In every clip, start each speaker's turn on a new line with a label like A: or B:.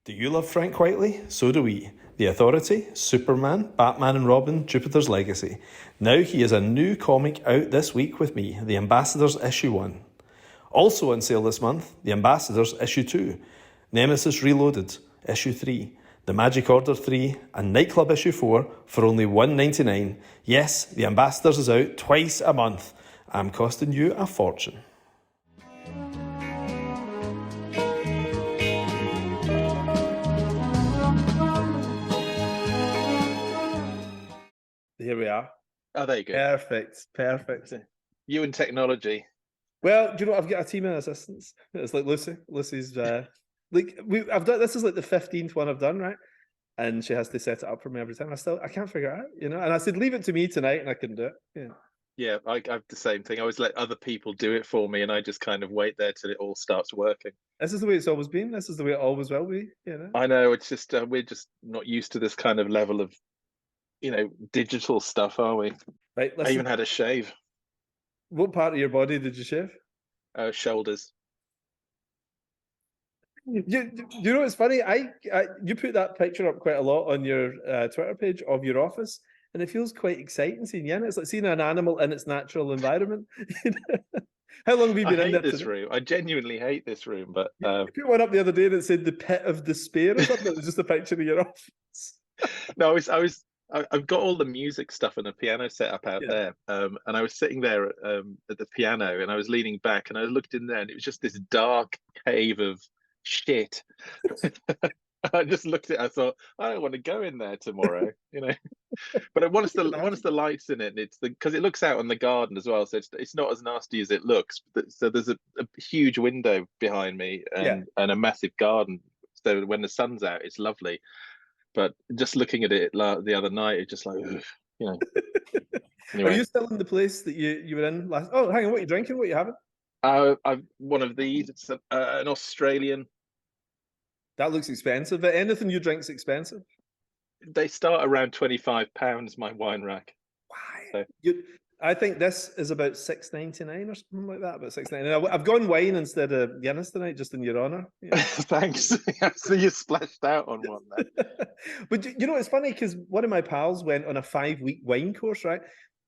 A: Do you love Frank Whiteley? So do we. The Authority, Superman, Batman and Robin, Jupiter's Legacy. Now he has a new comic out this week with me, The Ambassadors Issue 1. Also on sale this month, The Ambassadors Issue 2, Nemesis Reloaded Issue 3, The Magic Order 3 and Nightclub Issue 4 for only $1.99. Yes, The Ambassadors is out twice a month. I'm costing you a fortune. Here we are.
B: Oh, there you go.
A: Perfect.
B: You and technology.
A: Well, do you know what? I've got a team of assistants. It's like Lucy. Lucy's I've done this is like the 15th one I've done, right? And she has to set it up for me every time. I can't figure it out, you know. And I said, leave it to me tonight, and I can do it.
B: Yeah, I have the same thing. I always let other people do it for me, and I just kind of wait there till it all starts working.
A: This is the way it's always been. This is the way it always will be. You know.
B: I know. It's just we're just not used to this kind of level of, digital stuff, are we?
A: Right.
B: I even had a shave.
A: What part of your body did you shave?
B: Shoulders.
A: You know what's funny? You put that picture up quite a lot on your Twitter page of your office, and it feels quite exciting seeing you in it. It's like seeing an animal in its natural environment. How long have you been in there?
B: This room. I genuinely hate this room, but
A: you put one up the other day that said the pit of despair or something. It was just a picture of your office.
B: No, I've got all the music stuff and a piano set up out there, and I was sitting there at the piano, and I was leaning back, and I looked in there, and it was just this dark cave of shit. I just looked at it, I thought, I don't want to go in there tomorrow, But once the lights in it, it's because it looks out on the garden as well, so it's not as nasty as it looks. So there's a huge window behind me and a massive garden. So when the sun's out, it's lovely. But just looking at it the other night, it's just like, Anyway.
A: Are you still in the place that you were in last? Oh, hang on, what are you drinking? What are you having?
B: I've one of these. It's an Australian.
A: That looks expensive. But anything you drink's expensive.
B: They start around £25. My wine rack.
A: Why? So. I think this is about $6.99 or something like that. About $6.99. I've gone wine instead of Guinness tonight, just in your honour.
B: Thanks. So you splashed out on one then.
A: But it's funny because one of my pals went on a 5-week wine course, right?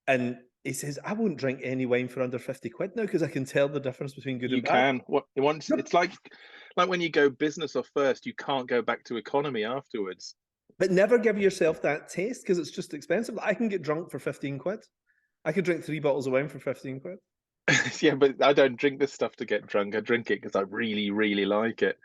A: And he says, I won't drink any wine for under 50 quid now because I can tell the difference between good and bad.
B: You can. It's like when you go business or first, you can't go back to economy afterwards.
A: But never give yourself that taste because it's just expensive. I can get drunk for 15 quid. I could drink 3 bottles of wine for 15 quid.
B: Yeah, but I don't drink this stuff to get drunk. I drink it because I really, really like it.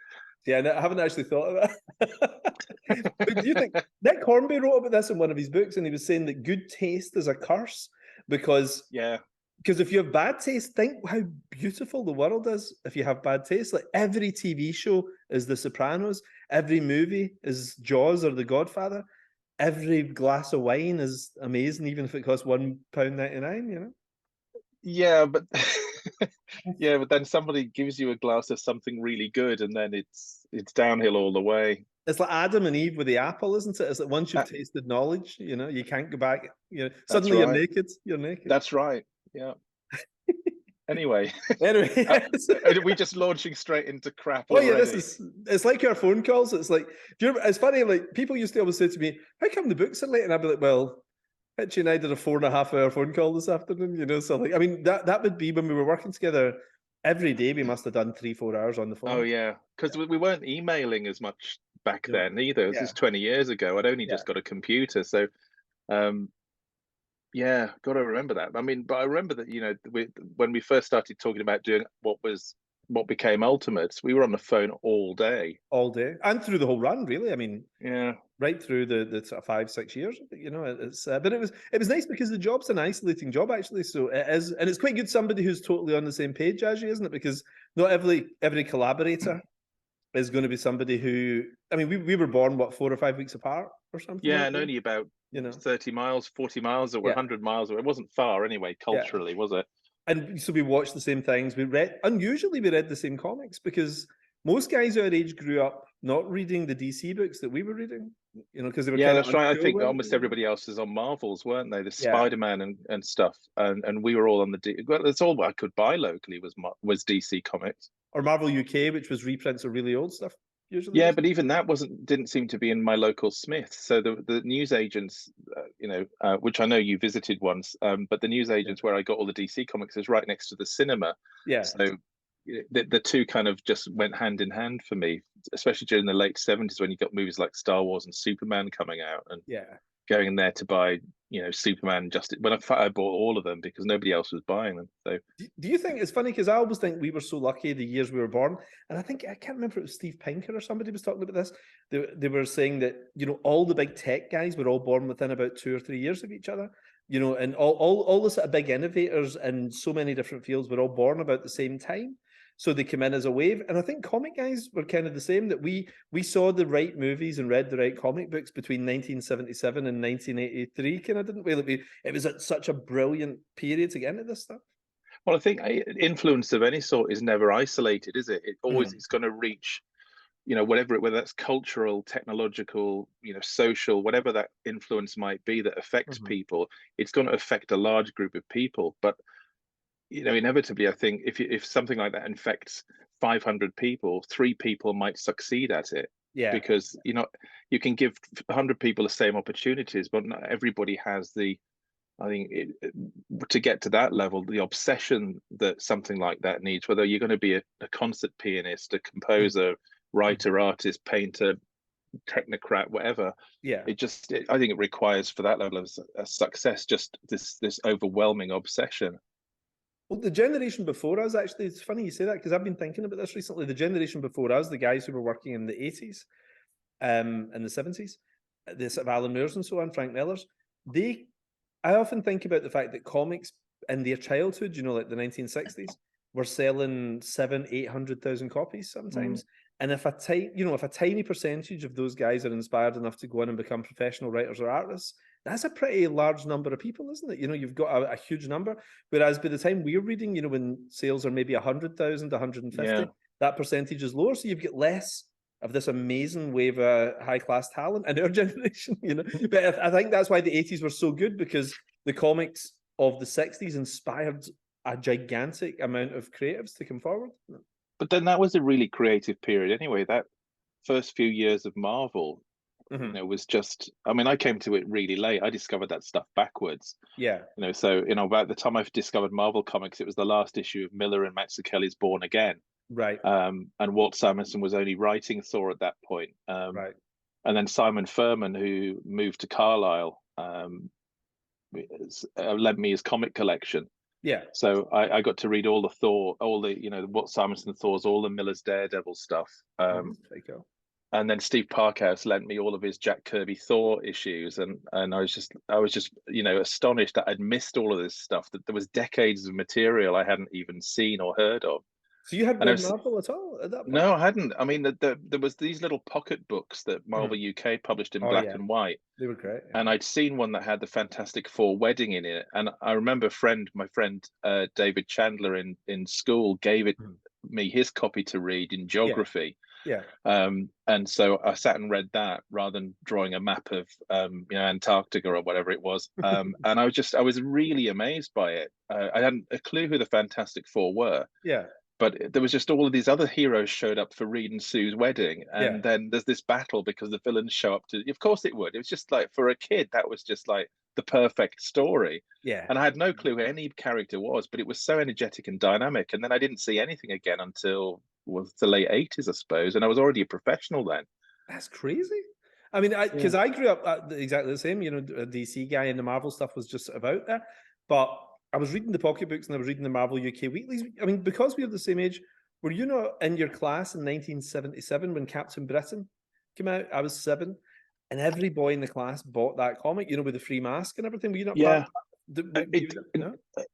A: Yeah, no, I haven't actually thought of that. But do you think Nick Hornby wrote about this in one of his books, and he was saying that good taste is a curse because if you have bad taste, think how beautiful the world is if you have bad taste. Like every TV show is The Sopranos, every movie is Jaws or The Godfather. Every glass of wine is amazing, even if it costs £1.99,
B: Yeah, but but then somebody gives you a glass of something really good, and then it's downhill all the way.
A: It's like Adam and Eve with the apple, isn't it? It's like once you've tasted knowledge, you can't go back. Suddenly you're naked. You're naked.
B: That's right. Yeah. Anyway, are we just launching straight into crap?
A: Oh already? It's like our phone calls. It's like, it's funny, like people used to always say to me, how come the books are late? And I'd be like, well, Hitch and I did a 4.5-hour phone call this afternoon, so like, I mean, that would be when we were working together every day. We must have done 3-4 hours on the phone.
B: Oh yeah, because we weren't emailing as much back then either. This is 20 years ago. I'd only just got a computer, so yeah, got to remember that. I mean, but I remember that when we first started talking about doing what became Ultimates, we were on the phone all day,
A: and through the whole run, really. I mean, right through the sort of 5-6 years. It's but it was nice because the job's an isolating job actually. So it is, and it's quite good somebody who's totally on the same page as you, isn't it? Because not every collaborator is going to be somebody who. I mean, we were born 4 or 5 weeks apart or something.
B: Yeah, and only about 30 miles, 40 miles, or 100 miles. It wasn't far anyway, culturally, was it?
A: And so we watched the same things. Unusually we read the same comics because most guys our age grew up not reading the DC books that we were reading. Because they were
B: that's right. I think almost everybody else was on Marvels, weren't they? The Spider-Man and stuff, and we were all on the. Well, that's all I could buy locally was DC comics
A: or Marvel UK, which was reprints of really old stuff. usually.
B: Yeah, but even that didn't seem to be in my local Smiths. So the newsagents, which I know you visited once, but the newsagents where I got all the DC comics is right next to the cinema.
A: Yeah.
B: So the two kind of just went hand in hand for me, especially during the late 70s when you got movies like Star Wars and Superman coming out, and going in there to buy, Superman Justice. When I bought all of them because nobody else was buying them. So
A: do you think it's funny? Because I always think we were so lucky the years we were born, and I can't remember if it was Steve Pinker or somebody was talking about this. They were saying that all the big tech guys were all born within about 2 or 3 years of each other. And all the sort of big innovators in so many different fields were all born about the same time. So they come in as a wave. And I think comic guys were kind of the same, that we saw the right movies and read the right comic books between 1977 and 1983, kind of, didn't we? It was at such a brilliant period to get into this stuff.
B: Well, I think influence of any sort is never isolated, is it? It always it's going to reach, whether that's cultural, technological, social, whatever that influence might be that affects people, it's going to affect a large group of people. But inevitably, I think if something like that infects 500 people, 3 people might succeed at it.
A: Yeah.
B: Because you can give 100 people the same opportunities, but not everybody has the. I think to get to that level, the obsession that something like that needs, whether you're going to be a concert pianist, a composer, writer, artist, painter, technocrat, whatever.
A: Yeah.
B: I think it requires, for that level of success, just this overwhelming obsession.
A: Well, the generation before us, actually, it's funny you say that, because I've been thinking about this recently. The generation before us, the guys who were working in the 80s, and the 70s, the sort of Alan Moores and so on, Frank Millar's, I often think about the fact that comics in their childhood, like the 1960s, were selling 700,000-800,000 copies sometimes. And if a tiny percentage of those guys are inspired enough to go in and become professional writers or artists, that's a pretty large number of people, isn't it? You've got a huge number. Whereas by the time we're reading, when sales are maybe 100,000, 150, that percentage is lower. So you've got less of this amazing wave of high-class talent in our generation, But I think that's why the 80s were so good, because the comics of the 60s inspired a gigantic amount of creatives to come forward.
B: But then that was a really creative period anyway. That first few years of Marvel, was just, I came to it really late. I discovered that stuff backwards.
A: Yeah.
B: So, about the time I discovered Marvel Comics, it was the last issue of Millar and Mazzucchelli's Born Again.
A: Right.
B: And Walt Simonson was only writing Thor at that point.
A: Right.
B: And then Simon Furman, who moved to Carlisle, lent me his comic collection.
A: Yeah.
B: So I got to read all the Thor, all the, Walt Simonson Thors, all the Millar's Daredevil stuff. And then Steve Parkhouse lent me all of his Jack Kirby Thor issues, and I was just astonished that I'd missed all of this stuff, that there was decades of material I hadn't even seen or heard of.
A: So you hadn't read Marvel at all at that point?
B: No, I hadn't. There was these little pocket books that Marvel UK published in black and white.
A: They were great.
B: Yeah. And I'd seen one that had the Fantastic Four wedding in it. And I remember my friend David Chandler in school gave me his copy to read in geography.
A: Yeah.
B: And so I sat and read that rather than drawing a map of Antarctica or whatever it was. And I was really amazed by it. I hadn't a clue who the Fantastic Four were.
A: Yeah.
B: But there was just all of these other heroes showed up for Reed and Sue's wedding. And then there's this battle because the villains show up to, of course it would. It was just like, for a kid, that was just like the perfect story.
A: Yeah.
B: And I had no clue who any character was, but it was so energetic and dynamic. And then I didn't see anything again until the late 80s, I suppose. And I was already a professional then.
A: That's crazy. Because I grew up exactly the same, a DC guy, and the Marvel stuff was just out there. But I was reading the pocketbooks and I was reading the Marvel UK weeklies. Because we were the same age, were you not in your class in 1977 when Captain Britain came out? I was 7, and every boy in the class bought that comic, with the free mask and everything. Were you not?
B: Yeah.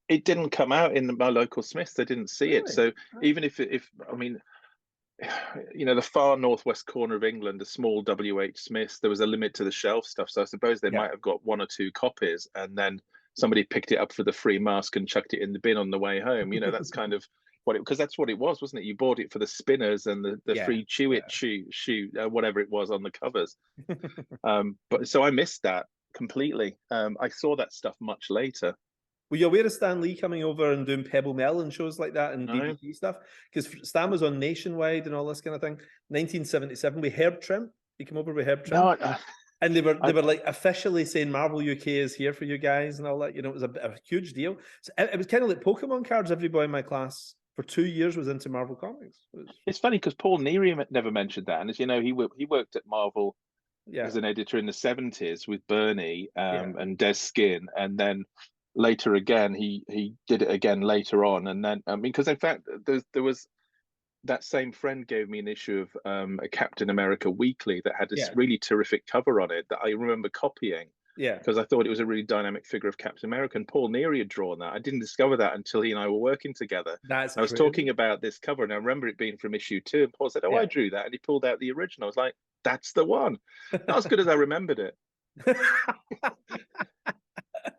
B: It didn't come out in my local Smiths. They didn't see it. So even if the far northwest corner of England, a small WH Smiths, there was a limit to the shelf stuff. So I suppose they might have got 1 or 2 copies, and then somebody picked it up for the free mask and chucked it in the bin on the way home. That's kind of because that's what it was, wasn't it? You bought it for the spinners and the free shoe, whatever it was on the covers. But so I missed that completely. I saw that stuff much later.
A: Were you aware of Stan Lee coming over and doing Pebble Mill and shows like that and
B: No.
A: BBC stuff? Because Stan was on Nationwide and all this kind of thing. 1977 with Herb Trimp. He came over with Herb Trimp.
B: No,
A: and they were like officially saying Marvel UK is here for you guys and all that. You know, it was a huge deal. So it was kind of like Pokemon cards. Every boy in my class for 2 years was into Marvel Comics.
B: It's funny because Paul Neary never mentioned that. And as you know, he worked at Marvel as an editor in the 70s with Bernie and Des Skin. And then later again, he did it again later on. And then, I mean, because in fact, there was that same friend gave me an issue of a Captain America Weekly that had this really terrific cover on it that I remember copying.
A: Yeah.
B: Because I thought it was a really dynamic figure of Captain America. And Paul Neary had drawn that. I didn't discover that until he and I were working together. I was talking about this cover, and I remember it being from issue 2. And Paul said, "Oh, I drew that." And he pulled out the original. I was like, "That's the one." Not as good as I remembered it.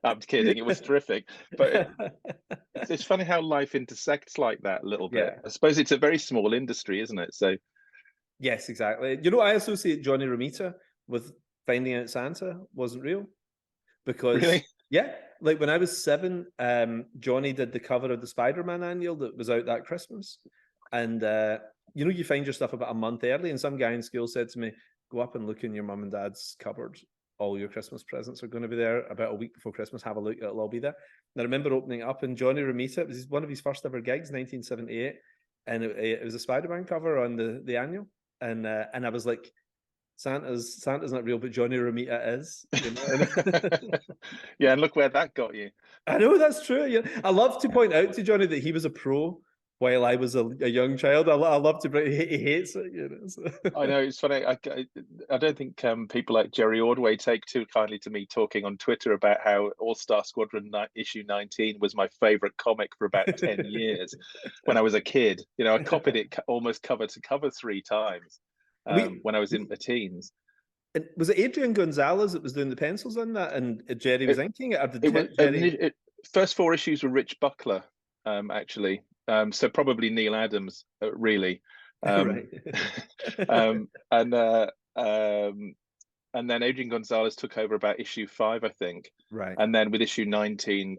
B: I'm kidding. It was terrific. But it's funny how life intersects like that a little bit. I suppose it's a very small industry, isn't it? So,
A: yes, exactly. You know, I associate Johnny Romita with Finding Out Santa wasn't real. Because, like when I was 7, Johnny did the cover of the Spider-Man annual that was out that Christmas. And, you know, you find your stuff about a month early, and some guy in school said to me, "Go up and look in your mum and dad's cupboard. All your Christmas presents are going to be there about a week before Christmas. Have a look, it'll all be there." And I remember opening it up, and Johnny Romita, it was one of his first ever gigs, 1978, and it was a Spider-Man cover on the annual. And I was like, Santa's not real, but Johnny Romita is. You know?
B: Yeah, and look where that got you.
A: I know, that's true. Yeah, I love to point out to Johnny that he was a pro while I was a young child. I love to bring. He hates it. You know, so.
B: I know, it's funny. I don't think people like Jerry Ordway take too kindly to me talking on Twitter about how All-Star Squadron issue 19 was my favorite comic for about 10 years when I was a kid. You know, I copied it almost cover to cover 3 times. When I was in the teens.
A: And was it Adrian Gonzalez that was doing the pencils on that, and Jerry was inking it?
B: First 4 issues were Rich Buckler, actually. So probably Neil Adams, really.
A: Right.
B: And then Adrian Gonzalez took over about issue 5, I think.
A: Right.
B: And then with issue 19,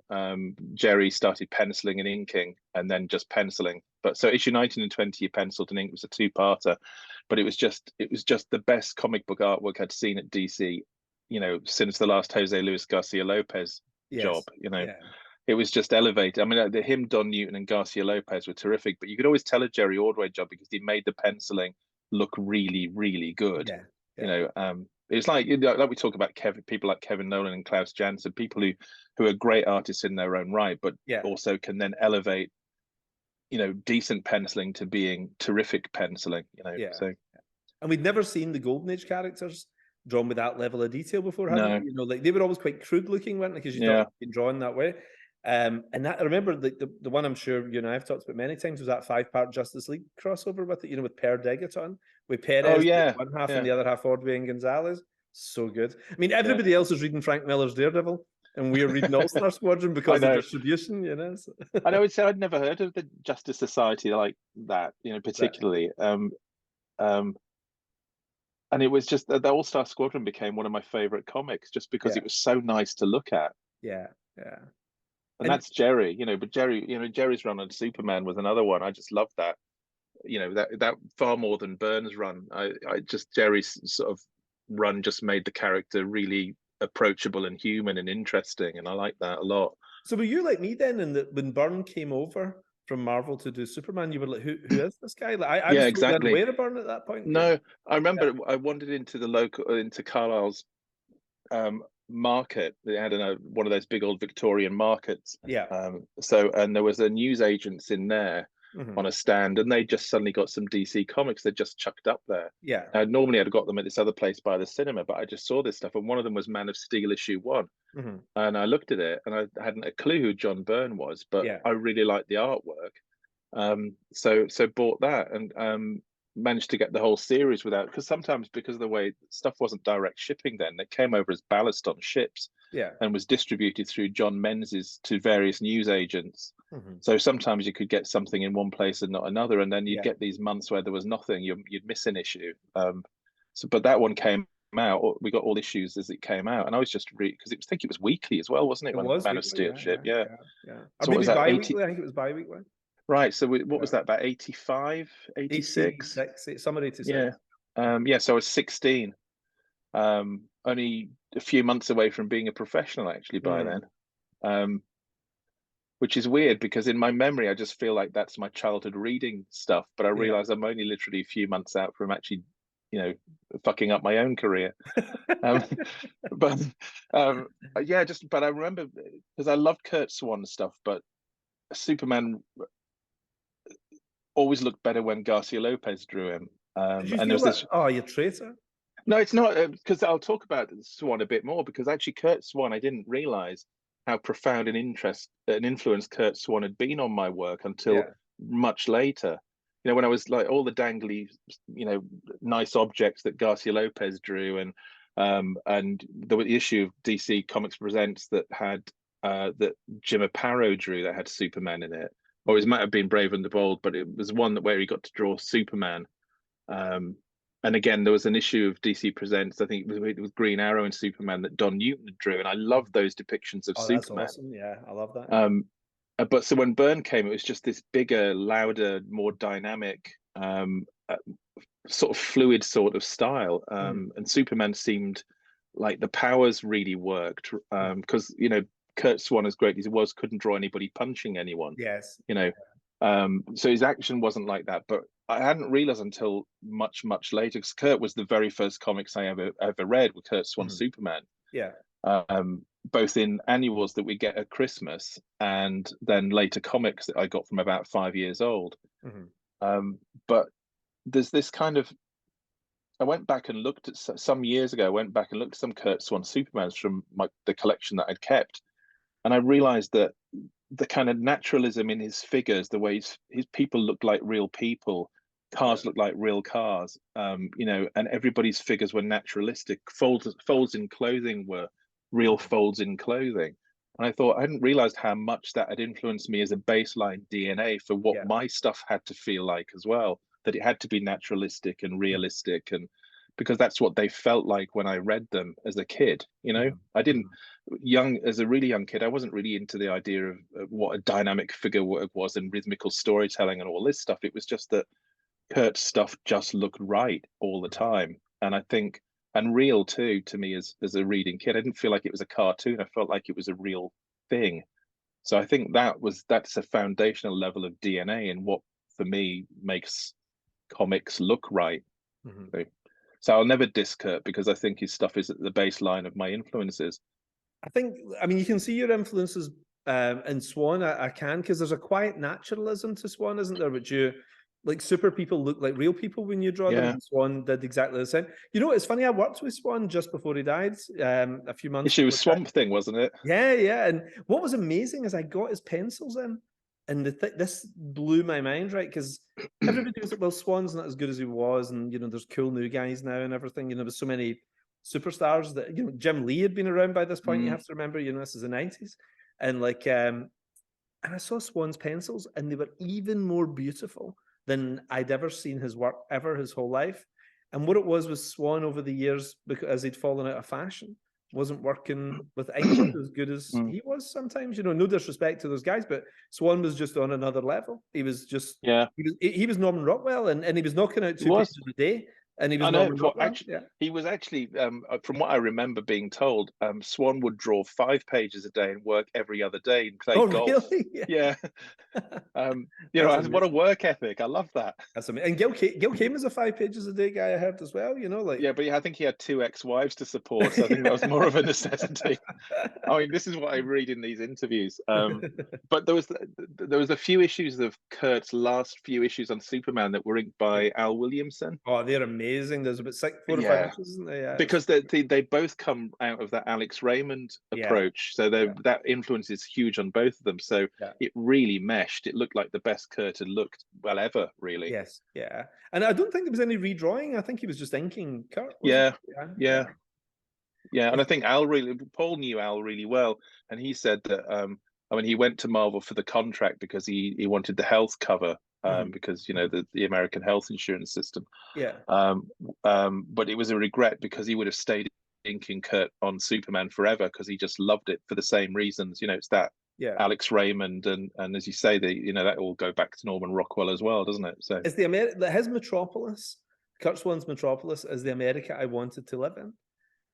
B: Jerry started penciling and inking, and then just penciling. But so issue 19 and 20, he penciled and inked. It was a 2-parter. But it was just the best comic book artwork I'd seen at DC, you know, since the last Jose Luis Garcia Lopez job. You know, it was just elevated. I mean, him, Don Newton, and Garcia Lopez were terrific. But you could always tell a Jerry Ordway job because he made the penciling look really, really good. You know, it's like we talk about people like Kevin Nolan and Klaus Janson, people who are great artists in their own right, but also can then elevate, you know, decent penciling to being terrific penciling. You know, so.
A: And we'd never seen the Golden Age characters drawn with that level of detail before.
B: No.
A: You know, like they were always quite crude looking, weren't they? Because you thought you'd been drawn that way. And that I remember the one I'm sure you and I have talked about many times was that 5-part Justice League crossover with it, you know, with Per Degaton, with Perez, one half and the other half Ordway and Gonzalez. So good. I mean, everybody else is reading Frank Miller's Daredevil, and we're reading All-Star Squadron because of distribution, you know. So.
B: I know, I'd never heard of the Justice Society like that, you know, particularly. And it was just the All-Star Squadron became one of my favorite comics just because it was so nice to look at. And that's Jerry, you know, but Jerry's run on Superman was another one. I just loved that, you know, that far more than Byrne's run. Jerry's sort of run just made the character really approachable and human and interesting. And I like that a lot.
A: So were you like me then? And when Byrne came over from Marvel to do Superman, you were like, who is this guy? Like, I was
B: exactly
A: unaware of Byrne at that point.
B: No, I remember I wandered into Carlisle's market. They had one of those big old Victorian markets. And there was a news agents in there on a stand, and they just suddenly got some DC comics they just chucked up there. Normally I'd got them at this other place by the cinema, but I just saw this stuff, and one of them was Man of Steel issue 1. And I looked at it and I hadn't a clue who John Byrne was, but I really liked the artwork. So bought that and managed to get the whole series without, because sometimes because of the way stuff wasn't direct shipping then, it came over as ballast on ships and was distributed through John Menzies to various news agents. So sometimes you could get something in one place and not another, and then you'd get these months where there was nothing, you'd miss an issue. But that one came out, we got all issues as it came out, and I was just because I think it was weekly as well, wasn't it?
C: It
B: when
C: was
B: Man of
C: weekly,
B: Steel ship, yeah.
C: Or
B: So what was
C: maybe
B: that?
C: bi-weekly. I think it was bi-weekly.
B: Right. So what was that? About 85, 86?
C: 86, summer 86.
B: Yeah. Yeah. So I was 16. Only a few months away from being a professional, actually, by then. Which is weird because in my memory, I just feel like that's my childhood reading stuff. But I realize I'm only literally a few months out from actually, fucking up my own career. But but I remember because I loved Kurt Swan stuff, but Superman always looked better when Garcia Lopez drew him.
C: Did you
B: and
C: feel
B: there's this.
C: Oh, you traitor.
B: No, it's not, because I'll talk about Swan a bit more, because actually Kurt Swan, I didn't realize how profound an influence Kurt Swan had been on my work until much later. When I was like all the dangly, nice objects that Garcia Lopez drew, and the issue of DC Comics Presents that had that Jim Aparo drew that had Superman in it, or it might have been Brave and the Bold, but it was one where he got to draw Superman. And again, there was an issue of DC Presents, I think it was Green Arrow and Superman, that Don Newton drew, and I love those depictions of Superman.
C: That's awesome. Yeah, I love that.
B: But so when Byrne came, it was just this bigger, louder, more dynamic, sort of fluid sort of style. And Superman seemed like the powers really worked, because Kurt Swan, as great as he was, couldn't draw anybody punching anyone.
C: Yes.
B: So his action wasn't like that. But I hadn't realized until much, much later, because Kurt was the very first comics I ever read, with Kurt Swan Superman.
C: Yeah.
B: Both in annuals that we get at Christmas, and then later comics that I got from about 5 years old. But there's this kind of, I went back and looked at some years ago. I went back and looked at some Kurt Swan Supermans from the collection that I'd kept, and I realized that the kind of naturalism in his figures, the way his people looked like real people, cars looked like real cars, and everybody's figures were naturalistic. Folds in clothing were real folds in clothing. And I thought, I hadn't realized how much that had influenced me as a baseline DNA for what my stuff had to feel like as well, that it had to be naturalistic and realistic, and because that's what they felt like when I read them as a kid. I didn't, as a really young kid, I wasn't really into the idea of what a dynamic figure work was and rhythmical storytelling and all this stuff. It was just that Kurt's stuff just looked right all the time. And I think, and real too, to me as a reading kid. I didn't feel like it was a cartoon. I felt like it was a real thing. So I think that's a foundational level of DNA and what, for me, makes comics look right. So I'll never diss Kurt, because I think his stuff is at the baseline of my influences.
C: I mean, you can see your influences in Swan. I can, because there's a quiet naturalism to Swan, isn't there? Which like super people look like real people when you draw them, and Swan did exactly the same. It's funny, I worked with Swan just before he died, a few months
B: ago. It was Swamp Thing, wasn't it?
C: Yeah. And what was amazing is I got his pencils in, and this blew my mind, right? Because everybody was like, well, Swan's not as good as he was, and there's cool new guys now and everything. There's so many superstars that Jim Lee had been around by this point. You have to remember, this is the 90s, and and I saw Swan's pencils, and they were even more beautiful than I'd ever seen his work his whole life. And what it was Swan over the years, because he'd fallen out of fashion, wasn't working with ink as good as he was sometimes. No disrespect to those guys, but Swan was just on another level. He was just he was Norman Rockwell, and he was knocking out 2 pages a day. And he was
B: he was actually, from what I remember being told, Swan would draw 5 pages a day and work every other day and play golf.
C: Really?
B: Yeah. What a work ethic. I love that.
C: That's amazing. And Gil Kane was a 5 pages a day guy, I heard as well.
B: Yeah, but I think he had 2 ex-wives to support, so I think that was more of a necessity. I mean, this is what I read in these interviews. But there was a few issues of Kurt's last few issues on Superman that were inked by Al Williamson.
C: Oh, they're amazing. There's about 4 or 5 issues, isn't there? Yeah.
B: Because they both come out of that Alex Raymond approach, so that influence is huge on both of them. So it really meshed. It looked like the best Kurt had looked ever, really.
C: Yes, yeah. And I don't think there was any redrawing. I think he was just inking Kurt.
B: Yeah. And I think Paul knew Al really well, and he said that he went to Marvel for the contract because he wanted the health cover. because, you know, the American health insurance system.
C: Yeah.
B: But it was a regret because he would have stayed inking Kurt on Superman forever because he just loved it for the same reasons. You know, it's that Alex Raymond and as you say, you know, that all go back to Norman Rockwell as well, doesn't it? So
C: it's his Metropolis, Kurt Swan's Metropolis, is the America I wanted to live in.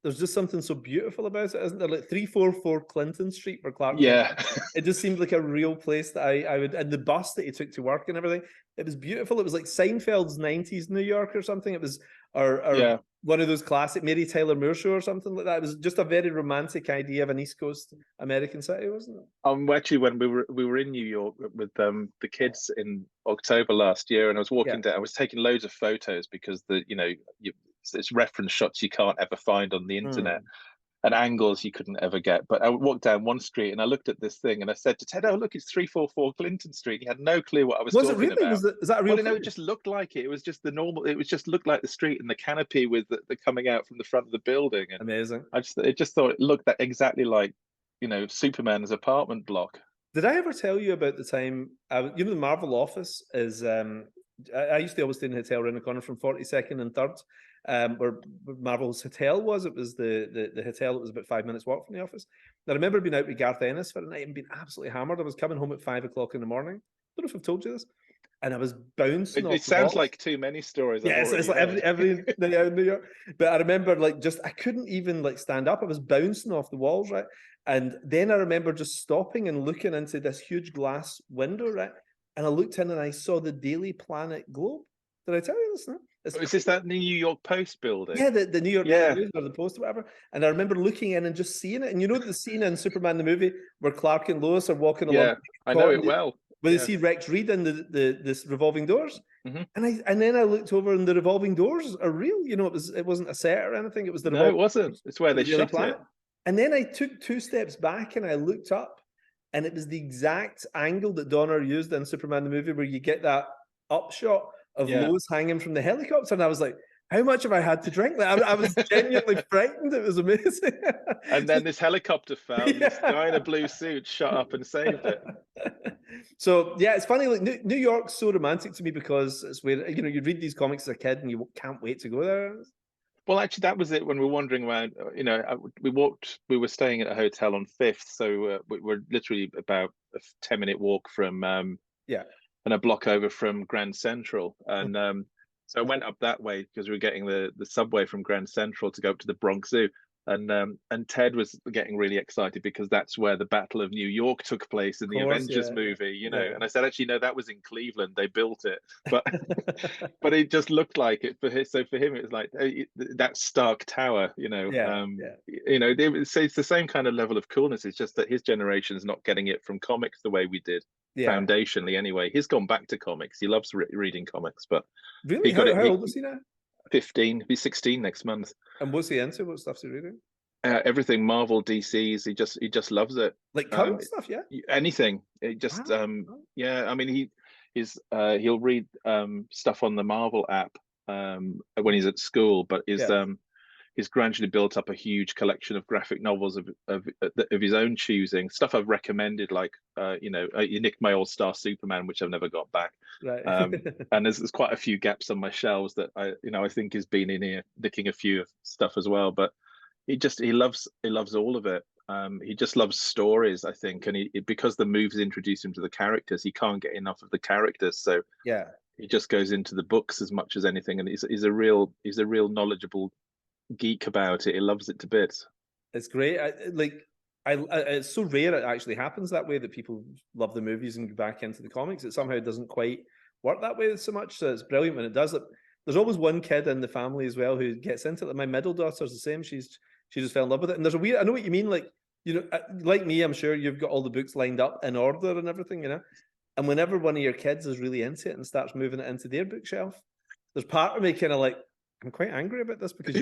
C: There's just something so beautiful about it, isn't there? Like 344 Clinton Street where Clark Kent. It just seemed like a real place that I would, and the bus that he took to work and everything, it was beautiful. It was like Seinfeld's 90s New York or something. It was or one of those classic Mary Tyler Moore Show or something like that. It was just a very romantic idea of an East Coast American city, wasn't it?
B: Actually, when we were in New York with the kids in October last year, and I was walking down, I was taking loads of photos because it's reference shots you can't ever find on the internet and angles you couldn't ever get. But I walked down one street and I looked at this thing and I said to Ted, "Oh, look, it's 344 Clinton Street." He had no clue what I was talking about.
C: Is that a real?
B: Well, no, it just looked like it. It was just the normal. It was just looked like the street and the canopy with the coming out from the front of the building. And
C: amazing.
B: I just thought it looked exactly like, you know, Superman's apartment block.
C: Did I ever tell you about the time? You know, the Marvel office is. I used to always stay in a hotel around the corner from 42nd and 3rd. Where Marvel's hotel was. It was the hotel that was about 5 minutes walk from the office. Now, I remember being out with Garth Ennis for a night and being absolutely hammered. I was coming home at 5 o'clock in the morning. I don't know if I've told you this. And I was bouncing off.
B: It sounds like too many stories.
C: Yeah, it's like every night out in New York. But I remember I couldn't even stand up. I was bouncing off the walls, right? And then I remember just stopping and looking into this huge glass window, right? And I looked in and I saw the Daily Planet Globe. Did I tell you this now?
B: Is this that New York Post building?
C: Yeah, the New York News or the Post or whatever. And I remember looking in and just seeing it. And you know the scene in Superman the movie where Clark and Lois are walking along.
B: Yeah, I know it well.
C: Where they see Rex Reed in this revolving doors. And then I looked over and the revolving doors are real. You know, it wasn't a set or anything. It was the
B: No, it wasn't. It's where they shot it.
C: And then I took 2 steps back and I looked up, and it was the exact angle that Donner used in Superman the movie, where you get that upshot of Lois hanging from the helicopter, and I was like, how much have I had to drink? I was genuinely frightened. It was amazing.
B: And then this helicopter fell. And this guy in a blue suit shot up and saved it.
C: So yeah, it's funny. Like New York's so romantic to me because it's where, you know, you read these comics as a kid and you can't wait to go there.
B: Well, actually, that was it when we were wandering around. You know, we were staying at a hotel on 5th, so we were literally about a 10-minute walk from and a block over from Grand Central. And so I went up that way because we were getting the subway from Grand Central to go up to the Bronx Zoo. And Ted was getting really excited because that's where the Battle of New York took place in the Avengers movie, you know. And I said, actually, no, that was in Cleveland. They built it, but but it just looked like it for him. So for him, it was like that Stark Tower, you know. You know, it's the same kind of level of coolness. It's just that his generation's not getting it from comics the way we did. Foundationally, anyway, he's gone back to comics. He loves reading comics, but
C: really, how old is he now?
B: 15. He'll be 16 next month.
C: And what's he into? What stuff's he reading?
B: Everything Marvel, DC's. He just loves it.
C: Like current stuff,
B: anything. It just I mean, he'll read stuff on the Marvel app when he's at school, but he's gradually built up a huge collection of graphic novels of his own choosing. Stuff I've recommended, like you know, Nick My All Star Superman, which I've never got back.
C: Right.
B: And there's quite a few gaps on my shelves that I think has been in here, nicking a few of stuff as well. But he loves all of it. He just loves stories, I think, and because the movies introduce him to the characters, he can't get enough of the characters. So he just goes into the books as much as anything, and he's a real knowledgeable geek about it. He loves it to bits.
C: It's great. It's so rare it actually happens that way, that people love the movies and go back into the comics. It somehow doesn't quite work that way so much. So it's brilliant when it does. There's always one kid in the family as well who gets into it. My middle daughter's the same. She just fell in love with it. And there's I know what you mean. Like, you know, like me, I'm sure you've got all the books lined up in order and everything, you know. And whenever one of your kids is really into it and starts moving it into their bookshelf, there's part of me kind of like, I'm quite angry about this because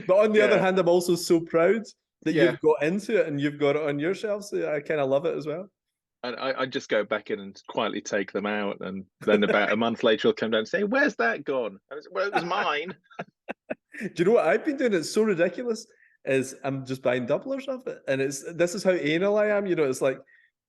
C: but on the other hand, I'm also so proud that you've got into it and you've got it on your shelf. So I kind of love it as well.
B: And I just go back in and quietly take them out, and then about a month later, he'll come down and say, "Where's that gone?" I was, well, it was mine.
C: Do you know what I've been doing? It's so ridiculous. Is I'm just buying doublers of it, and this is how anal I am. You know, it's like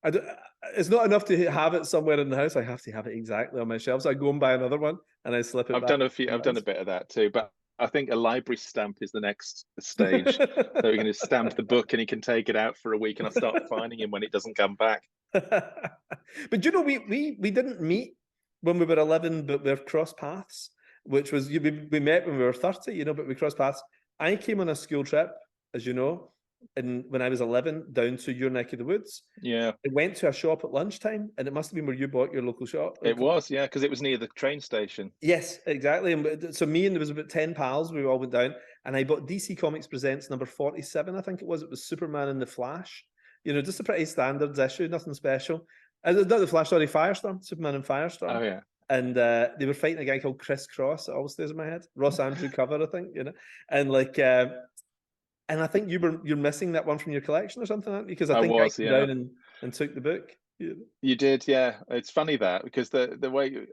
C: it's not enough to have it somewhere in the house. I have to have it exactly on my shelf. So I go and buy another one and I slip it
B: I've
C: back.
B: done a bit of that too, but I think a library stamp is the next stage. So we're going to stamp the book and he can take it out for a week and I'll start finding him when it doesn't come back.
C: But you know, we didn't meet when we were 11, but we're cross paths, which was, we met when we were 30, you know, but we crossed paths. I came on a school trip, as you know, and when I was 11, down to your neck of the woods.
B: Yeah.
C: I went to a shop at lunchtime, and it must have been where you bought your local shop.
B: It was, yeah, because it was near the train station.
C: Yes, exactly. And so me and there was about 10 pals, we all went down, and I bought DC Comics Presents number 47, I think it was. It was Superman and the Flash. You know, just a pretty standards issue, nothing special. Not the Flash, sorry, Firestorm, Superman and Firestorm.
B: Oh, yeah.
C: And they were fighting a guy called Chris Cross. It always stays in my head. Ross Andrew cover, I think, you know. And like, and I think you're missing that one from your collection or something, aren't you? Because I think I came down and took the book.
B: You did, yeah. It's funny that, because the way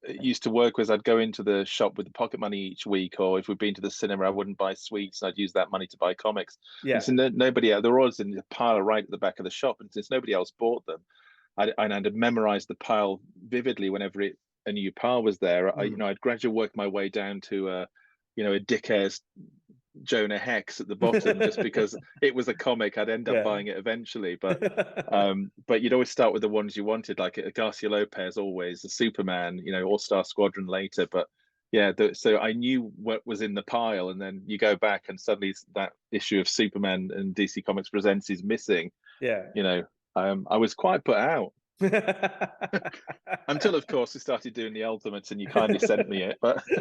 B: it used to work was I'd go into the shop with the pocket money each week, or if we'd been to the cinema, I wouldn't buy sweets. I'd use that money to buy comics.
C: Yeah.
B: And so nobody else, they were always in the pile right at the back of the shop, and since nobody else bought them, I'd memorized the pile vividly whenever a new pile was there. I'd gradually work my way down to a Dick Ayers Jonah Hex at the bottom, just because it was a comic. I'd end up buying it eventually, but you'd always start with the ones you wanted, like a Garcia Lopez, always a Superman, All-Star Squadron later. But yeah, so I knew what was in the pile, and then you go back and suddenly that issue of Superman and DC Comics Presents is missing.
C: Yeah,
B: I was quite put out. Until, of course, we started doing the Ultimates and you kindly sent me it. But
C: do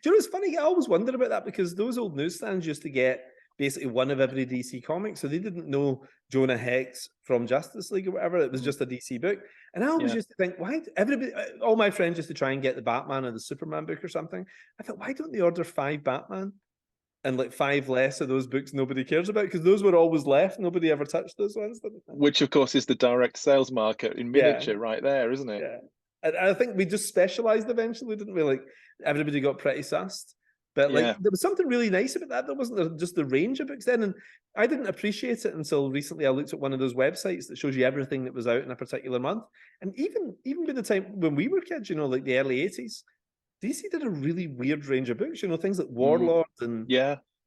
C: you know what's funny? I always wondered about that, because those old newsstands used to get basically one of every DC comic, so they didn't know Jonah Hex from Justice League or whatever. It was just a DC book, and I always used to think, why everybody, all my friends used to try and get the Batman or the Superman book or something. I thought, why don't they order 5 Batman and like 5 less of those books nobody cares about, because those were always left. Nobody ever touched those ones.
B: Which, of course, is the direct sales market in miniature right there, isn't it?
C: Yeah. And I think we just specialized eventually, didn't we? Like, everybody got pretty sussed. But like, there was something really nice about that. There wasn't just the range of books then. And I didn't appreciate it until recently. I looked at one of those websites that shows you everything that was out in a particular month. And even by the time when we were kids, like the early 80s, DC did a really weird range of books, things like Warlord and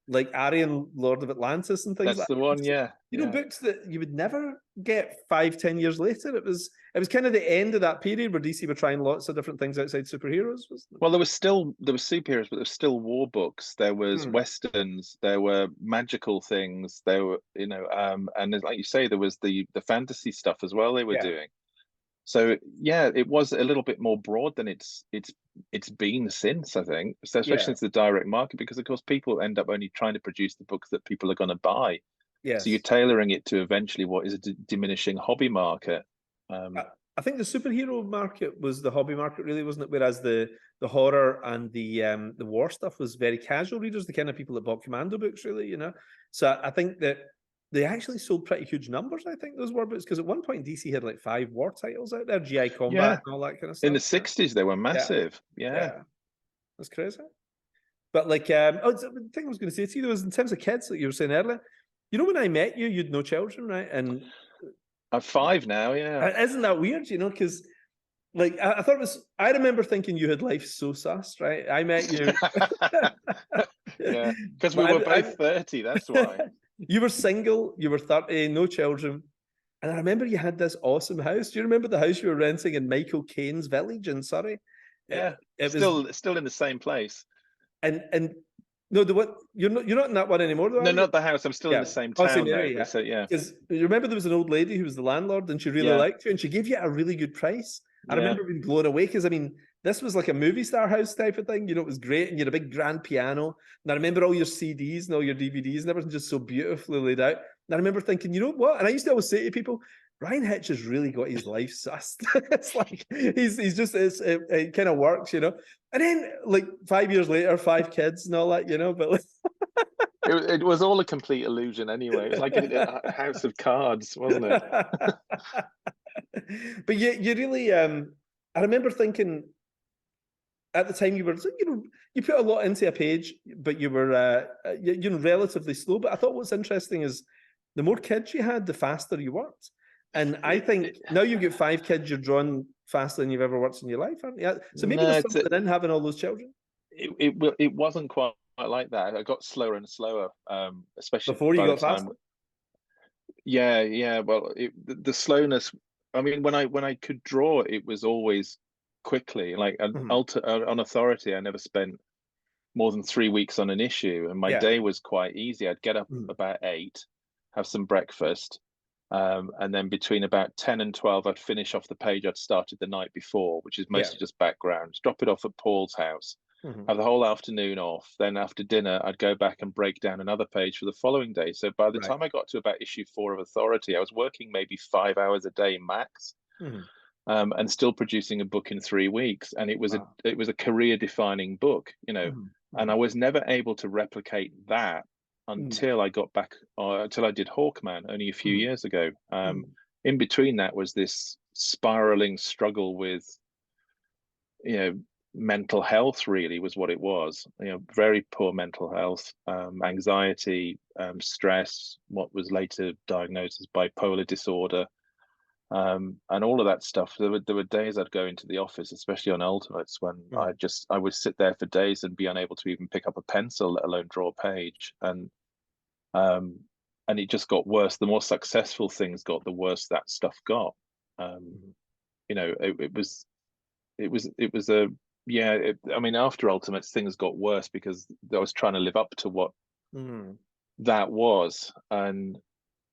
C: like Aryan Lord of Atlantis and things like that.
B: That's the one, yeah.
C: Books that you would never get 5-10 years later. It was kind of the end of that period where DC were trying lots of different things outside superheroes.
B: Well, there was superheroes, but there was still war books. There was westerns. There were magical things. There were, and like you say, there was the fantasy stuff as well they were doing. So yeah, it was a little bit more broad than it's been since, I think, especially since the direct market, because of course people end up only trying to produce the books that people are going to buy.
C: Yes.
B: So you're tailoring it to eventually what is a diminishing hobby market.
C: I think the superhero market was the hobby market, really, wasn't it? Whereas the horror and the war stuff was very casual readers, the kind of people that bought Commando books, really, So I think that they actually sold pretty huge numbers, I think, those war books, because at one point DC had like 5 war titles out there, GI Combat and all that kind of stuff.
B: In the 60s, they were massive. Yeah.
C: That's crazy. But like, the thing I was going to say to you was, in terms of kids, like you were saying earlier, when I met you, you'd no children, right? And
B: I'm 5 now, yeah.
C: Isn't that weird, because like I remember thinking you had life so sussed, right? I met you.
B: Yeah, because we were both 30, that's why.
C: You were single, you were 30, no children. And I remember you had this awesome house. Do you remember the house you were renting in Michael Caine's village in Surrey?
B: Yeah, it was still in the same place.
C: And no, you're not in that one anymore, though.
B: No, not the house. I'm still in the same town.
C: Same area,
B: So
C: because you remember there was an old lady who was the landlord, and she really liked you, and she gave you a really good price. I remember being blown away, because this was like a movie star house type of thing. It was great, and you had a big grand piano. And I remember all your CDs and all your DVDs and everything just so beautifully laid out. And I remember thinking, you know what? And I used to always say to people, Bryan Hitch has really got his life sussed. It's like he's just it kind of works, And then like 5 years later, 5 kids and all that, But like...
B: it was all a complete illusion anyway. It was like a house of cards, wasn't it?
C: But you really, I remember thinking at the time you were, you put a lot into a page, but you were, relatively slow. But I thought what's interesting is the more kids you had, the faster you worked. And I think now you've got 5 kids, you're drawing faster than you've ever worked in your life, haven't you? So maybe there's something in having all those children.
B: It wasn't quite like that. I got slower and slower, especially
C: before you got faster.
B: Yeah. Well, the slowness. I mean, when I could draw, it was always quickly. Like on Authority, I never spent more than 3 weeks on an issue, and my day was quite easy. I'd get up about 8, have some breakfast, and then between about 10 and 12, I'd finish off the page I'd started the night before, which is mostly just background. Drop it off at Paul's house. Have the whole afternoon off. Then after dinner, I'd go back and break down another page for the following day. So by the time I got to about issue 4 of Authority, I was working maybe 5 hours a day max, and still producing a book in 3 weeks. And it was a career-defining book, you know. And I was never able to replicate that until I got back, until I did Hawkman only a few years ago. In between that was this spiraling struggle with, you know, mental health. Really was what it was. You know, very poor mental health, anxiety, stress, what was later diagnosed as bipolar disorder, and all of that stuff. There were days I'd go into the office, especially on Ultimates, when I would sit there for days and be unable to even pick up a pencil, let alone draw a page. And it just got worse. The more successful things got, the worse that stuff got. You know, it was a I mean, after Ultimates, things got worse because I was trying to live up to what that was, and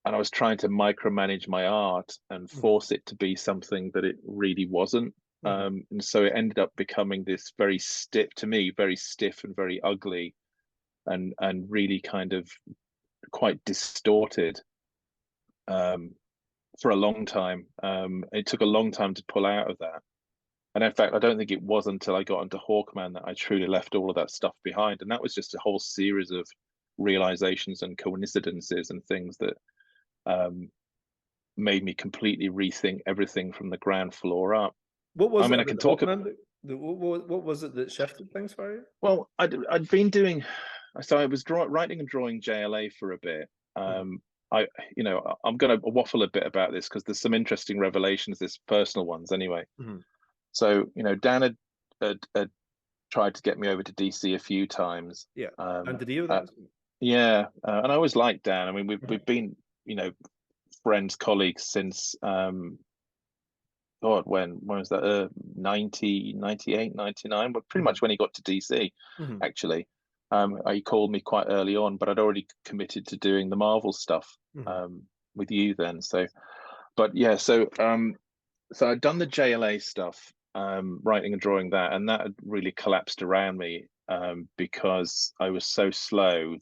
B: I was trying to micromanage my art and force it to be something that it really wasn't. And so it ended up becoming this very stiff and very ugly, and really kind of quite distorted for a long time. It took a long time to pull out of that. And in fact, I don't think it was until I got into Hawkman that I truly left all of that stuff behind. And that was just a whole series of realizations and coincidences and things that made me completely rethink everything from the ground floor up.
C: What was I can talk about. What was it that shifted things for you?
B: Well, I'd been doing, so I was writing and drawing JLA for a bit. I'm going to waffle a bit about this because there's some interesting revelations, this personal ones anyway. So, you know, Dan had tried to get me over to DC a few times.
C: Yeah. And did he do that?
B: Yeah. And I always liked Dan. I mean, we've been, you know, friends, colleagues since, when was that? 90, 98, 99, but pretty much when he got to DC, actually. He called me quite early on, but I'd already committed to doing the Marvel stuff with you then. So, but yeah, so I'd done the JLA stuff, writing and drawing that, and that had really collapsed around me because I was so slow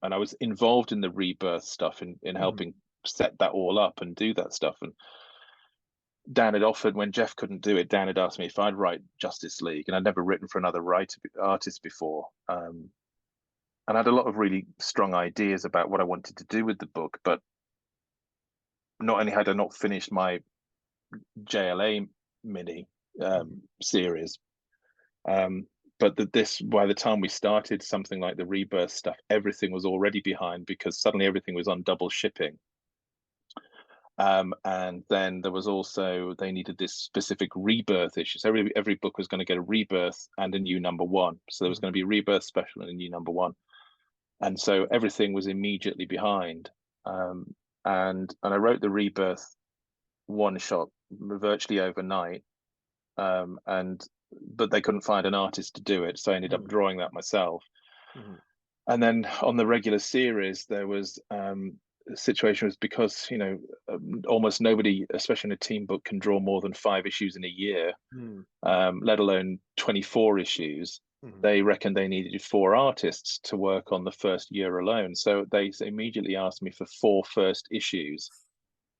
B: and I was involved in the Rebirth stuff in helping set that all up and do that stuff. And Dan had offered, when Jeff couldn't do it, Dan had asked me if I'd write Justice League, and I'd never written for another artist before. And I had a lot of really strong ideas about what I wanted to do with the book, but not only had I not finished my JLA mini series, but by the time we started something like the Rebirth stuff, everything was already behind because suddenly everything was on double shipping. And then there was also, they needed this specific Rebirth issue. So every book was going to get a Rebirth and a new #1. So there was going to be a Rebirth special and a new #1. And so everything was immediately behind. And I wrote the Rebirth one shot virtually overnight. But they couldn't find an artist to do it. So I ended up drawing that myself. And then on the regular series, there was the situation was because, you know, almost nobody, especially in a team book, can draw more than 5 issues in a year, let alone 24 issues. They reckoned they needed 4 artists to work on the first year alone. So they immediately asked me for 4 first issues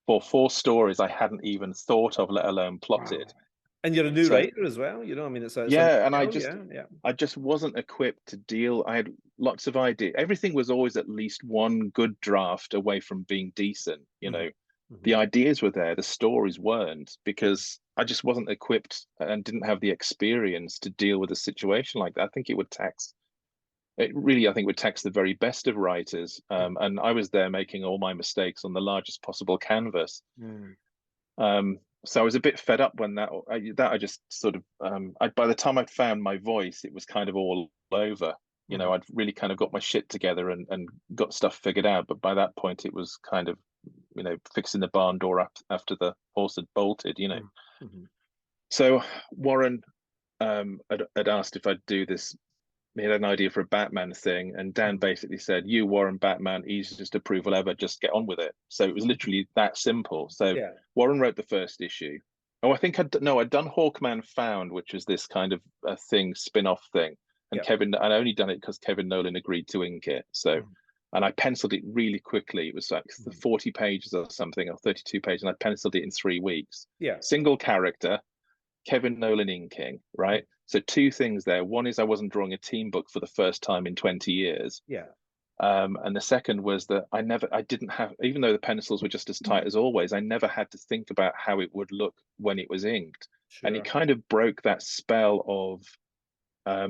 B: for 4 stories I hadn't even thought of, let alone plotted. Wow.
C: And you're a new writer as well, you know. I mean, it's I
B: just wasn't equipped to deal. I had lots of ideas. Everything was always at least one good draft away from being decent. You know, the ideas were there, the stories weren't, because I just wasn't equipped and didn't have the experience to deal with a situation like that. I think it would tax it really, I think, would tax the very best of writers. And I was there making all my mistakes on the largest possible canvas. So I was a bit fed up when I just sort of, by the time I'd found my voice, it was kind of all over. You know, I'd really kind of got my shit together and got stuff figured out. But by that point, it was kind of, you know, fixing the barn door up after the horse had bolted, you know. So Warren had asked if I'd do this. He had an idea for a Batman thing, and Dan basically said, "You, Warren, Batman, easiest approval ever. Just get on with it." So it was literally that simple. So Warren wrote the first issue. Oh, I think I'd done Hawkman Found, which was this kind of a thing, spin-off thing. And I'd only done it because Kevin Nolan agreed to ink it. So, and I penciled it really quickly. It was like 40 pages or something, or 32 pages, and I penciled it in 3 weeks. Single character, Kevin Nolan inking, right? So 2 things there. One is I wasn't drawing a team book for the first time in 20 years. And the second was that I didn't have, even though the pencils were just as tight as always, I never had to think about how it would look when it was inked. And it kind of broke that spell of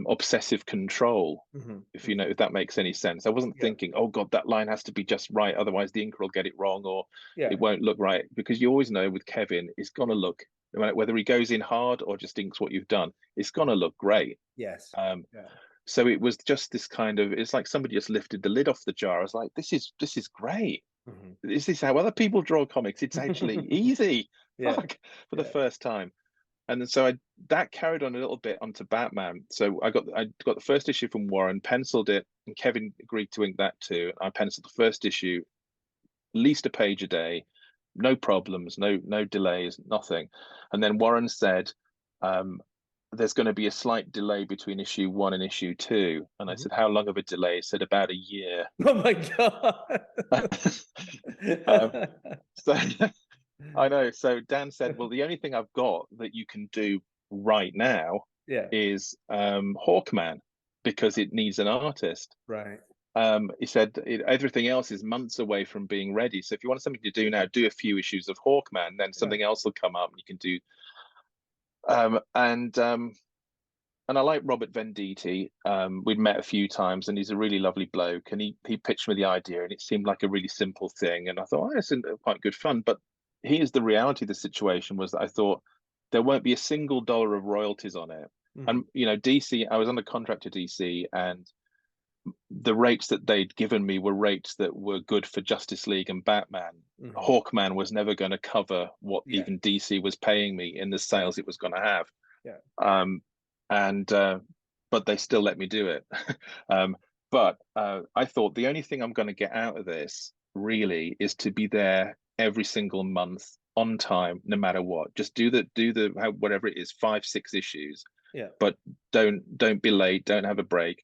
B: obsessive control, if that makes any sense. I wasn't thinking, oh God, that line has to be just right, otherwise the inker will get it wrong, or it won't look right. Because you always know with Kevin, it's gonna look, whether he goes in hard or just inks what you've done, it's gonna look great. So it was just this kind of, it's like somebody just lifted the lid off the jar. I was like, this is great. Is this how other people draw comics? It's actually easy. For the first time. And so that carried on a little bit onto Batman. So I got the first issue from Warren, penciled it, and Kevin agreed to ink that too. I penciled the first issue, at least a page a day, no problems, no delays, nothing. And then Warren said, there's going to be a slight delay between issue 1 and issue 2. And I said, how long of a delay? He said, about a year.
C: Oh my God.
B: So I know. So Dan said, well, the only thing I've got that you can do right now is Hawkman, because it needs an artist. He said everything else is months away from being ready. So if you want something to do now, do a few issues of Hawkman, then something else will come up and you can do. And I like Robert Venditti. We'd met a few times, and he's a really lovely bloke. And he pitched me the idea, and it seemed like a really simple thing. And I thought, it's quite good fun. But here's the reality of the situation: was that I thought there won't be a single dollar of royalties on it. And DC, I was under contract to DC, and the rates that they'd given me were rates that were good for Justice League and Batman. Hawkman was never going to cover what even DC was paying me in the sales it was going to have. But they still let me do it. But I thought the only thing I'm going to get out of this really is to be there every single month on time, no matter what. Just do the whatever it is, 5-6 issues. But don't be late. Don't have a break.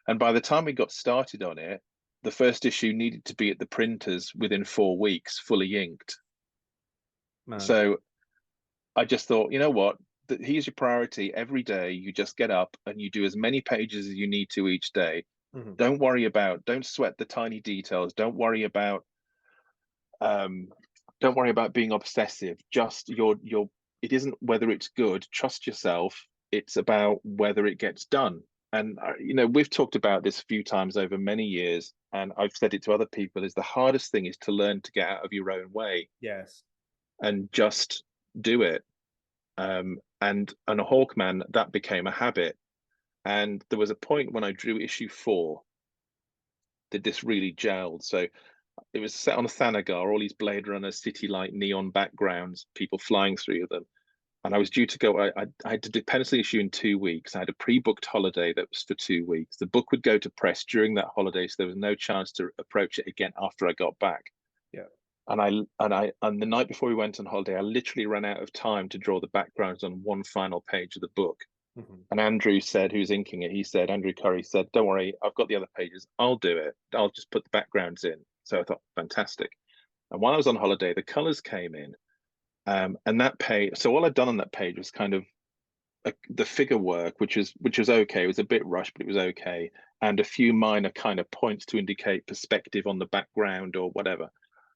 B: And by the time we got started on it, the first issue needed to be at the printers within 4 weeks, fully inked. So I just thought, you know what? Here's your priority. Every day you just get up and you do as many pages as you need to each day. Don't sweat the tiny details. Don't worry about being obsessive. Just it isn't whether it's good. Trust yourself. It's about whether it gets done. And we've talked about this a few times over many years, and I've said it to other people, is the hardest thing is to learn to get out of your own way. And just do it. And a Hawkman, that became a habit. And there was a point when I drew issue 4 that this really gelled. So it was set on a Thanagar, all these Blade Runner city light neon backgrounds, people flying through them. And I was due to go, I had to do pencil the issue in 2 weeks. I had a pre-booked holiday that was for 2 weeks. The book would go to press during that holiday, so there was no chance to approach it again after I got back. And the night before we went on holiday, I literally ran out of time to draw the backgrounds on one final page of the book. And Andrew said, who's inking it, Andrew Curry said, don't worry, I've got the other pages. I'll do it. I'll just put the backgrounds in. So I thought, fantastic. And while I was on holiday, the colors came in. And that page, so all I'd done on that page was kind of the figure work, which was okay. It was a bit rushed, but it was okay. And a few minor kind of points to indicate perspective on the background or whatever.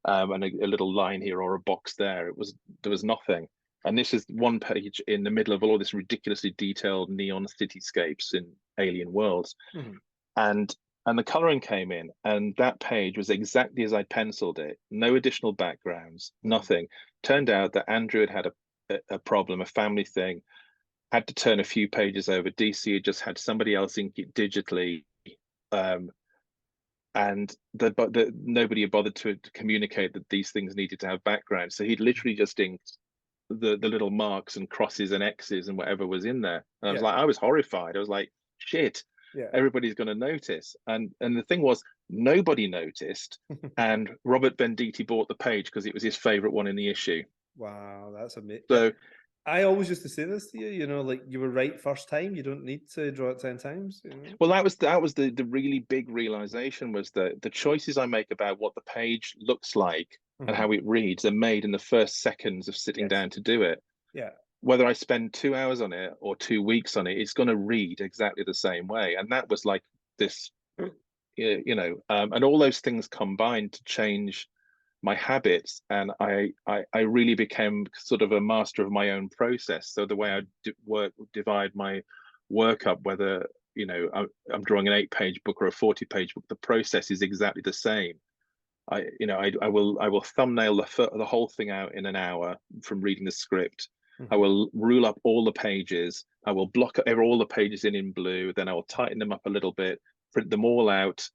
B: And a little line here or a box there. There was nothing. And this is one page in the middle of all this ridiculously detailed neon cityscapes in alien worlds. and the coloring came in, and that page was exactly as I penciled it. No additional backgrounds, nothing. Turned out that Andrew had a problem, a family thing, had to turn a few pages over. DC had just had somebody else ink it digitally, and nobody had bothered to communicate that these things needed to have background. So he'd literally just inked the little marks and crosses and X's and whatever was in there. And I was like, I was horrified. I was like, shit, everybody's going to notice. And the thing was, nobody noticed. And Robert Venditti bought the page because it was his favorite one in the issue.
C: Wow, that's amazing.
B: So
C: I always used to say this to you, you know, like you were right first time. You don't need to draw it 10 times. You know?
B: Well, that was the really big realization, was that the choices I make about what the page looks like and how it reads are made in the first seconds of sitting down to do it.
C: Yeah.
B: Whether I spend 2 hours on it or 2 weeks on it, it's going to read exactly the same way. And that was like this, you know, and all those things combined to change my habits, and I really became sort of a master of my own process. So the way I divide my work up, whether, you know, I'm drawing an 8-page book or a 40-page book, the process is exactly the same. I will thumbnail the whole thing out in an hour from reading the script. I will rule up all the pages. I will block all the pages in blue. Then I will tighten them up a little bit, print them all out,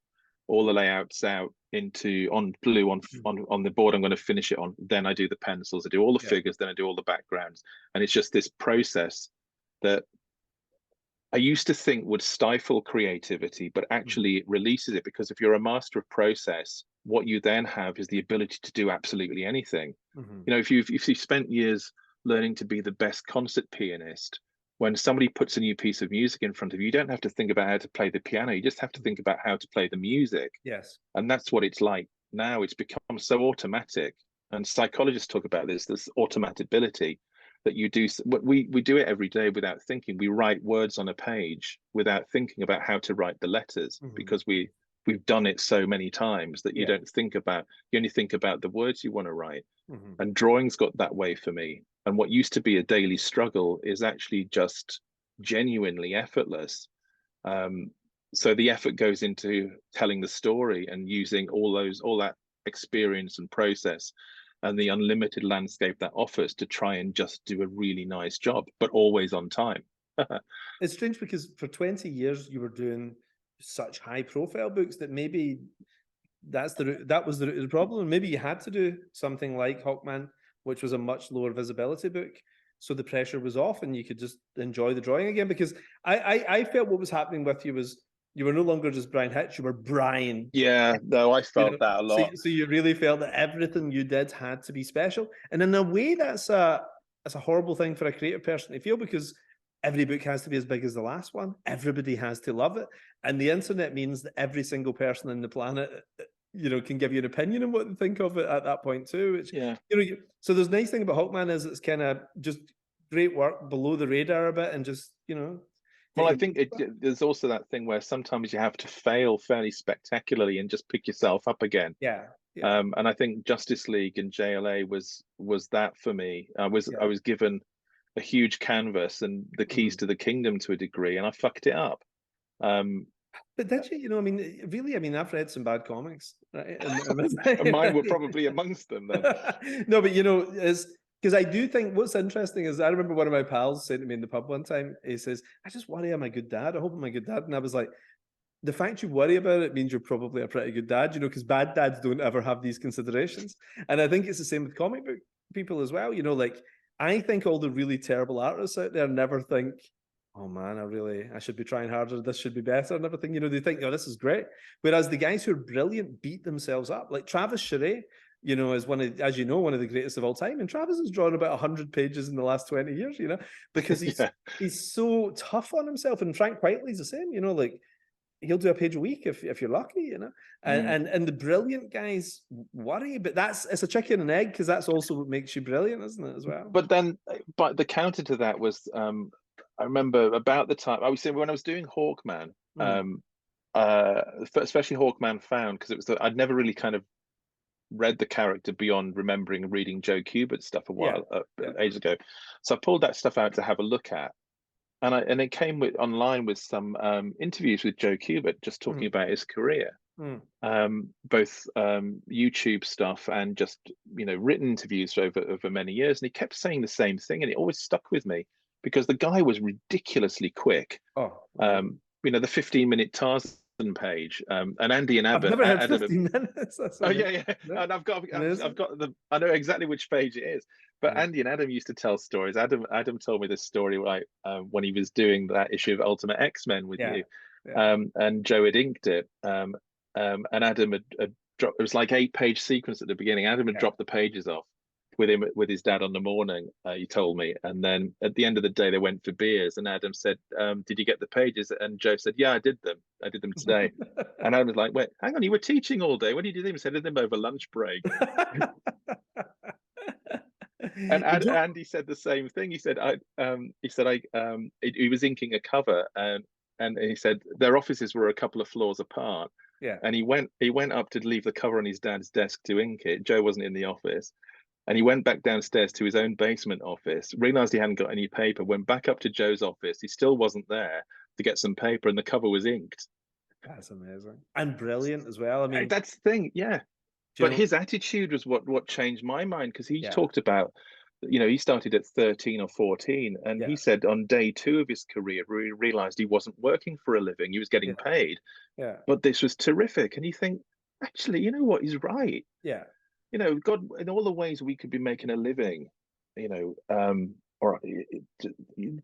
B: all the layouts out on blue on the board I'm going to finish it on. Then I do the pencils, I do all the figures, then I do all the backgrounds. And it's just this process that I used to think would stifle creativity, but actually it releases it, because if you're a master of process, what you then have is the ability to do absolutely anything. You know, if you've spent years learning to be the best concert pianist, when somebody puts a new piece of music in front of you, you don't have to think about how to play the piano. You just have to think about how to play the music.
C: Yes.
B: And that's what it's like now. It's become so automatic. And psychologists talk about this automatability, that you do. We do it every day without thinking. We write words on a page without thinking about how to write the letters, because we've done it so many times that you don't think about, you only think about the words you want to write. And drawing's got that way for me. And what used to be a daily struggle is actually just genuinely effortless. So the effort goes into telling the story and using all that experience and process and the unlimited landscape that offers to try and just do a really nice job, but always on time.
C: It's strange because for 20 years you were doing such high profile books that maybe that was the problem. Maybe you had to do something like Hawkman, which was a much lower visibility book, so the pressure was off and you could just enjoy the drawing again. Because I felt what was happening with you was you were no longer just Bryan Hitch, you were Bryan.
B: Yeah, no, I felt that a lot.
C: So you really felt that everything you did had to be special, and in a way that's a horrible thing for a creative person to feel, because every book has to be as big as the last one. Everybody has to love it, and the internet means that every single person on the planet, you know, can give you an opinion on what they think of it at that point too. Which, you know, so there's nice thing about Hawkman is it's kind of just great work below the radar a bit, and just, you know.
B: Well, I think there's also that thing where sometimes you have to fail fairly spectacularly and just pick yourself up again. And I think Justice League and JLA was that for me. I was given a huge canvas and the keys to the kingdom to a degree, and I fucked it up.
C: But did you? You know, I mean, really, I mean, I've read some bad comics, right?
B: And mine were probably amongst them then.
C: No, but you know, it's because I do think what's interesting is I remember one of my pals saying to me in the pub one time, he says, I just worry I'm a good dad. I hope I'm a good dad. And I was like, the fact you worry about it means you're probably a pretty good dad, you know, because bad dads don't ever have these considerations. And I think it's the same with comic book people as well. You know, like, I think all the really terrible artists out there never think, oh man, I should be trying harder, this should be better and everything. You know, they think, oh, this is great. Whereas the guys who are brilliant beat themselves up. Like Travis Charest, you know, is one of the greatest of all time. And Travis has drawn about 100 pages in the last 20 years, you know, because he's so tough on himself. And Frank Whiteley's the same, you know, like he'll do a page a week if you're lucky, you know. And the brilliant guys worry, but it's a chicken and egg, because that's also what makes you brilliant, isn't it, as well?
B: But the counter to that was, I remember about the time I was saying when I was doing Hawkman, especially Hawkman Found, because it was I'd never really kind of read the character beyond remembering reading Joe Kubert stuff a while ages ago. So I pulled that stuff out to have a look at, and it came online with some interviews with Joe Kubert, just talking about his career, both YouTube stuff and just written interviews over many years. And he kept saying the same thing, and it always stuck with me because the guy was ridiculously quick. The 15-minute Tarzan page, and Andy and
C: I've
B: Adam.
C: never heard 15 minutes.
B: Yeah. And I've got I know exactly which page it is. But Andy and Adam used to tell stories. Adam told me this story when he was doing that issue of Ultimate X-Men with you, and Joe had inked it, and Adam had dropped. It was like 8-page sequence at the beginning. Adam had dropped the pages off with his dad on the morning. He told me, and then at the end of the day they went for beers, and Adam said, "Did you get the pages?" And Joe said, "Yeah, I did them. I did them today." And Adam was like, "Wait, hang on, you were teaching all day. When did you do them?" He said, "I did them over lunch break." And Andy said the same thing. He said, he was inking a cover, and he said their offices were a couple of floors apart. And he went up to leave the cover on his dad's desk to ink it. Joe wasn't in the office. And he went back downstairs to his own basement office, realized he hadn't got any paper, went back up to Joe's office. He still wasn't there to get some paper, and the cover was inked.
C: That's amazing. And brilliant as well. I mean,
B: that's the thing, yeah. But his attitude was what changed my mind, because he talked about, he started at 13 or 14, and he said on day 2 of his career, he realized he wasn't working for a living. He was getting paid. But this was terrific. And you think, actually, you know what? He's right.
C: Yeah.
B: God, in all the ways we could be making a living, or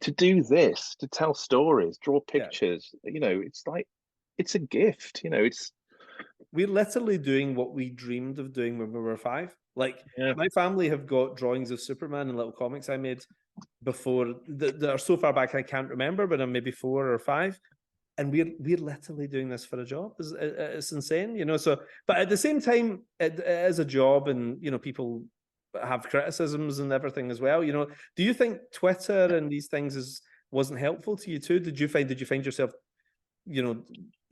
B: to do this, to tell stories, draw pictures, it's like, it's a gift,
C: we're literally doing what we dreamed of doing when we were 5. Like, my family have got drawings of Superman and little comics I made before that are so far back I can't remember, but I'm maybe 4 or 5. And we're literally doing this for a job. It's insane, So, but at the same time, it is a job, and people have criticisms and everything as well. Do you think Twitter and these things wasn't helpful to you too? Did you find yourself,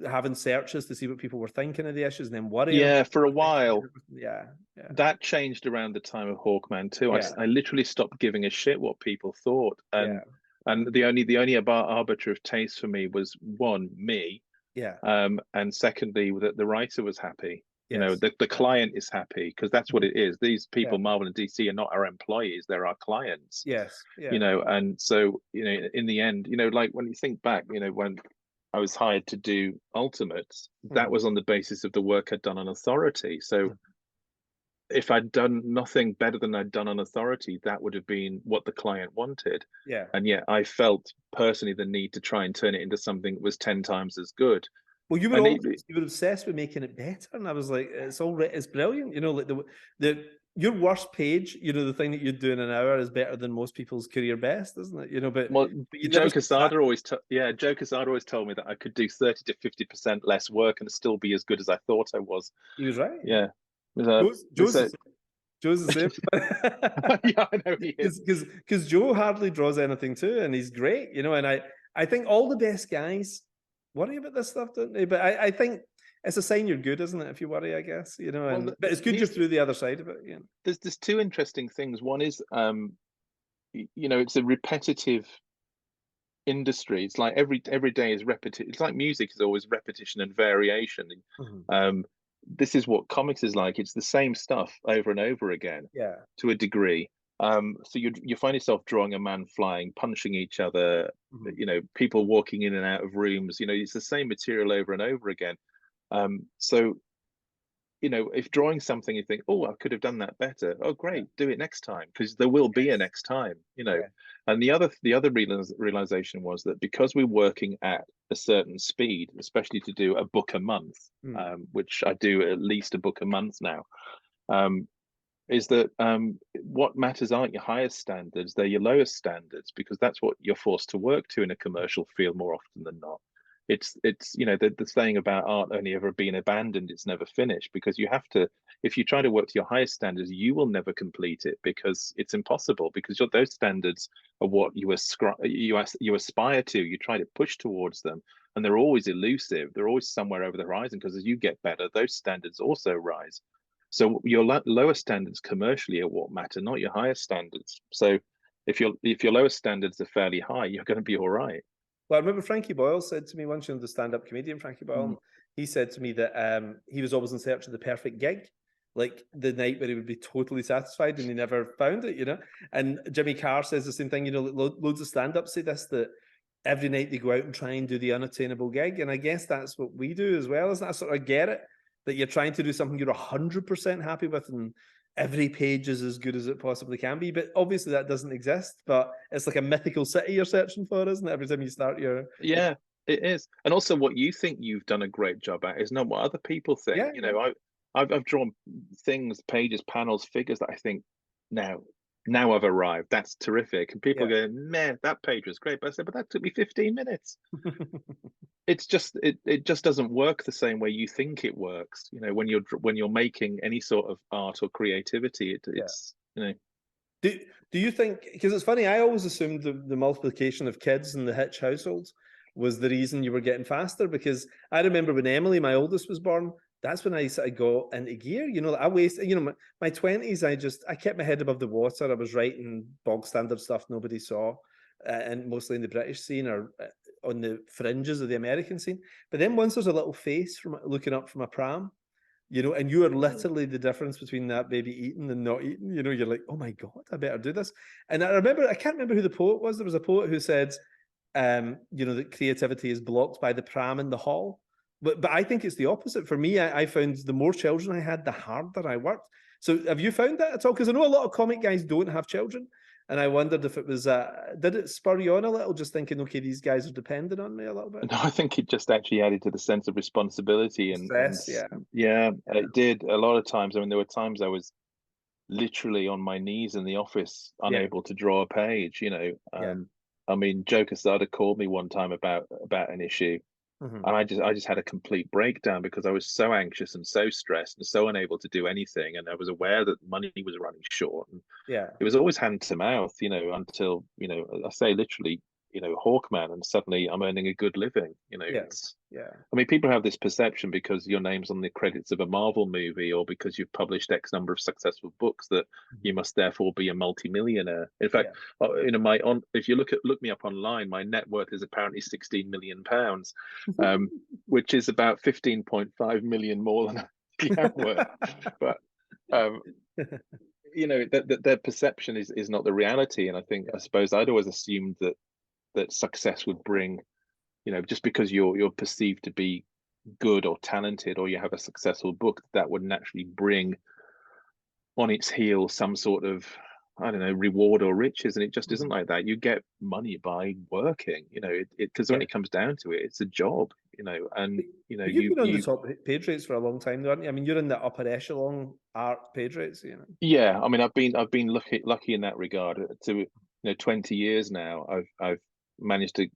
C: having searches to see what people were thinking of the issues and then worrying?
B: Yeah, for a while.
C: Yeah.
B: That changed around the time of Hawkman too. I literally stopped giving a shit what people thought, and the only arbiter of taste for me was, one, me, and secondly, that the writer was happy. The client is happy, because that's what it is. These people, Marvel and DC, are not our employees; they're our clients. And so in the end, like when you think back, when I was hired to do Ultimates, that was on the basis of the work I'd done on Authority. So if I'd done nothing better than I'd done on Authority, that would have been what the client wanted. And yet I felt personally the need to try and turn it into something that was 10 times as good.
C: Well, you were obsessed with making it better, and I was like, it's brilliant. Like your worst page, the thing that you do in an hour is better than most people's career best, isn't it? But
B: Joe Quesada always told me that I could do 30 to 50% less work and still be as good as I thought I was.
C: He was right.
B: Yeah.
C: Joe's the same.
B: Yeah, I know he is.
C: Because Joe hardly draws anything too, and he's great, and I think all the best guys worry about this stuff, don't they? But I think it's a sign you're good, isn't it? If you worry, I guess, but it's good you're through the other side of it.
B: There's 2 interesting things. One is, it's a repetitive industry. It's like every day is repetitive. It's like music is always repetition and variation. This is what comics is like. It's the same stuff over and over again, to a degree. So you find yourself drawing a man flying, punching each other, people walking in and out of rooms. It's the same material over and over again. So if drawing something, you think, oh, I could have done that better. Oh, great, do it next time, because there will be a next time. And the other realization was that because we're working at a certain speed, especially to do a book a month, which I do at least a book a month now, is that what matters aren't your highest standards, they're your lowest standards, because that's what you're forced to work to in a commercial field more often than not. It's the saying about art only ever being abandoned, it's never finished, because you have to, if you try to work to your highest standards, you will never complete it, because it's impossible, because those standards are what you aspire to, you try to push towards them, and they're always elusive, they're always somewhere over the horizon, because as you get better, those standards also rise. So your lower standards commercially are what matter, not your higher standards. So if your lowest standards are fairly high, you're going to be all right.
C: Well, I remember Frankie Boyle said to me once, the stand-up comedian Frankie Boyle, he said to me that he was always in search of the perfect gig, like the night where he would be totally satisfied, and he never found it, And Jimmy Carr says the same thing, loads of stand-ups say this, that every night they go out and try and do the unattainable gig. And I guess that's what we do as well, isn't it? I sort of get it, that you're trying to do something you're 100% happy with, and every page is as good as it possibly can be. But obviously that doesn't exist, but it's like a mythical city you're searching for, isn't it? Every time you start your...
B: Yeah, it is. And also what you think you've done a great job at is not what other people think.
C: Yeah,
B: I've drawn things, pages, panels, figures that I think now I've arrived. That's terrific. And people go, man, that page was great. But I said, but that took me 15 minutes. It's just it just doesn't work the same way you think it works. When you're making any sort of art or creativity, it's
C: Do you think, because it's funny, I always assumed the multiplication of kids in the Hitch household was the reason you were getting faster, because I remember when Emily, my oldest, was born, that's when I sort of got into gear. I wasted, my 20s, I kept my head above the water. I was writing bog standard stuff nobody saw, and mostly in the British scene or on the fringes of the American scene. But then once there's a little face from looking up from a pram, and you are literally the difference between that baby eating and not eating. You're like, oh my God, I better do this. And I can't remember who the poet was. There was a poet who said, that creativity is blocked by the pram in the hall. But I think it's the opposite. For me, I found the more children I had, the harder I worked. So have you found that at all? Because I know a lot of comic guys don't have children. And I wondered if it was, did it spur you on a little, just thinking, okay, these guys are dependent on me a little bit?
B: No, I think it just actually added to the sense of responsibility and
C: stress,
B: it did. A lot of times, there were times I was literally on my knees in the office, unable to draw a page, Joe Quesada called me one time about an issue. And I just had a complete breakdown because I was so anxious and so stressed and so unable to do anything. And I was aware that money was running short. And it was always hand to mouth, until, I say literally, Hawkman, and suddenly I'm earning a good living. People have this perception because your name's on the credits of a Marvel movie or because you've published X number of successful books that you must therefore be a multimillionaire. In fact, if you look me up online, my net worth is apparently £16 million, which is about 15.5 million more than I am worth. But their perception is not the reality. And I suppose I'd always assumed that success would bring, just because you're perceived to be good or talented or you have a successful book, that would naturally bring on its heels some sort of, I don't know, reward or riches. And it just isn't like that. You get money by working, because when it comes down to it, it's a job, and
C: you've been on the top page rates for a long time, though, haven't you? You're in the upper echelon art page rates,
B: Yeah, I've been lucky in that regard. To 20 years now, I've managed to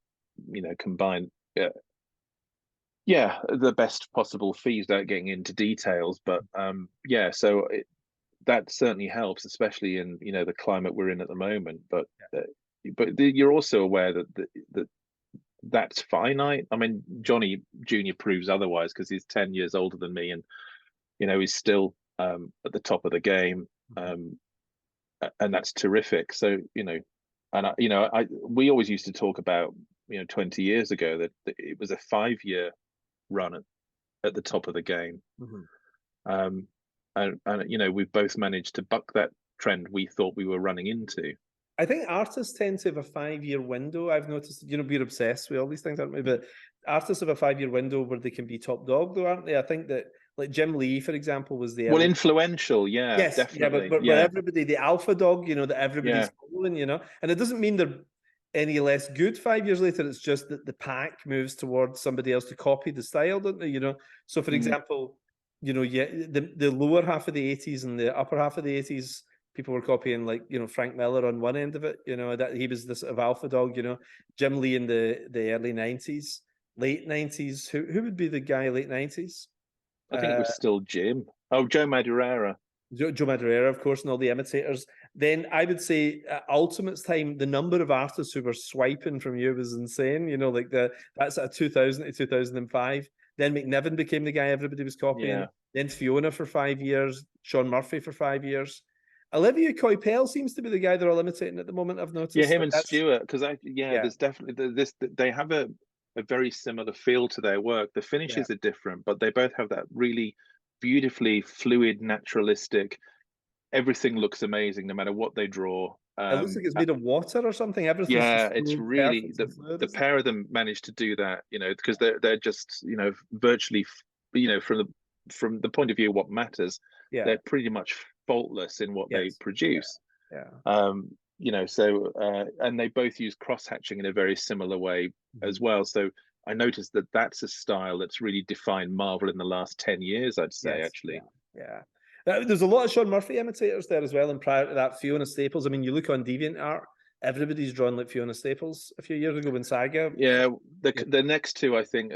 B: combine the best possible fees without getting into details, but so that certainly helps, especially in the climate we're in at the moment. But you're also aware that that's finite. Johnny Jr. proves otherwise because he's 10 years older than me, and he's still at the top of the game, and that's terrific. So and we always used to talk about 20 years ago that it was a 5-year run at the top of the game. And we've both managed to buck that trend we thought we were running into.
C: I think artists tend to have a 5-year window. I've noticed, we're obsessed with all these things, aren't we? But artists have a 5-year window where they can be top dog, though, aren't they? I think that, like Jim Lee, for example, was the
B: influential, yes, definitely.
C: But everybody, the alpha dog, that everybody's following, and it doesn't mean they're any less good 5 years later. It's just that the pack moves towards somebody else to copy the style, don't they? So for example, the lower half of the 80s and the upper half of the 80s, people were copying, like, Frank Miller on one end of it, that he was this sort of alpha dog, Jim Lee in the early 90s, late 90s. Who would be the guy late 90s?
B: I think it was still Jim. Oh, Joe Madureira.
C: Joe Madureira, of course, and all the imitators. Then I would say at Ultimate's time, the number of artists who were swiping from you was insane. That's at 2000 to 2005. Then McNiven became the guy everybody was copying. Then Fiona for 5 years, Sean Murphy for 5 years. Olivier Coipel seems to be the guy they're all imitating at the moment. I've noticed.
B: Yeah, him
C: Like,
B: and
C: that's-
B: Stewart, because there's definitely this. They have a very similar feel to their work. The finishes are different, but they both have that really beautifully fluid, naturalistic. Everything looks amazing, no matter what they draw.
C: It looks like it's made of water or something. Everything's
B: Yeah,
C: just
B: it's
C: so
B: really
C: perfect and fluid,
B: the
C: isn't it?
B: pair of them managed to do that, because they're just, virtually, from the point of view of what matters,
C: Yeah,
B: they're pretty much faultless in what they
C: yes,
B: produce.
C: yeah.
B: So and they both use cross hatching in a very similar way as well. So I noticed that that's a style that's really defined Marvel in the last 10 years, I'd say,
C: Yes,
B: actually.
C: yeah. There's a lot of Sean Murphy imitators there as well, and prior to that, Fiona Staples. I mean, you look on DeviantArt, everybody's drawn like Fiona Staples a few years ago when Saga.
B: Yeah, the next two, I think,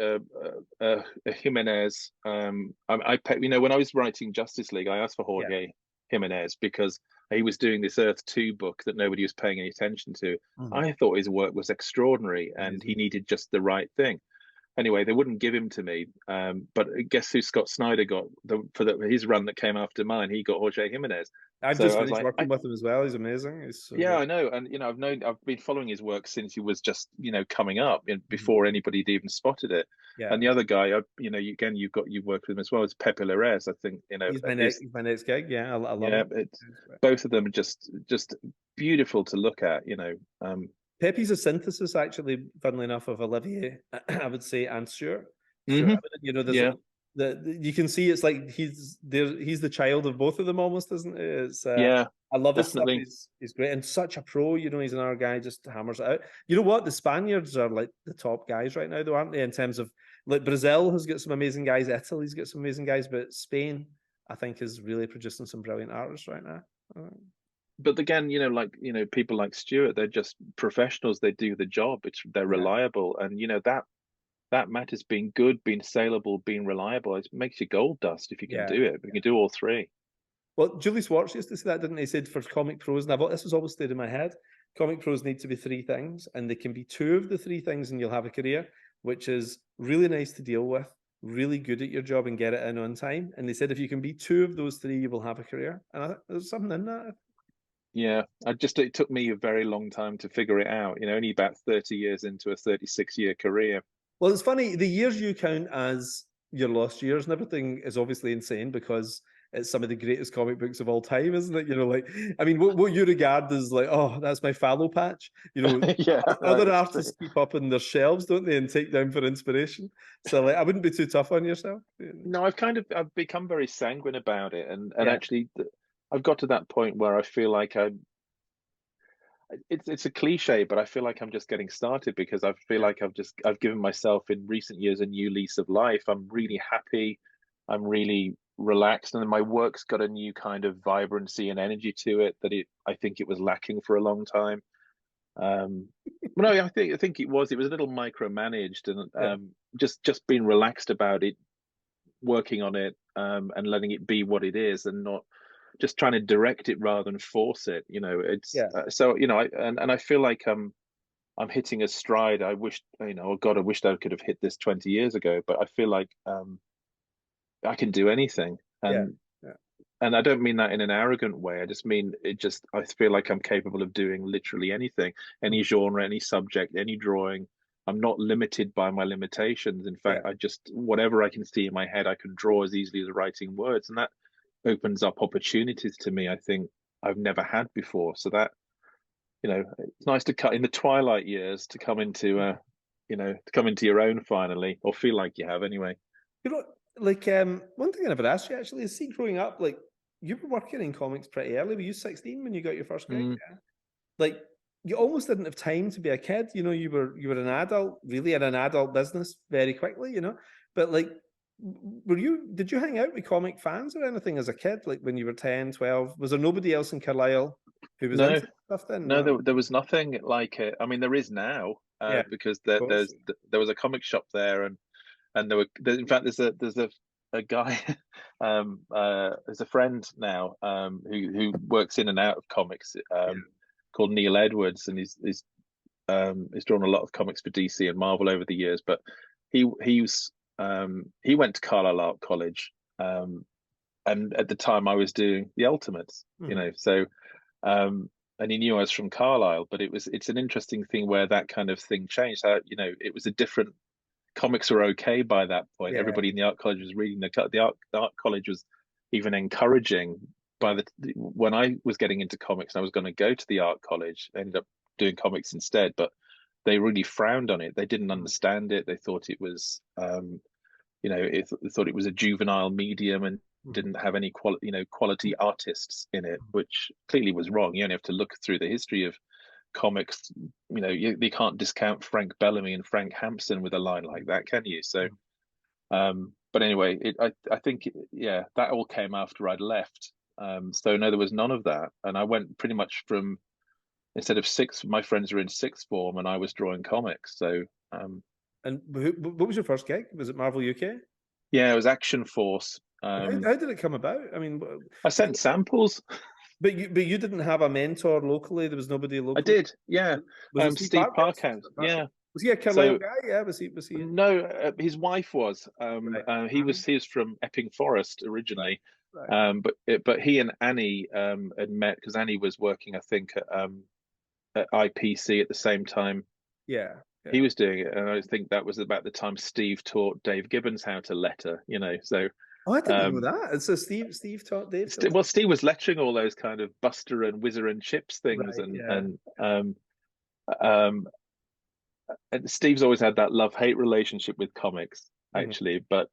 B: Jimenez. When I was writing Justice League, I asked for Jorge Jimenez because he was doing this Earth 2 book that nobody was paying any attention to. I thought his work was extraordinary, and he needed just the right thing. Anyway, they wouldn't give him to me. But guess who Scott Snyder got for his run that came after mine? He got Jorge Jimenez.
C: I've just finished working with him as well. He's amazing. He's so good.
B: I know, and I've been following his work since he was just coming up, before anybody had even spotted it.
C: Yeah.
B: And the other guy, you've worked with him as well, is Pepe Larraz. I think
C: he's my next gig. Yeah, I love him.
B: It's both of them are just beautiful to look at.
C: Pepe's a synthesis, actually, funnily enough, of Olivier, I would say, and Stewart.
B: Mm-hmm.
C: You can see it's like he's the child of both of them almost, isn't it? It's,
B: I
C: love
B: definitely.
C: his stuff. He's great and such a pro. He's another guy just hammers it out. You know what? The Spaniards are like the top guys right now, though, aren't they? In terms of like Brazil has got some amazing guys, Italy's got some amazing guys, but Spain, I think, is really producing some brilliant artists right now.
B: But again, people like Stewart, they're just professionals. They do the job. They're reliable, and that matters. Being good, being saleable, being reliable. It makes you gold dust if you can do it. You can do all three.
C: Well, Julie Swartz used to say that, didn't he? He said for comic pros, and this has always stayed in my head. Comic pros need to be three things, and they can be two of the three things, and you'll have a career, which is really nice to deal with, really good at your job, and get it in on time. And they said if you can be two of those three, you will have a career. And I think there's something in that.
B: Yeah, it took me a very long time to figure it out. Only about 30 years into a 36-year career.
C: Well, it's funny, the years you count as your lost years and everything is obviously insane because it's some of the greatest comic books of all time, isn't it? What you regard as like, oh, that's my fallow patch. Other artists keep up on their shelves, don't they, and take down for inspiration. So I wouldn't be too tough on yourself.
B: No, I've become very sanguine about it, and actually, I've got to that point where I feel like it's a cliche, but I feel like I'm just getting started because I feel like I've given myself in recent years a new lease of life. I'm really happy. I'm really relaxed, and then my work's got a new kind of vibrancy and energy to it that I think it was lacking for a long time. But no, I think it was a little micromanaged, and just being relaxed about it, working on it, and letting it be what it is, and not just trying to direct it rather than force it. I feel like I'm hitting a stride. I wish, oh God, I wished I could have hit this 20 years ago, but I feel like I can do anything. And I don't mean that in an arrogant way. I just mean I feel like I'm capable of doing literally anything, any genre, any subject, any drawing. I'm not limited by my limitations. In fact, whatever I can see in my head, I can draw as easily as writing words. And that opens up opportunities to me I think I've never had before. So that, it's nice to cut in the twilight years to come into your own finally, or feel like you have anyway.
C: One thing I never asked you actually is, see, growing up, like you were working in comics pretty early. Were you 16 when you got your first gig? Yeah. Like you almost didn't have time to be a kid. You were an adult, really, in an adult business very quickly. But like, did you hang out with comic fans or anything as a kid? Like when you were 10, 12, was there nobody else in Carlisle who was into stuff then?
B: No, there was nothing like it. I mean, there is now, because there was a comic shop there, and in fact there's a guy, there's a friend now, who works in and out of comics, called Neil Edwards, and he's drawn a lot of comics for DC and Marvel over the years, but he went to Carlisle Art College, and at the time I was doing the Ultimates, you know, so and he knew I was from Carlisle, but it's an interesting thing where that kind of thing changed. How, you know, it was a different, comics were okay by that point.
C: Yeah.
B: Everybody in the art college was reading the art college was even encouraging. When I was getting into comics and I was going to go to the art college, I ended up doing comics instead, but they really frowned on it. They didn't understand it. They thought it was you know, they thought it was a juvenile medium and didn't have any quality artists in it, which clearly was wrong. You only have to look through the history of comics. You know, you can't discount Frank Bellamy and Frank Hampson with a line like that, can you? So but anyway, I think yeah, that all came after I'd left. So no, there was none of that, and I went pretty much from, instead of sixth, my friends were in sixth form and I was drawing comics. So
C: and what was your first gig? Was it Marvel UK?
B: yeah, it was Action Force.
C: How did it come about? I mean,
B: I sent samples.
C: But you didn't have a mentor locally. There was nobody locally.
B: I did, yeah.
C: Was it
B: Steve Parkhouse, yeah.
C: Was he a Carlisle guy? Yeah, was he?
B: No, his wife was.
C: Right.
B: He was from Epping Forest originally,
C: right.
B: But he and Annie had met because Annie was working, I think, at IPC at the same time.
C: Yeah.
B: He was doing it, and I think that was about the time Steve taught Dave Gibbons how to letter. You know, so.
C: Oh, I didn't know that. So Steve taught Dave.
B: Well, Steve was lecturing all those kind of Buster and Whizzer and Chips things,
C: right,
B: and Steve's always had that love-hate relationship with comics, actually. But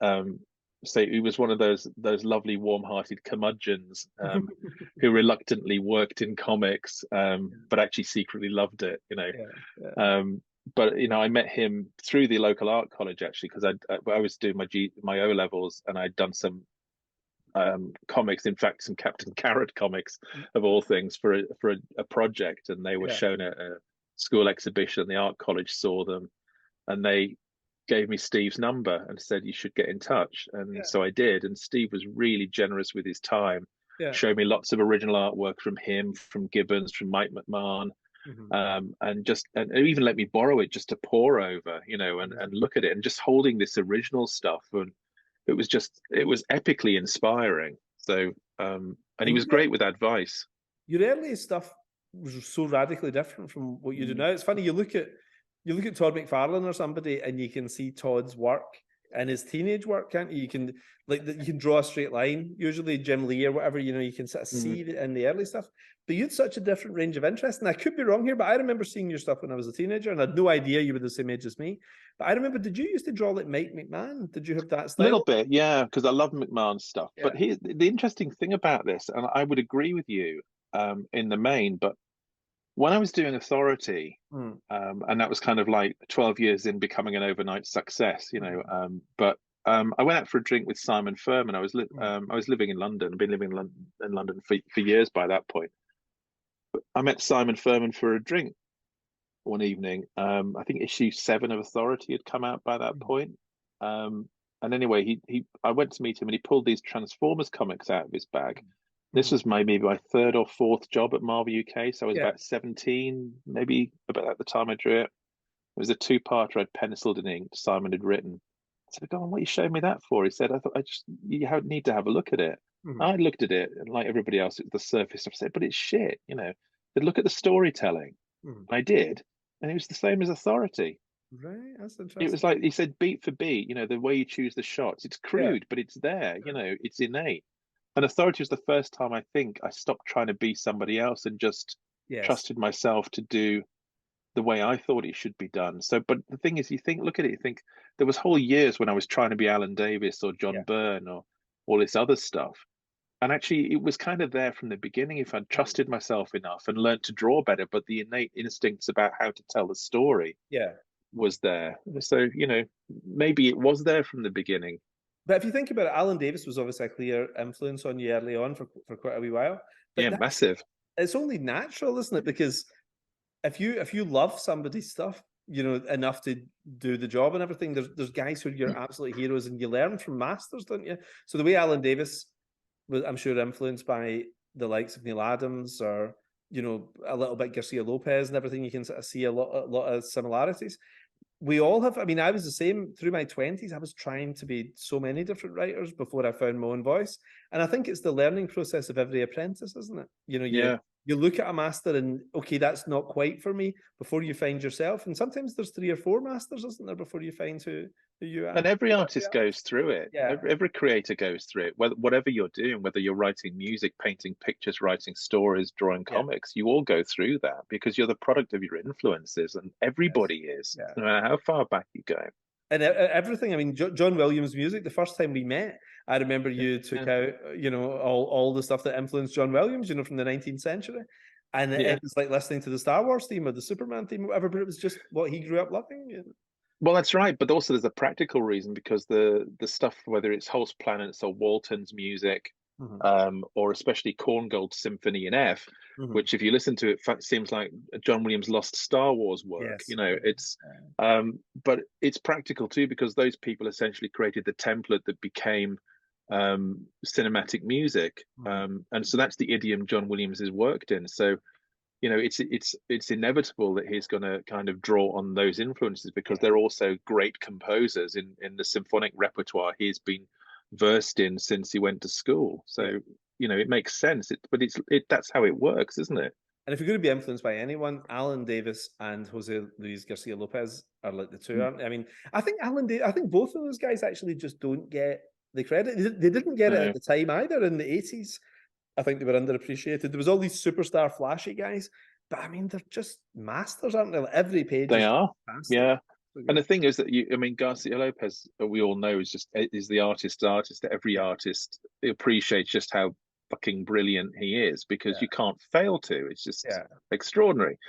B: so he was one of those lovely, warm-hearted curmudgeons who reluctantly worked in comics, but actually secretly loved it. You know. But you know, I met him through the local art college actually, because I was doing my O levels, and I'd done some comics. In fact, some Captain Carrot comics of all things for a project, and they were shown at a school exhibition. The art college saw them, and they gave me Steve's number and said you should get in touch. And so I did. And Steve was really generous with his time. Showed me lots of original artwork from him, from Gibbons, from Mike McMahon. And even let me borrow it just to pore over, you know, and look at it, and just holding this original stuff, and it was epically inspiring. So and he was great with advice.
C: Your early stuff was so radically different from what you do now. It's funny, you look at Todd McFarlane or somebody, and you can see Todd's work and his teenage work, can't you? You can you can draw a straight line, usually Jim Lee or whatever, you know, you can sort of see it in the early stuff. But you had such a different range of interest, and I could be wrong here, but I remember seeing your stuff when I was a teenager, and I had no idea you were the same age as me. But I remember, did you used to draw like Mike McMahon? Did you have that style?
B: A little bit, yeah, because I love McMahon's stuff. But here's the interesting thing about this, and I would agree with you in the main, but when I was doing Authority, and that was kind of like 12 years in becoming an overnight success, you know, but I went out for a drink with Simon Furman. I was living in London. I've been living in London for years by that point. But I met Simon Furman for a drink one evening. I think issue 7 of Authority had come out by that point. And anyway, I went to meet him, and he pulled these Transformers comics out of his bag. This was maybe my 3rd or 4th job at Marvel UK, so I was about 17, maybe about at the time I drew it. It was a 2-parter I'd penciled and inked, Simon had written. I said, "Go on, what are you showing me that for?" He said, "You need to have a look at it." I looked at it, and like everybody else, it was the surface stuff. I said, "But it's shit, you know." But look at the storytelling. I did, and it was the same as Authority.
C: Right, that's interesting.
B: It was like, he said, beat for beat, you know, the way you choose the shots. It's crude, but it's there, you know, it's innate. And Authority was the first time I think I stopped trying to be somebody else and just trusted myself to do the way I thought it should be done. So, but the thing is, look at it, you think there was whole years when I was trying to be Alan Davis or John Byrne or all this other stuff. And actually, it was kind of there from the beginning if I'd trusted myself enough and learned to draw better, but the innate instincts about how to tell the story was there. So, you know, maybe it was there from the beginning.
C: But if you think about it, Alan Davis was obviously a clear influence on you early on for quite a wee while. But
B: massive.
C: It's only natural, isn't it? Because if you love somebody's stuff, you know, enough to do the job and everything, there's guys who are your absolute heroes, and you learn from masters, don't you? So the way Alan Davis was, I'm sure, influenced by the likes of Neil Adams, or, you know, a little bit Garcia Lopez and everything, you can sort of see a lot of similarities. we all have. I mean, I was the same through my 20s. I was trying to be so many different writers before I found my own voice. And I think it's the learning process of every apprentice, isn't it? You know, you look at a master and, okay, that's not quite for me, before you find yourself. And sometimes there's 3 or 4 masters, isn't there, before you find who you are.
B: And every artist goes through it.
C: Yeah.
B: Every creator goes through it. Whatever you're doing, whether you're writing music, painting pictures, writing stories, drawing comics, you all go through that because you're the product of your influences, and everybody is, no matter how far back you go.
C: And everything. I mean, John Williams' music. The first time we met, I remember you took out, you know, all the stuff that influenced John Williams, you know, from the 19th century, and it was like listening to the Star Wars theme or the Superman theme, or whatever. But it was just what he grew up loving. You know?
B: Well, that's right, but also there's a practical reason, because the stuff, whether it's Holst Planets or Walton's music, or especially Korngold's Symphony in F, which if you listen to it, seems like John Williams lost Star Wars work. You know, it's but it's practical too, because those people essentially created the template that became cinematic music, and so that's the idiom John Williams has worked in. So, you know, it's inevitable that he's going to kind of draw on those influences, because they're also great composers in the symphonic repertoire he's been versed in since he went to school. So, you know, it makes sense. But that's how it works, isn't it?
C: And if you're going to be influenced by anyone, Alan Davis and Jose Luis Garcia Lopez are like the two, aren't they? I mean, I think I think both of those guys actually just don't get the credit. They didn't get it at the time either in the 80s. I think they were underappreciated. There was all these superstar flashy guys, but I mean, they're just masters, aren't they? Like every page.
B: They are, yeah. And the thing is that Garcia Lopez, we all know, is the artist's artist. Every artist appreciates just how fucking brilliant he is, because you can't fail to. It's just extraordinary.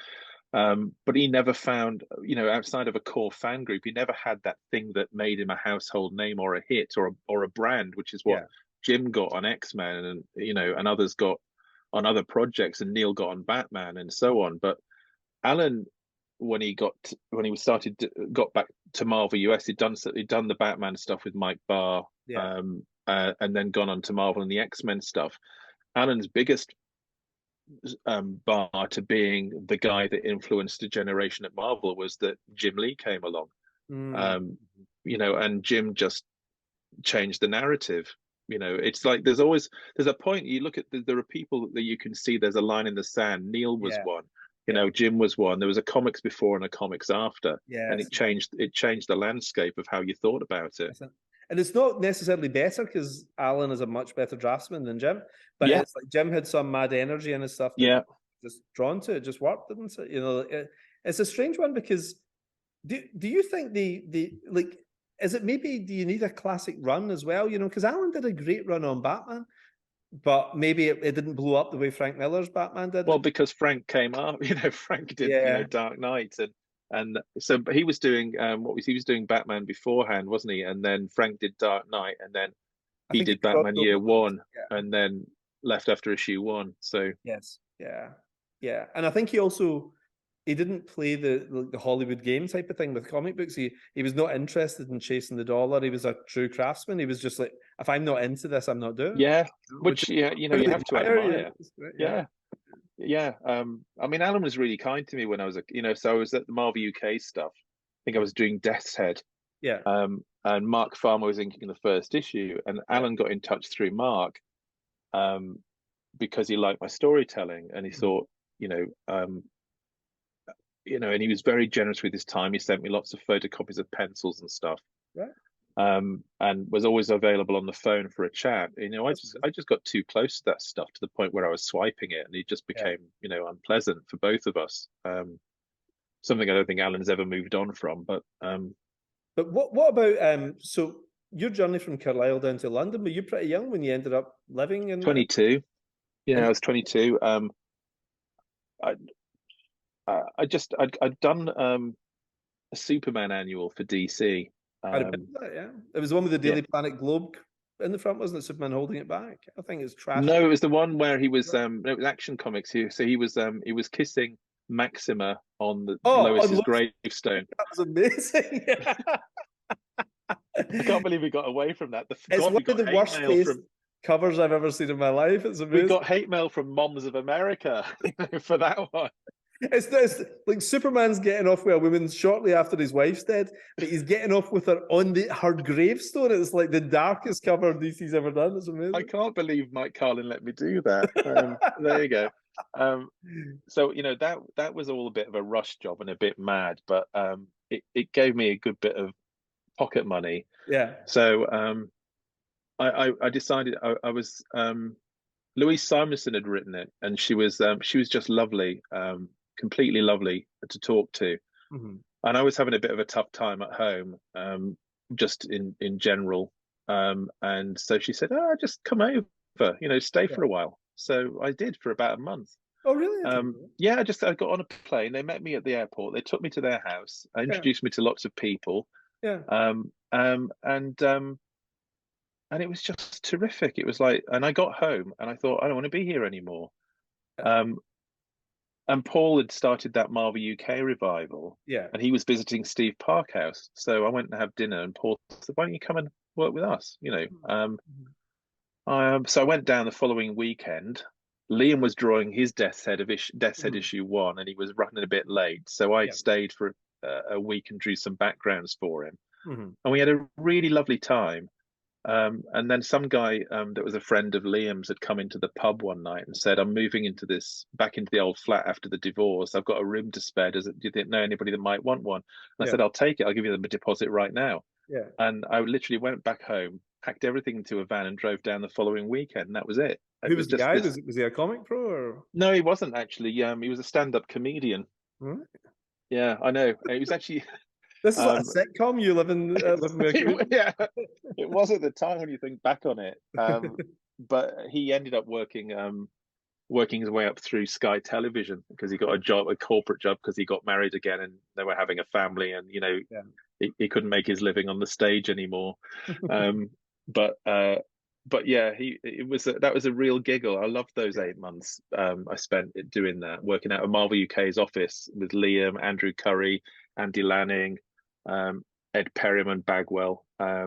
B: But he never found, you know, outside of a core fan group, he never had that thing that made him a household name or a hit or a brand, which is what Jim got on X-Men, and you know, and others got on other projects, and Neil got on Batman and so on. But Alan, when he got back to Marvel US, he'd done the Batman stuff with Mike Barr, and then gone on to Marvel and the X-Men stuff. Alan's biggest bar to being the guy that influenced a generation at Marvel was that Jim Lee came along, you know, and Jim just changed the narrative. You know, it's like there's a point you look at. There are people that you can see. There's a line in the sand. Neil was one. You know, Jim was one. There was a comics before and a comics after, and it changed the landscape of how you thought about it.
C: And it's not necessarily better, because Alan is a much better draftsman than Jim. But it's like Jim had some mad energy in his stuff. That just drawn to it, just worked, didn't it? You know, it's a strange one, because do you think the like, is it maybe, do you need a classic run as well? You know, because Alan did a great run on Batman, but maybe it didn't blow up the way Frank Miller's Batman did.
B: Well, because Frank came up, you know, Frank did you know, Dark Knight, and so he was doing he was doing Batman beforehand, wasn't he? And then Frank did Dark Knight, and then he did Batman Year One, and then left after issue 1. So and I think he didn't play the Hollywood game type of thing with comic books. He was not interested in chasing the dollar. He was a true craftsman. He was just like, if I'm not into this, I'm not doing it. Which you know, you have to admire. I mean, Alan was really kind to me when I was so I was at the Marvel UK stuff. I think I was doing Death's Head. And Mark Farmer was inking the first issue, and Alan got in touch through Mark, because he liked my storytelling, and he thought, and he was very generous with his time. He sent me lots of photocopies of pencils and stuff. And was always available on the phone for a chat. I just got too close to that stuff, to the point where I was swiping it, and it just became, unpleasant for both of us. Something I don't think Alan's ever moved on from. But
C: what about so your journey from Carlisle down to London? Were you pretty young when you ended up living in
B: 22? Yeah, I was 22. I'd done a Superman annual for DC.
C: I remember that, it was the one with the Daily Planet Globe in the front, wasn't it? Superman holding it back. I think it's trash.
B: No, it was the one where he was. It was Action Comics. He was kissing Maxima on Lois's gravestone.
C: That was amazing.
B: I can't believe we got away from that.
C: It's one of the worst covers I've ever seen in my life. It's amazing.
B: We got hate mail from Moms of America for that one.
C: It's like Superman's getting off with a woman shortly after his wife's dead, but he's getting off with her on her gravestone. It's like the darkest cover DC's ever done. It's amazing.
B: I can't believe Mike Carlin let me do that. There you go. So that was all a bit of a rush job and a bit mad, but it gave me a good bit of pocket money.
C: Yeah.
B: So I decided I was Louise Simonson had written it, and she was just lovely, completely lovely to talk to.
C: Mm-hmm.
B: And I was having a bit of a tough time at home, just in general. And so she said, "Oh, just come over, stay for a while." So I did for about a month.
C: Oh, really?
B: Yeah, I got on a plane. They met me at the airport. They took me to their house. They introduced me to lots of people.
C: Yeah.
B: And it was just terrific. It was like, and I got home and I thought, I don't want to be here anymore. And Paul had started that Marvel UK revival.
C: Yeah.
B: And he was visiting Steve Parkhouse. So I went to have dinner, and Paul said, "Why don't you come and work with us?" So I went down the following weekend. Liam was drawing his Death's Head issue 1, and he was running a bit late. So I stayed for a week and drew some backgrounds for him.
C: Mm-hmm.
B: And we had a really lovely time. And then some guy that was a friend of Liam's had come into the pub one night and said, "I'm moving back into the old flat after the divorce. I've got a room to spare. Do you know anybody that might want one?" And I said, "I'll take it. I'll give you the deposit right now."
C: Yeah.
B: And I literally went back home, packed everything into a van, and drove down the following weekend. And that was it.
C: Who was the guy? Was he a comic pro? Or?
B: No, he wasn't actually. He was a stand-up comedian.
C: Right.
B: Yeah, I know. He was actually.
C: This is like a sitcom. You live in
B: yeah, it was at the time when you think back on it. But he ended up working his way up through Sky Television because he got a corporate job, because he got married again and they were having a family, and he couldn't make his living on the stage anymore. But yeah, that was a real giggle. I loved those 8 months I spent doing that, working out of Marvel UK's office with Liam, Andrew Curry, Andy Lanning, Ed Perryman, Bagwell.
C: I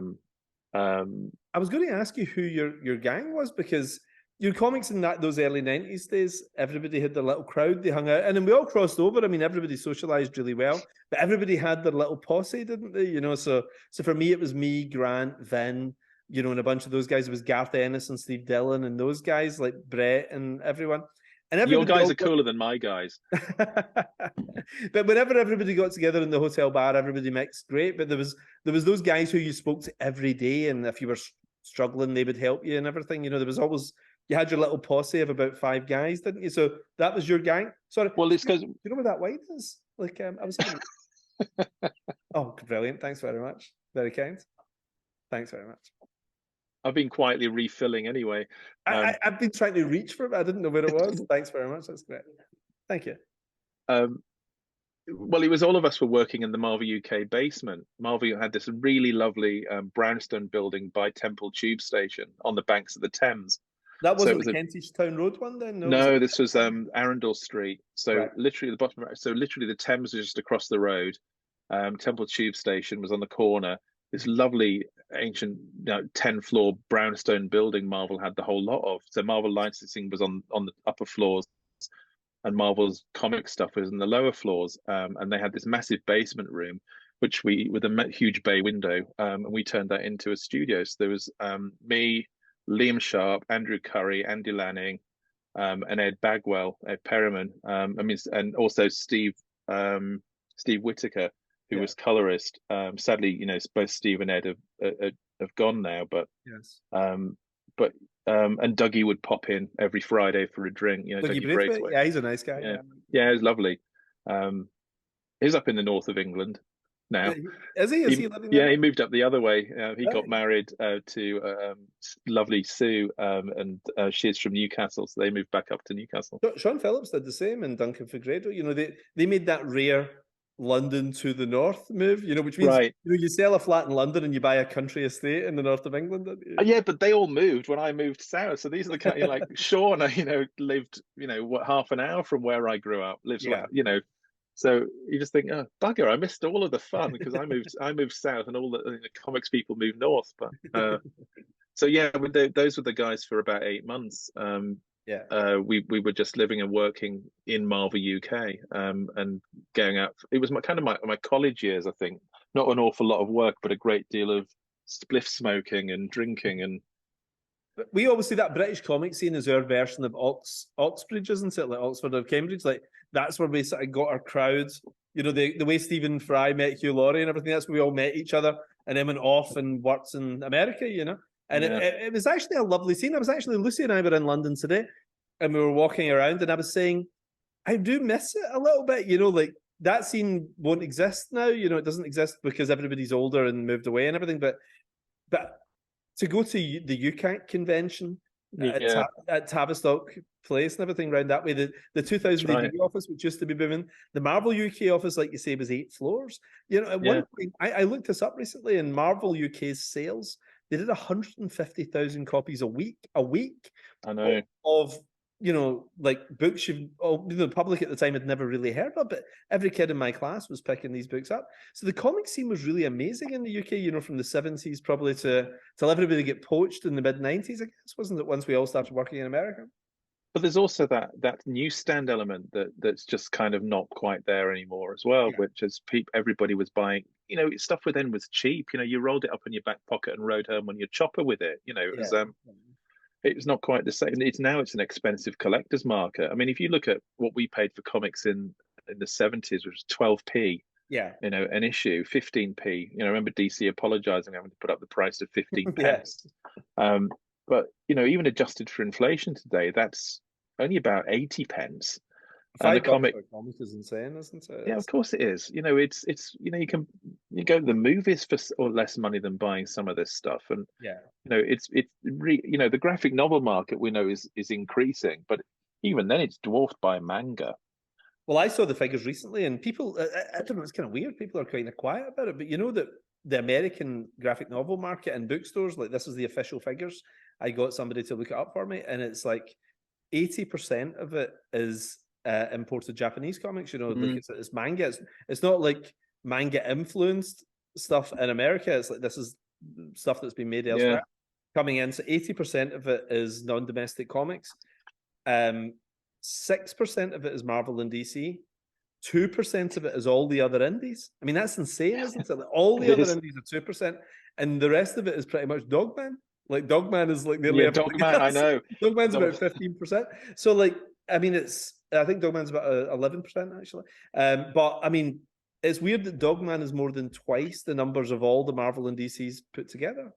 C: was going to ask you who your gang was, because your comics in those early 90s days, everybody had their little crowd, they hung out, and then we all crossed over. I mean, everybody socialized really well, but everybody had their little posse, didn't they? So for me, it was me, Grant, Vin, and a bunch of those guys. It was Garth Ennis and Steve Dillon and those guys, like Brett and everyone. And
B: your guys are cooler than my guys.
C: But whenever everybody got together in the hotel bar, everybody mixed great. But there was those guys who you spoke to every day, and if you were struggling, they would help you and everything. There was always, you had your little posse of about 5 guys, didn't you? So that was your gang. Sorry.
B: Well, it's because
C: you know where that wine is? Like I was. Oh, brilliant! Thanks very much. Very kind. Thanks very much.
B: I've been quietly refilling anyway.
C: I've been trying to reach for it. I didn't know where it was. Thanks very much. That's great. Thank you.
B: Well, it was all of us were working in the Marvel UK basement. Marvel had this really lovely brownstone building by Temple Tube Station on the banks of the Thames.
C: That wasn't the Kentish Town Road one then?
B: No, this was Arundel Street. So literally the bottom. So literally the Thames was just across the road. Temple Tube Station was on the corner. This lovely ancient 10-floor brownstone building Marvel had the whole lot of. So Marvel licensing was on the upper floors, and Marvel's comic stuff was in the lower floors. And they had this massive basement room, with a huge bay window, and we turned that into a studio. So there was me, Liam Sharp, Andrew Curry, Andy Lanning, and Ed Perryman. And also Steve Whitaker, who was colorist. Sadly, both Steve and Ed have gone now, but
C: yes.
B: And Dougie would pop in every Friday for a drink.
C: Dougie Braithwaite. Yeah, he's a nice guy.
B: Yeah, he's lovely. He's up in the north of England now.
C: Is he? Is he living there?
B: Yeah, he moved up the other way. He got married to lovely Sue, and she's from Newcastle, so they moved back up to Newcastle.
C: Sean Phillips did the same, and Duncan Fegredo. They made that rare London to the north move, which means you sell a flat in London and you buy a country estate in the north of England.
B: Yeah, but they all moved when I moved south. So these are the kind of like Sean, lived half an hour from where I grew up. So you just think, oh bugger, I missed all of the fun because I moved south, and all the comics people moved north. But so yeah, those were the guys for about 8 months. we were just living and working in Marvel UK, and going out. It was my college years, I think. Not an awful lot of work, but a great deal of spliff smoking and drinking. And
C: we always see that British comic scene as our version of Oxbridge, isn't it? Like Oxford or Cambridge. Like that's where we sort of got our crowds. You know, the way Stephen Fry met Hugh Laurie and everything. That's where we all met each other and then went off and worked in America. You know, and it was actually a lovely scene. Lucy and I were in London today, and we were walking around, and I was saying, I do miss it a little bit. You know, like that scene won't exist now. You know, it doesn't exist because everybody's older and moved away and everything. But to go to the UCAC convention at Tavistock Place and everything around that way, the 2000 AD office, which used to be booming, the Marvel UK office, like you say, was 8 floors. You know, at one point, I looked this up recently, and Marvel UK's sales, they did 150,000 copies a week.
B: I know
C: of you know, like books the public at the time had never really heard of, but every kid in my class was picking these books up. So the comic scene was really amazing in the UK, you know, from the 70s probably till everybody get poached in the mid-90s, I guess, wasn't it, once we all started working in America?
B: But there's also that newsstand element that's just kind of not quite there anymore as well, which is everybody was buying, you know, stuff then was cheap. You know, you rolled it up in your back pocket and rode home on your chopper with it. You know, it was it's not quite the same. It's an expensive collector's market. I mean, if you look at what we paid for comics in the 70s, which was 12p.
C: Yeah.
B: You know, an issue, 15p. You know, I remember DC apologizing having to put up the price to 15 pence. But you know, even adjusted for inflation today, that's only about 80 pence.
C: And the comic is insane, isn't it?
B: Yeah, of course it is. You know, it's you know, you go to the movies for less money than buying some of this stuff, and you know, you know, the graphic novel market we know is increasing, but even then, it's dwarfed by manga.
C: Well, I saw the figures recently, and people, I don't know, it's kind of weird. People are kind of quiet about it, but you know that the American graphic novel market in bookstores, like this is the official figures. I got somebody to look it up for me, and it's like 80% of it is imported Japanese comics. You know, like it's manga. It's not like manga influenced stuff in America. It's like this is stuff that's been made elsewhere coming in. So 80% of it is non-domestic comics. 6% of it is Marvel and DC. 2% of it is all the other indies. I mean, that's insane, isn't it? Like, all the other indies are 2%, and the rest of it is pretty much Dogman. Like Dogman is like nearly
B: Dogman. I know
C: Dogman's about 15%. So like, I mean, I think Dogman's about 11% actually. But I mean, it's weird that Dogman is more than twice the numbers of all the Marvel and DCs put together.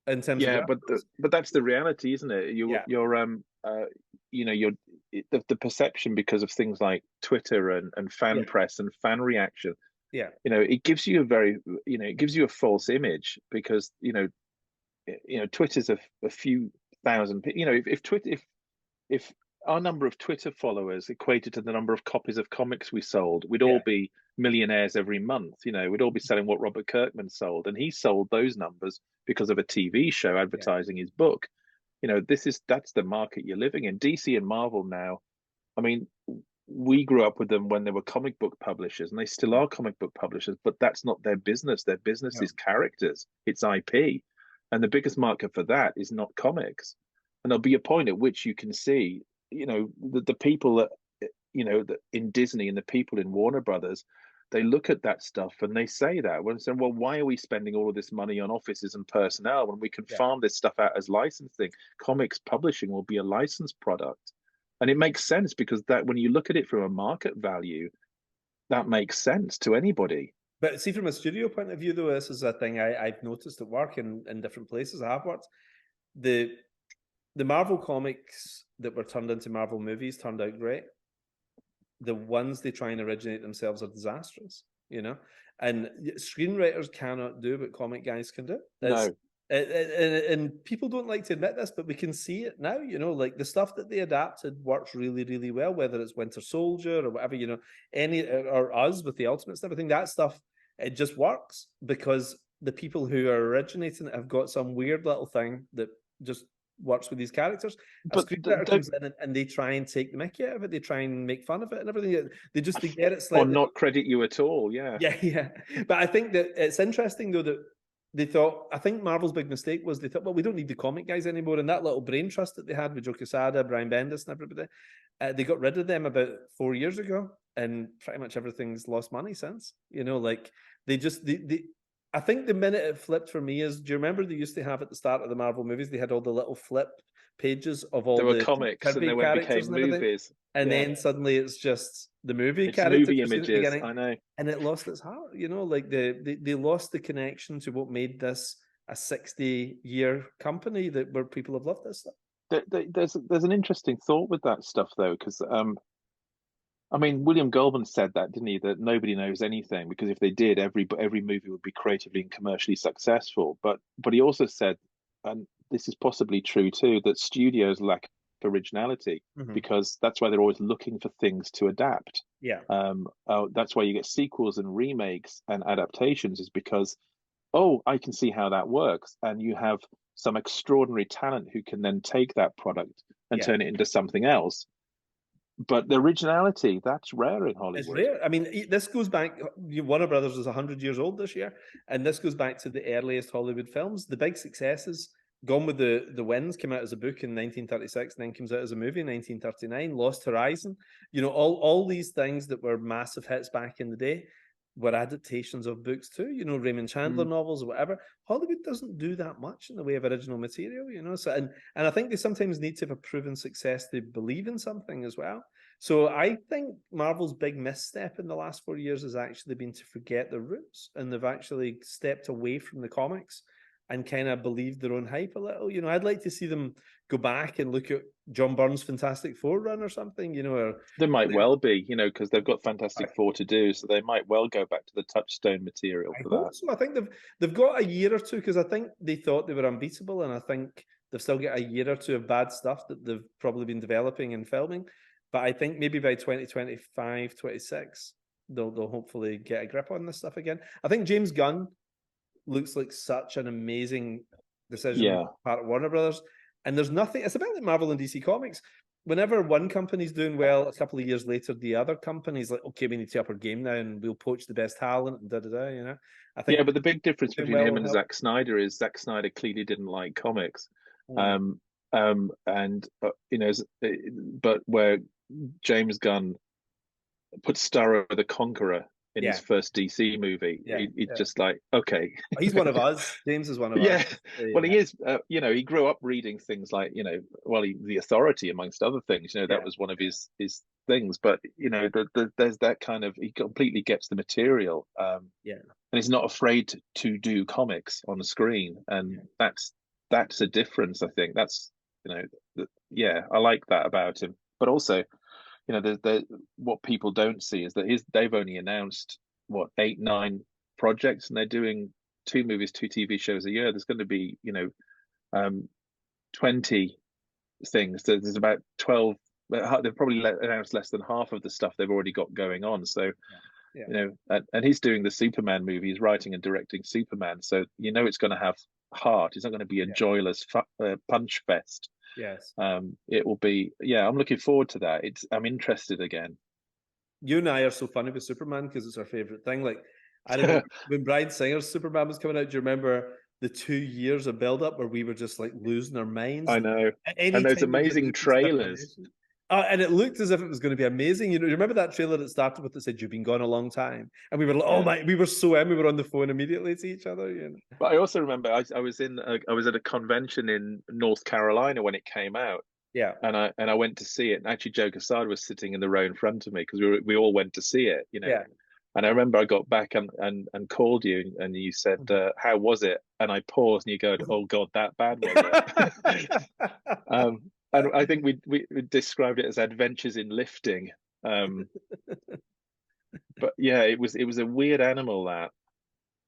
C: In terms of
B: but that's the reality, isn't it? You're you know, the perception because of things like Twitter and fan press and fan reaction.
C: Yeah,
B: you know, it gives you a false image because you know Twitter's a few thousand. You know, if our number of Twitter followers equated to the number of copies of comics we sold, we'd all be millionaires every month. You know, we'd all be selling what Robert Kirkman sold, and he sold those numbers because of a TV show advertising his book. You know, that's the market you're living in. DC and Marvel now, I mean, we grew up with them when they were comic book publishers, and they still are comic book publishers, but that's not their business. Their business is characters, it's IP. And the biggest market for that is not comics. And there'll be a point at which you can see, you know, the people that, you know, that in Disney and the people in Warner Brothers, they look at that stuff and they say that when saying, well, why are we spending all of this money on offices and personnel when we can farm this stuff out as licensing? Comics publishing will be a licensed product. And it makes sense because that when you look at it from a market value, that makes sense to anybody.
C: But see, from a studio point of view, though, this is a thing I've noticed at work in different places I have worked. The Marvel comics that were turned into Marvel movies turned out great. The ones they try and originate themselves are disastrous, you know? And screenwriters cannot do what comic guys can do. And people don't like to admit this, but we can see it now, you know, like the stuff that they adapted works really, really well, whether it's Winter Soldier or whatever, you know, or us with the Ultimates and everything, that stuff, it just works because the people who are originating it have got some weird little thing that just works with these characters. But a screenwriter comes in and they try and take the mickey out of it, they try and make fun of it and everything. They get it slightly.
B: Or not credit you at all, yeah.
C: Yeah. But I think that it's interesting though that they thought, I think Marvel's big mistake was they thought, well, we don't need the comic guys anymore. And that little brain trust that they had with Joe Quesada, Brian Bendis, and everybody, they got rid of them about 4 years ago, and pretty much everything's lost money since. You know, like they just I think the minute it flipped for me is, do you remember they used to have at the start of the Marvel movies, they had all the little flip pages of all the
B: comics, and they went became movies,
C: and then suddenly it's just the movie
B: it's
C: characters,
B: movie images. I know,
C: and it lost its heart. You know, like they lost the connection to what made this a 60-year company where people have loved this stuff.
B: There's an interesting thought with that stuff though, because I mean, William Goldman said that, didn't he? That nobody knows anything, because if they did, every movie would be creatively and commercially successful. But he also said, and this is possibly true too, that studios lack originality, because that's why they're always looking for things to adapt.
C: Yeah.
B: That's why you get sequels and remakes and adaptations, is because, oh, I can see how that works, and you have some extraordinary talent who can then take that product and turn it into something else. But the originality, that's rare in Hollywood.
C: It's rare. I mean, this goes back, Warner Brothers is 100 years old this year, and this goes back to the earliest Hollywood films. The big successes, Gone with the Winds came out as a book in 1936, and then comes out as a movie in 1939. Lost Horizon, you know, all these things that were massive hits back in the day were adaptations of books too, you know, Raymond Chandler novels or whatever. Hollywood doesn't do that much in the way of original material, you know. So and I think they sometimes need to have a proven success to believe in something as well. So I think Marvel's big misstep in the last 4 years has actually been to forget their roots, and they've actually stepped away from the comics and kind of believed their own hype a little. You know, I'd like to see them go back and look at John Byrne's Fantastic Four run or something, you know. Or
B: they might well be, you know, because they've got Fantastic Four to do, so they might well go back to the Touchstone material for that.
C: So I think they've got a year or two, because I think they thought they were unbeatable, and I think they've still got a year or two of bad stuff that they've probably been developing and filming. But I think maybe by 2025, 26, they'll hopefully get a grip on this stuff again. I think James Gunn looks like such an amazing decision part of Warner Brothers. And there's nothing, it's a bit like Marvel and DC Comics. Whenever one company's doing well, a couple of years later, the other company's like, okay, we need to up our game now, and we'll poach the best talent, and you know. I think
B: but the big difference between him and Zack Snyder is Zack Snyder clearly didn't like comics. You know, but where James Gunn put Starro the Conqueror in his first DC movie, he's just like, okay.
C: He's one of us. James is one of us.
B: Well, he is. You know, he grew up reading things like, you know, The Authority, amongst other things. You know, that was one of his things. But, you know, there's that kind of, he completely gets the material. And he's not afraid to do comics on the screen. And that's a difference, I think. That's, you know, I like that about him. But also, you know, what people don't see is that they've only announced 8, 9 projects, and they're doing 2 movies, 2 TV shows a year. There's going to be, you know, 20 things. There's about 12. They've probably announced less than half of the stuff they've already got going on. So, you know, and he's doing the Superman movie. He's writing and directing Superman. So, you know, it's going to have heart. It's not going to be a joyless punch fest.
C: Yes.
B: It will be. I'm looking forward to that. I'm interested again.
C: You and I are so funny with Superman because it's our favorite thing. Like, I don't know, when Bryan Singer's Superman was coming out, do you remember the 2 years of build-up where we were just like losing our minds?
B: I know. And those amazing trailers.
C: And it looked as if it was going to be amazing. You know, you remember that trailer that started with that said, "You've been gone a long time," and we were like, "Oh my!" We were so in. We were on the phone immediately to each other. You know.
B: But I also remember I was at a convention in North Carolina when it came out.
C: Yeah.
B: And I went to see it. And actually, Joe Quesada was sitting in the row in front of me because we all went to see it. You know.
C: Yeah.
B: And I remember I got back and called you, and you said, "How was it?" And I paused, and you go, "Oh God, that bad was it?" And I think we described it as adventures in lifting. But yeah, it was a weird animal, that.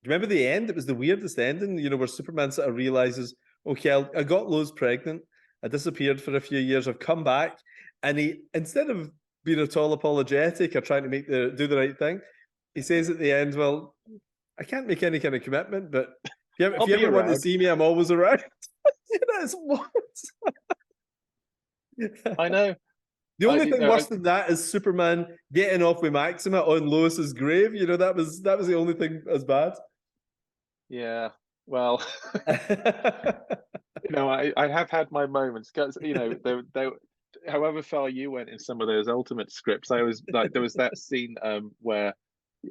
C: Do you remember the end? It was the weirdest ending, you know, where Superman sort of realizes, okay, I got Lois pregnant, I disappeared for a few years, I've come back, and he, instead of being at all apologetic or trying to do the right thing, he says at the end, well, I can't make any kind of commitment, but if you ever want to see me, I'm always around. That's what.
B: I know.
C: The only thing worse than that is Superman getting off with Maxima on Lois's grave. You know, that was the only thing as bad.
B: Yeah, Well, I have had my moments. 'Cause, however far you went in some of those Ultimate scripts, I was like, there was that scene where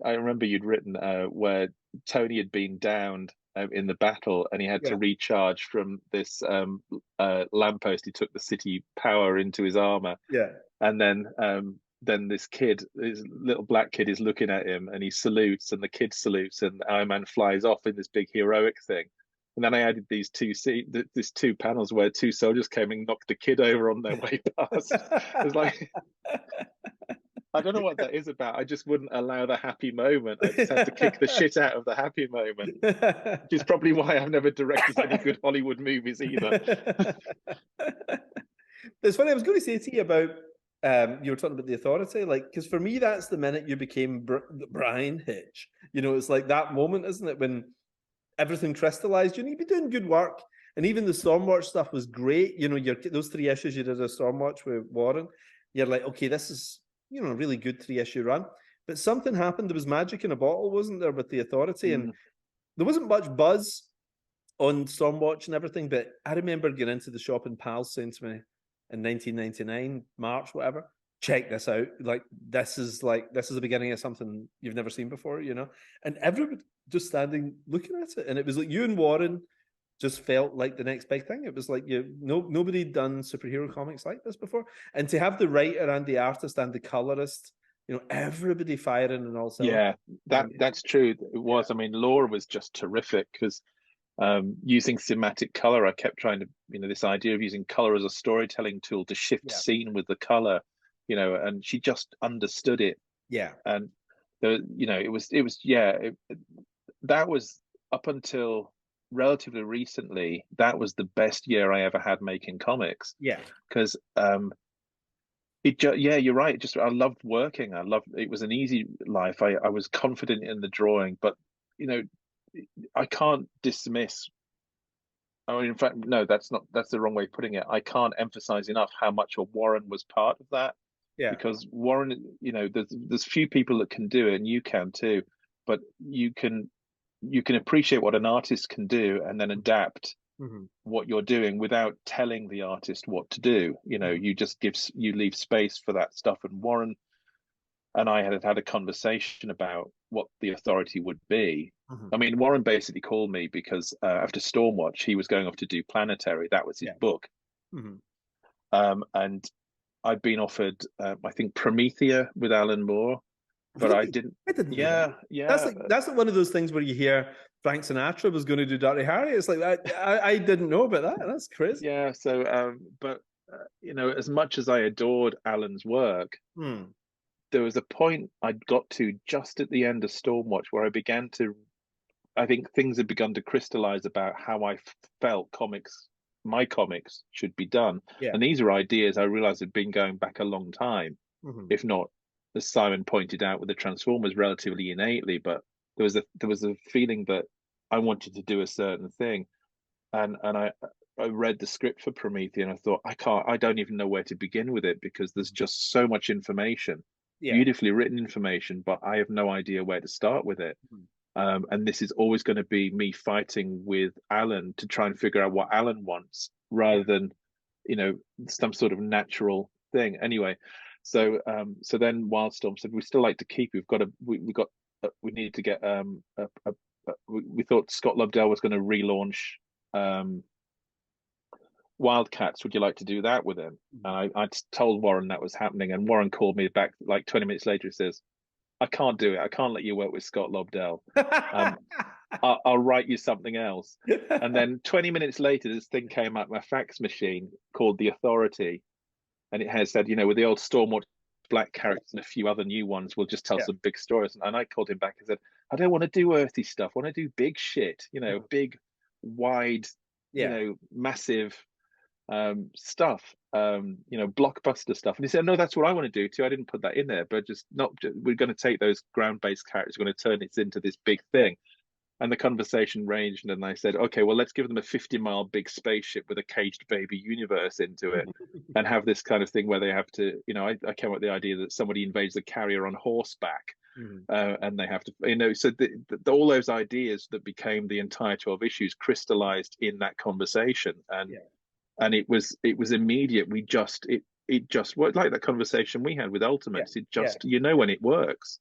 B: I remember you'd written where Tony had been downed in the battle, and he had to recharge from this lamppost. He took the city power into his armor, and then this little black kid, is looking at him, and he salutes, and the kid salutes, and Iron Man flies off in this big heroic thing. And then I added these two panels where two soldiers came and knocked the kid over on their way past. It was like, I don't know what that is about. I just wouldn't allow the happy moment. I just had to kick the shit out of the happy moment, which is probably why I've never directed any good Hollywood movies either.
C: It's funny. I was going to say to you about you were talking about The Authority, like, because for me that's the minute you became Bryan Hitch. It's like that moment, isn't it, when everything crystallized. You'd be doing good work, and even the Stormwatch stuff was great. Those 3 issues you did of Stormwatch with Warren, you're like, okay, this is a really good 3-issue run. But something happened. There was magic in a bottle, wasn't there, with The Authority? And there wasn't much buzz on Stormwatch and everything, but I remember getting into the shop and pals saying to me in 1999, March, whatever, check this out. This is the beginning of something you've never seen before, and everybody just standing looking at it. And it was like you and Warren just felt like the next big thing. It was like nobody had done superhero comics like this before. And to have the writer and the artist and the colorist, everybody firing and all.
B: Yeah, that's true. It was. I mean, Laura was just terrific because using thematic color, I kept trying to, this idea of using color as a storytelling tool to shift scene with the color, and she just understood it.
C: Yeah.
B: And that was up until relatively recently, that was the best year I ever had making comics.
C: Yeah.
B: Because you're right. I loved working. It was an easy life. I was confident in the drawing, but I can't dismiss. I mean, in fact, no, that's the wrong way of putting it. I can't emphasize enough how much Warren was part of that.
C: Yeah.
B: Because Warren, there's few people that can do it, and you can too. But you can appreciate what an artist can do and then adapt what you're doing without telling the artist what to do. You leave space for that stuff. And Warren and I had a conversation about what the Authority would be. I mean, Warren basically called me because after Stormwatch, he was going off to do Planetary. That was his book. And I'd been offered, I think, Promethea with Alan Moore, but
C: really?
B: I didn't.
C: Yeah. That's like one of those things where you hear Frank Sinatra was going to do Dirty Harry. It's like I didn't know about that. That's crazy.
B: Yeah. So, but as much as I adored Alan's work, there was a point I'd got to just at the end of Stormwatch where I think things had begun to crystallize about how I felt my comics should be done.
C: Yeah.
B: And these are ideas I realized had been going back a long time, if not, as Simon pointed out with the Transformers, relatively innately. But there was a feeling that I wanted to do a certain thing. And I read the script for Promethea and I thought, I don't even know where to begin with it because there's just so much information. Beautifully written information, but I have no idea where to start with it. And this is always going to be me fighting with Alan to try and figure out what Alan wants rather than, some sort of natural thing. Anyway, so then Wildstorm said, we still like to keep, we need to get, we thought Scott Lobdell was going to relaunch Wildcats. Would you like to do that with him? And I told Warren that was happening, and Warren called me back like 20 minutes later. He says, I can't do it. I can't let you work with Scott Lobdell. I'll write you something else. And then 20 minutes later, this thing came up my fax machine called The Authority, and it has said, with the old Stormwatch black characters and a few other new ones, we'll just tell some big stories. And I called him back and said, I don't want to do earthy stuff. I want to do big shit, big, wide, massive stuff, blockbuster stuff. And he said, no, that's what I want to do too. I didn't put that in there, but we're going to take those ground-based characters, we're going to turn it into this big thing. And the conversation ranged, and I said, okay, well, let's give them a 50-mile big spaceship with a caged baby universe into it, and have this kind of thing where they have to, I came up with the idea that somebody invades the carrier on horseback, and they have to, so all those ideas that became the entire 12 issues crystallized in that conversation, and it was immediate. It just worked, like that conversation we had with Ultimates. It just, when it works.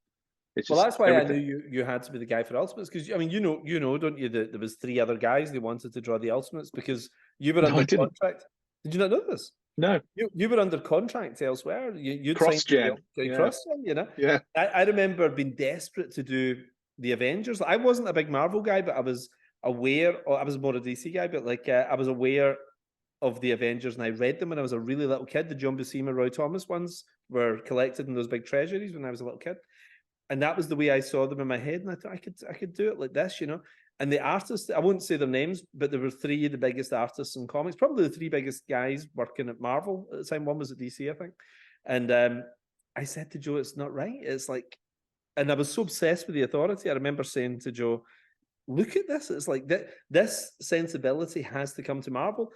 B: It's
C: well,
B: just
C: that's why
B: everything.
C: I knew you had to be the guy for Ultimates, because I mean, don't you, that there was 3 other guys they wanted to draw the Ultimates because you were under contract. Did you not know this?
B: No,
C: you were under contract elsewhere. You'd
B: cross-gen,
C: cross-gen, Yeah. I remember being desperate to do the Avengers. I wasn't a big Marvel guy, but I was aware. Or I was more a DC guy, but I was aware of the Avengers, and I read them when I was a really little kid. The John Buscema, Roy Thomas ones were collected in those big treasuries when I was a little kid. And that was the way I saw them in my head, and I thought I could do it like this, And the artists, I won't say their names, but there were 3 of the biggest artists in comics, probably the 3 biggest guys working at Marvel at the time. One was at DC, I think. And I said to Joe, it's not right. It's like, and I was so obsessed with the Authority. I remember saying to Joe, look at this. It's like this sensibility has to come to Marvel.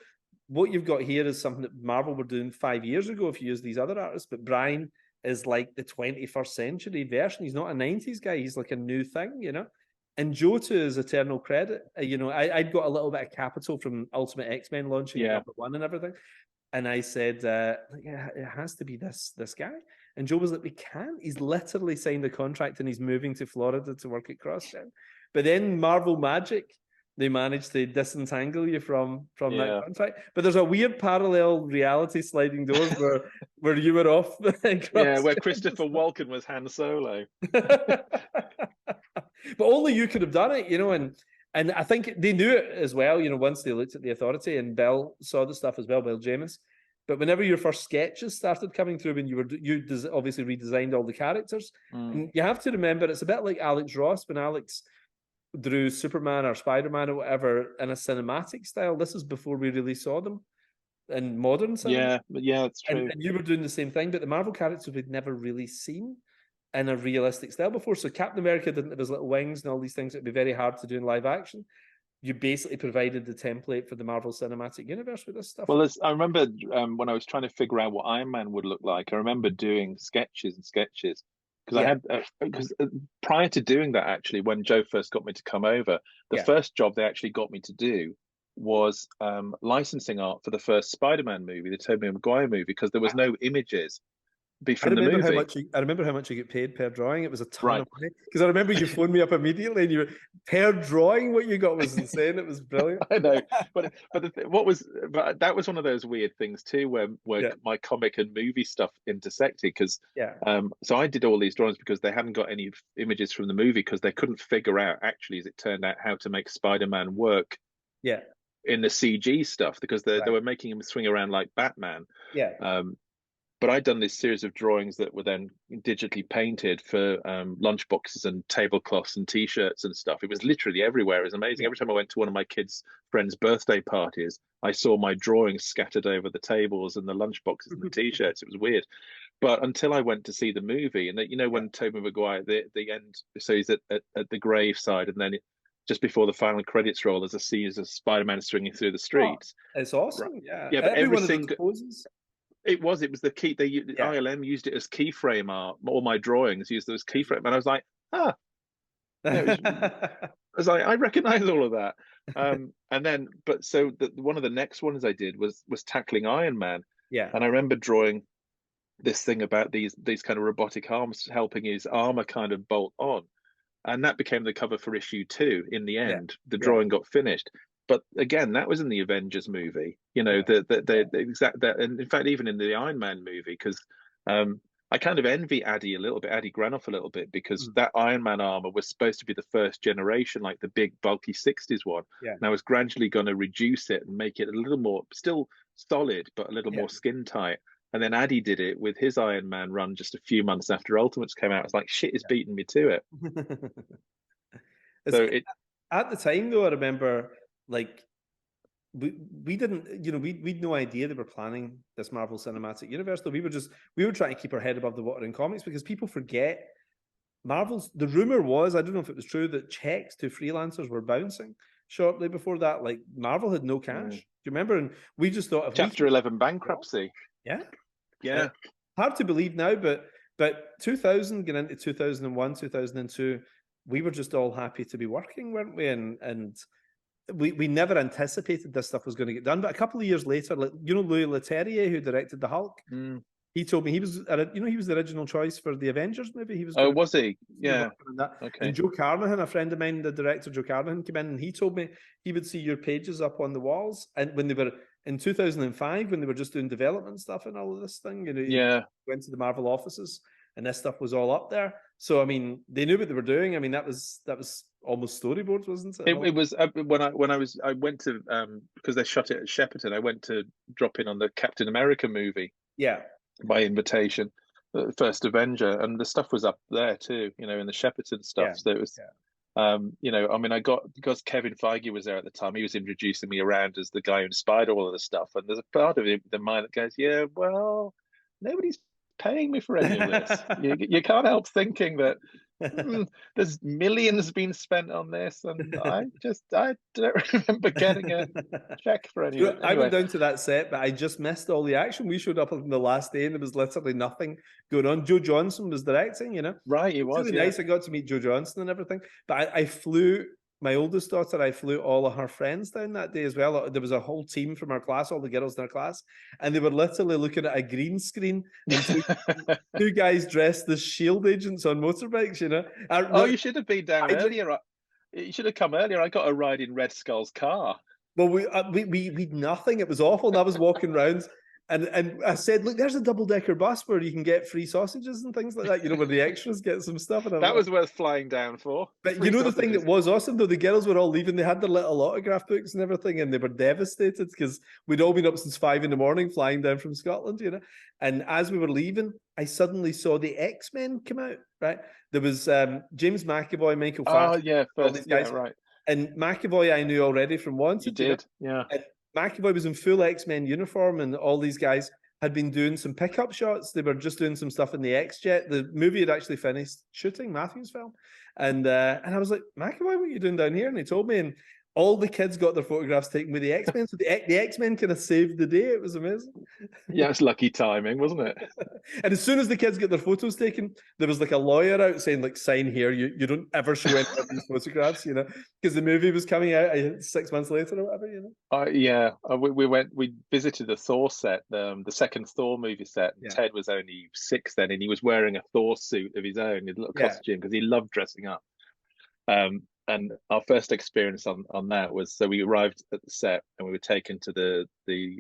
C: What you've got here is something that Marvel were doing 5 years ago if you use these other artists, but Bryan is like the 21st century version. He's not a 90s guy. He's like a new thing, And Joe, to his eternal credit, I'd got a little bit of capital from Ultimate X-Men launching #1 and everything. And I said, it has to be this guy. And Joe was like, we can't. He's literally signed a contract and he's moving to Florida to work at CrossGen. But then Marvel Magic, they managed to disentangle you from that contract. But there's a weird parallel reality sliding doors where you were off.
B: Where Christopher Walken was Han Solo.
C: But only you could have done it, and I think they knew it as well, once they looked at the Authority, and Bill saw the stuff as well, Bill James. But whenever your first sketches started coming through, when you obviously redesigned all the characters, and you have to remember, it's a bit like Alex Ross when Alex drew Superman or Spider-Man or whatever in a cinematic style. This is before we really saw them in modern cinema.
B: Yeah, that's true.
C: And you were doing the same thing, but the Marvel characters we'd never really seen in a realistic style before. So Captain America didn't have his little wings and all these things. It'd be very hard to do in live action. You basically provided the template for the Marvel Cinematic Universe with this stuff.
B: Well, I remember when I was trying to figure out what Iron Man would look like, I remember doing sketches because I had, because prior to doing that, actually, when Joe first got me to come over, the first job they actually got me to do was licensing art for the first Spider-Man movie, the Tobey Maguire movie, because there was no images from the movie.
C: I remember how much you get paid per drawing. It was a ton of money. Because I remember you phoned me up immediately and you were, per drawing, what you got was insane. It was brilliant.
B: I know. But that was one of those weird things too, where my comic and movie stuff intersected. Because so I did all these drawings because they hadn't got any images from the movie, because they couldn't figure out, actually, as it turned out, how to make Spider-Man work in the CG stuff, because they were making him swing around like Batman. But I'd done this series of drawings that were then digitally painted for lunchboxes and tablecloths and T-shirts and stuff. It was literally everywhere. It was amazing. Every time I went to one of my kids' friends' birthday parties, I saw my drawings scattered over the tables and the lunchboxes and the T-shirts. It was weird. But until I went to see the movie, and when Tobey Maguire, the end, so he's at the graveside, and then just before the final credits roll, there's a scene of Spider-Man swinging through the streets.
C: Oh, it's awesome. Yeah,
B: but every single
C: poses.
B: It was the key. ILM used it as keyframe art. All my drawings used it as keyframe, and I was like, I was like, I recognize all of that. And then, but so one of the next ones I did was tackling Iron Man. And I remember drawing this thing about these kind of robotic arms helping his armor kind of bolt on, and that became the cover for issue 2. In the end, the drawing got finished. But again, that was in the Avengers movie, the exact that, and in fact, even in the Iron Man movie, because I kind of envy Addy Granoff a little bit, because that Iron Man armor was supposed to be the first generation, like the big bulky 60s one. And I was gradually going to reduce it and make it a little more, still solid, but a little more skin tight. And then Addy did it with his Iron Man run just a few months after Ultimates came out. It's like, shit is beating me to it.
C: At the time, though, I remember, like, we didn't, we'd no idea they were planning this Marvel Cinematic Universe, though. We were trying to keep our head above the water in comics, because people forget the rumor was, I don't know if it was true, that checks to freelancers were bouncing shortly before that. Like Marvel had no cash. Do you remember? And we just thought, if
B: Chapter 11 bankruptcy.
C: Yeah.
B: Yeah.
C: Hard to believe now, but 2000 getting into 2001, 2002, we were just all happy to be working, weren't we? And we never anticipated this stuff was going to get done. But a couple of years later, like, you know, Louis Leterrier, who directed the Hulk, he told me he was the original choice for the Avengers movie. He was.
B: Oh, was he? Yeah.
C: Okay. And Joe Carnahan, a friend of mine, the director Joe Carnahan, came in and he told me he would see your pages up on the walls. And when they were in 2005, when they were just doing development stuff and all of this thing, you know,
B: yeah,
C: went to the Marvel offices and this stuff was all up there. So I mean, they knew what they were doing. I mean, that was almost storyboards, wasn't it?
B: It was I went to because they shot it at Shepperton. I went to drop in on the Captain America movie.
C: Yeah.
B: By invitation, the first Avenger, and the stuff was up there too, you know, in the Shepperton stuff. Yeah. So it was, you know, I mean, I got, because Kevin Feige was there at the time, he was introducing me around as the guy who inspired all of the stuff. And there's a part of the mind that goes, yeah, well, nobody's paying me for any of this. you can't help thinking that there's millions being spent on this, and I don't remember getting a check for any of it. Anyway.
C: I went down to that set, but I just missed all the action. We showed up on the last day and there was literally nothing going on. Joe Johnson was directing, you know.
B: Right, he was.
C: Really nice. I got to meet Joe Johnson and everything. But I flew my oldest daughter, I flew all of her friends down that day as well. There was a whole team from our class, all the girls in our class, and they were literally looking at a green screen and two guys dressed as shield agents on motorbikes, you know.
B: You should have been down earlier. You should have come earlier. I got a ride in Red Skull's car.
C: Well, we nothing. It was awful. And I was walking around and I said, look, there's a double-decker bus where you can get free sausages and things like that, you know, where the extras get some stuff. And
B: that was worth flying down for.
C: But you know, the thing that was awesome, though, the girls were all leaving. They had their little autograph books and everything, and they were devastated because we'd all been up since 5 a.m. flying down from Scotland, you know. And as we were leaving, I suddenly saw the X-Men come out, right? There was James McAvoy, Michael Fassbender.
B: Oh, yeah, first, yeah, right.
C: And McAvoy I knew already from Wanted.
B: You did, yeah.
C: And McAvoy was in full X-Men uniform, and all these guys had been doing some pickup shots. They were just doing some stuff in the X-Jet. The movie had actually finished shooting, Matthew's film. And I was like, McAvoy, what are you doing down here? And he told me, and all the kids got their photographs taken with the X-Men. So the X-Men kind of saved the day. It was amazing.
B: Yeah, it's lucky timing, wasn't it?
C: And as soon as the kids get their photos taken, there was like a lawyer out saying, like, sign here. You don't ever show any of these photographs, you know, because the movie was coming out 6 months later or whatever, you know.
B: We visited the Thor set, the second Thor movie set. Yeah. Ted was only 6 then, and he was wearing a Thor suit of his own, his little costume, because he loved dressing up. And our first experience on that was, so we arrived at the set and we were taken to the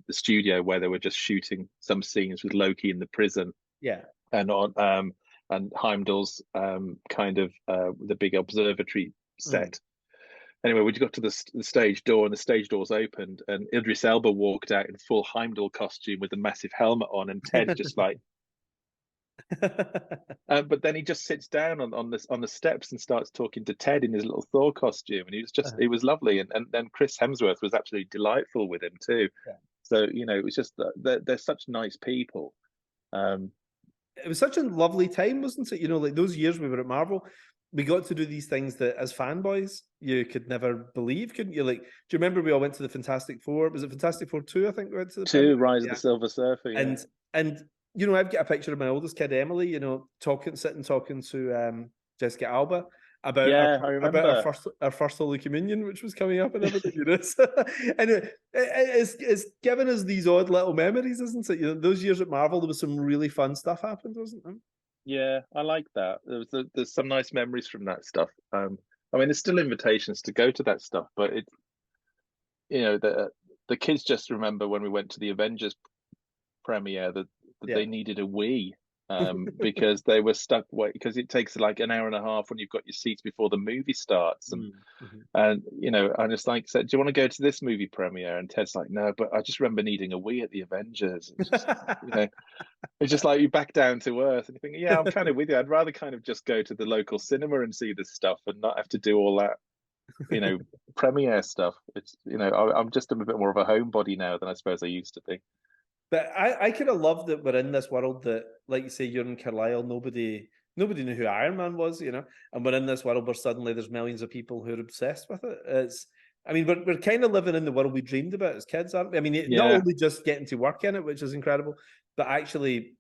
B: studio where they were just shooting some scenes with Loki in the prison.
C: Yeah.
B: And on and Heimdall's kind of the big observatory set. Anyway, we got to the stage door, and the stage doors opened, and Idris Elba walked out in full Heimdall costume with a massive helmet on, and Ted just like. But then he just sits down on the steps and starts talking to Ted in his little Thor costume, and he was just it was lovely, and then Chris Hemsworth was absolutely delightful with him too. Yeah. So you know, it was just they're such nice people.
C: It was such a lovely time, wasn't it? You know, like those years we were at Marvel, we got to do these things that as fanboys you could never believe, couldn't you? Like, do you remember we all went to the Fantastic Four? Was it Fantastic Four 2? I think we went to the
B: 2, Rise of the Silver Surfer. Yeah.
C: And you know, I've got a picture of my oldest kid, Emily, you know, sitting talking to Jessica Alba about our first Holy Communion, which was coming up and everything, you know. And it's given us these odd little memories, isn't it? You know, those years at Marvel, there was some really fun stuff happened, wasn't there?
B: Yeah, I like that. There's some nice memories from that stuff. I mean, there's still invitations to go to that stuff, but it, you know, the kids just remember when we went to the Avengers premiere that they needed a Wii because they were stuck because it takes like an hour and a half when you've got your seats before the movie starts, and you know, I just like said, do you want to go to this movie premiere? And Ted's like, no, but I just remember needing a Wii at the Avengers. It's just, you know, it's just like you back down to earth and you think, yeah, I'm kind of with you. I'd rather kind of just go to the local cinema and see this stuff and not have to do all that, you know, premiere stuff. It's, you know, I'm just a bit more of a homebody now than I suppose I used to be.
C: But I kind of love that we're in this world that, like you say, you're in Carlisle, nobody Nobody knew who Iron Man was, you know. And we're in this world where suddenly there's millions of people who are obsessed with it. I mean, we're kind of living in the world we dreamed about as kids, aren't we? I mean, not only just getting to work in it, which is incredible, but actually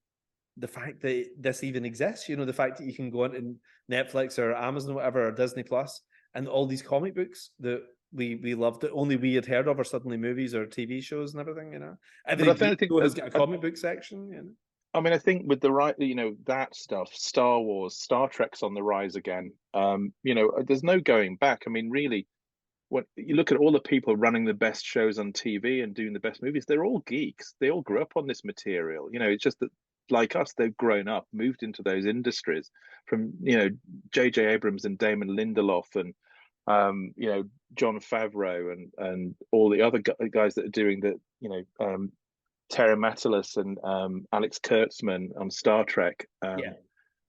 C: the fact that this even exists, you know, the fact that you can go into Netflix or Amazon or whatever, or Disney Plus, and all these comic books that we loved, that only we had heard of, are suddenly movies or TV shows and everything, you know. Every show has got a comic book section, you know.
B: I mean, I think with the right, you know, that stuff, Star Wars, Star Trek's on the rise again. You know, there's no going back. I mean, really, when you look at all the people running the best shows on TV and doing the best movies, they're all geeks. They all grew up on this material. You know, it's just that, like us, they've grown up, moved into those industries from, you know, J.J. Abrams and Damon Lindelof and, you know, Jon Favreau and all the other guys that are doing the, you know, Terry Matalas and Alex Kurtzman on Star Trek.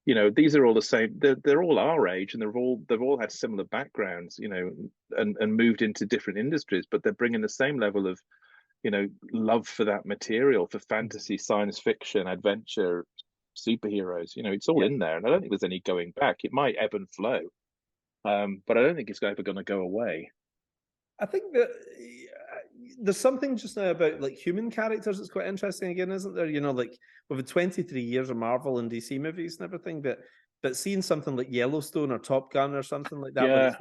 B: You know, these are all the same. They're all our age, and they've all had similar backgrounds, you know, and moved into different industries, but they're bringing the same level of, you know, love for that material, for fantasy, science fiction, adventure, superheroes. You know, it's all in there, and I don't think there's any going back. It might ebb and flow, but I don't think it's ever going to go away.
C: I think that there's something just now about like human characters that's quite interesting again, isn't there? You know, like we've had 23 years of Marvel and DC movies and everything, but seeing something like Yellowstone or Top Gun or something like that, where it's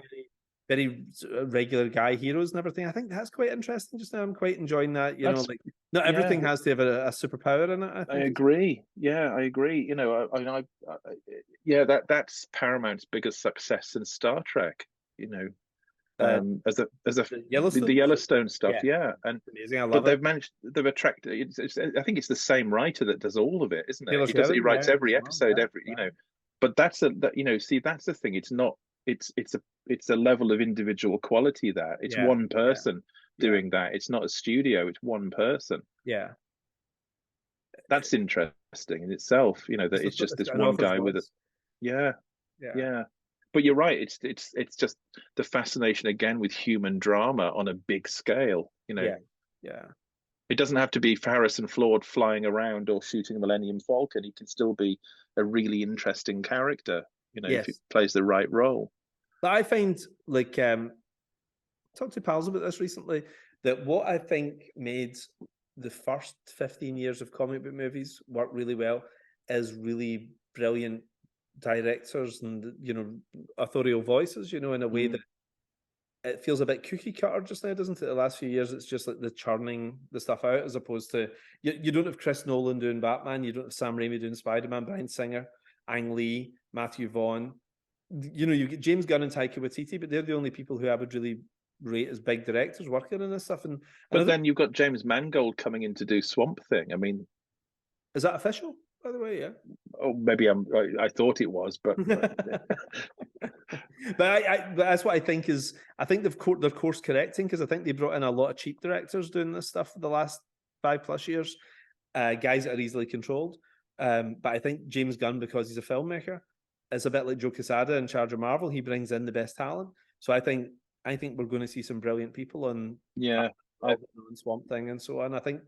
C: very regular guy heroes and everything, I think that's quite interesting just now. I'm quite enjoying that. You know, like not everything has to have a superpower in it.
B: I agree. Yeah, I agree. You know, that's Paramount's biggest success in Star Trek. You know, as the Yellowstone stuff, and
C: amazing. I love
B: it. They've attracted. I think it's the same writer that does all of it, isn't it? He writes every episode, you know. But that's you know, see, that's the thing. It's not. It's a level of individual quality there. It's one person doing that. It's not a studio. It's one person.
C: Yeah,
B: that's interesting in itself. You know, that it's just this one guy with it. Yeah. But you're right. It's just the fascination again with human drama on a big scale. You know.
C: Yeah.
B: It doesn't have to be Harrison Ford flying around or shooting a Millennium Falcon. He can still be a really interesting character. You know, if he plays the right role.
C: But I find, like, talked to pals about this recently, that what I think made the first 15 years of comic book movies work really well is really brilliant directors and, you know, authorial voices, you know, in a way that it feels a bit cookie cutter just now, doesn't it? The last few years, it's just like the churning the stuff out, as opposed to, you don't have Chris Nolan doing Batman, you don't have Sam Raimi doing Spider-Man, Bryan Singer, Ang Lee, Matthew Vaughn. You know, you get James Gunn and Taika Waititi, but they're the only people who I would really rate as big directors working on this stuff.
B: But then you've got James Mangold coming in to do Swamp Thing. I mean,
C: is that official, by the way? Yeah.
B: Oh, maybe I thought it was, but
C: but that's what I think is. I think they're course correcting, because I think they brought in a lot of cheap directors doing this stuff for the last 5+ years, guys that are easily controlled. But I think James Gunn, because he's a filmmaker, it's a bit like Joe Quesada in charge of Marvel. He brings in the best talent. So I think we're going to see some brilliant people on Swamp Thing and so on. I think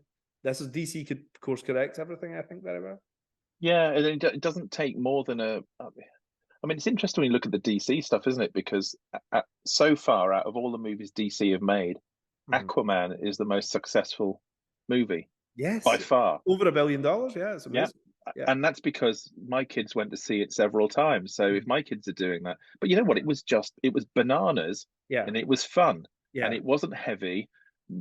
C: this is DC could course correct everything, I think, very well.
B: Yeah, and it doesn't take more than I mean, it's interesting when you look at the DC stuff, isn't it? Because so far, out of all the movies DC have made, Aquaman is the most successful movie.
C: Yes,
B: by far,
C: over $1 billion. Yeah, it's amazing.
B: Yeah. And that's because my kids went to see it several times. So if my kids are doing that, but you know what? It was bananas, and it was fun, and it wasn't heavy.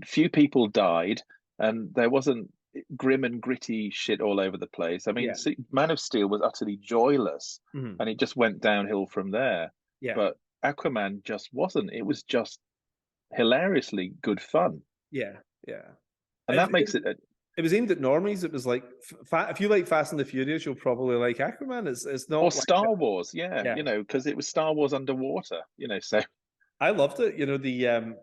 B: Few people died, and there wasn't grim and gritty shit all over the place. I mean, Man of Steel was utterly joyless, and it just went downhill from there. Yeah. But Aquaman just wasn't. It was just hilariously good fun.
C: Yeah.
B: And that makes it.
C: It was aimed at normies. It was like, if you like Fast and the Furious, you'll probably like Aquaman. It's not.
B: Or like Star Wars, you know, because it was Star Wars underwater, you know. So
C: I loved it. You know, the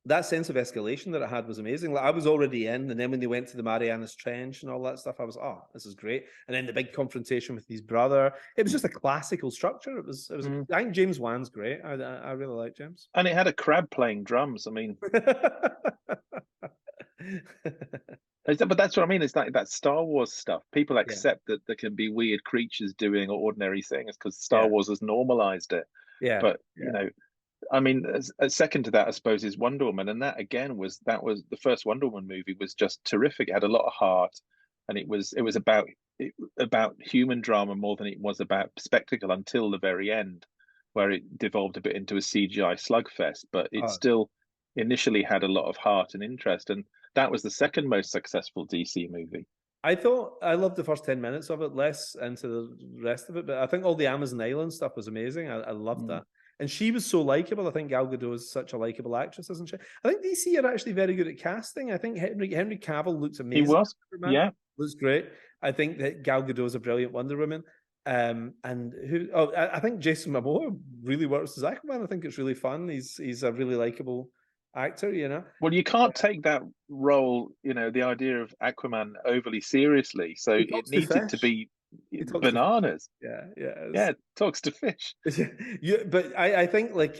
C: that sense of escalation that it had was amazing. Like, I was already in, and then when they went to the Marianas Trench and all that stuff, I was, this is great. And then the big confrontation with his brother. It was just a classical structure. It was. I think James Wan's great. I really like James.
B: And it had a crab playing drums. I mean. But that's what I mean. It's like that Star Wars stuff. People
C: Yeah,
B: accept that there can be weird creatures doing ordinary things because Star
C: yeah,
B: Wars has normalized it.
C: yeah,
B: But
C: yeah.
B: I mean, a second to that, I suppose, is Wonder Woman, and that again was the first Wonder Woman movie was just terrific. It had a lot of heart, and it was about human drama more than it was about spectacle until the very end, where it devolved a bit into a CGI slugfest. But it
C: Oh,
B: still initially had a lot of heart and interest, and that was the second most successful DC movie.
C: I thought I loved the first 10 minutes of it, less into the rest of it. But I think all the Amazon Island stuff was amazing. I loved
B: Mm.
C: that. And she was so likable. I think Gal Gadot is such a likable actress, isn't she? I think DC are actually very good at casting. I think Henry Cavill looks
B: He
C: amazing.
B: was,
C: Superman.
B: yeah.
C: Looks great. I think that Gal Gadot is a brilliant Wonder Woman. And who? Oh, I think Jason Momoa really works as Aquaman. I think it's really fun. He's a really likable actor. You know.
B: Well, you can't take that role, the idea of Aquaman overly seriously. So
C: He
B: it
C: talks to
B: needed to
C: fish.
B: be
C: He talks to
B: bananas.
C: yeah, yeah.
B: Yeah, talks to fish.
C: Yeah, but I think like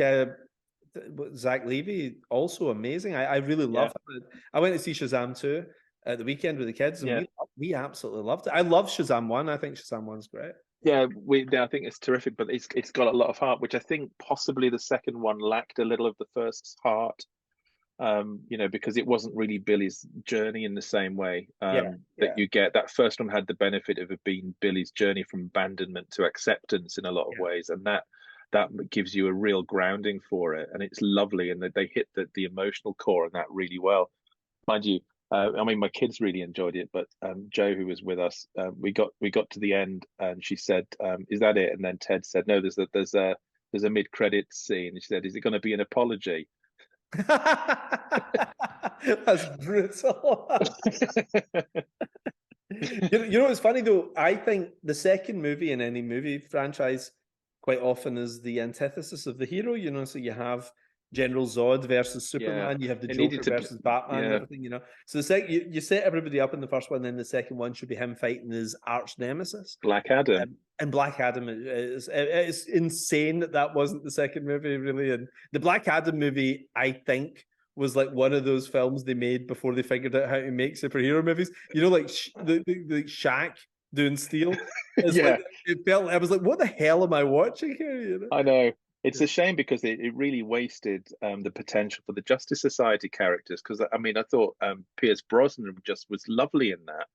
C: Zach Levy also amazing. I really love him. I went to see Shazam 2 at the weekend with the kids, and
B: Yeah.
C: we absolutely loved it. I love Shazam 1. I think Shazam 1's great.
B: Yeah, I think it's terrific, but it's got a lot of heart, which I think possibly the second one lacked a little of the first's heart. Because it wasn't really Billy's journey in the same way that you get. That first one had the benefit of it being Billy's journey from abandonment to acceptance in a lot of ways, and that gives you a real grounding for it, and it's lovely, and they hit the emotional core on that really well. Mind you, I mean, my kids really enjoyed it, but Jo, who was with us, we got to the end, and she said, "Is that it?" And then Ted said, "No, there's a mid-credits scene." And she said, "Is it going to be an apology?"
C: That's brutal. You know what's funny though? I think the second movie in any movie franchise quite often is the antithesis of the hero. So you have General Zod versus Superman. You have the Joker versus Batman and everything. So you set everybody up in the first one, then the second one should be him fighting his arch nemesis,
B: Black Adam.
C: And Black Adam it's insane that wasn't the second movie, really. And the Black Adam movie, I think, was like one of those films they made before they figured out how to make superhero movies. Like the Shaq doing Steel. Like, it felt, I was like, what the hell am I watching here?
B: I know. It's a shame because it really wasted the potential for the Justice Society characters. Because I mean, I thought Pierce Brosnan just was lovely in that.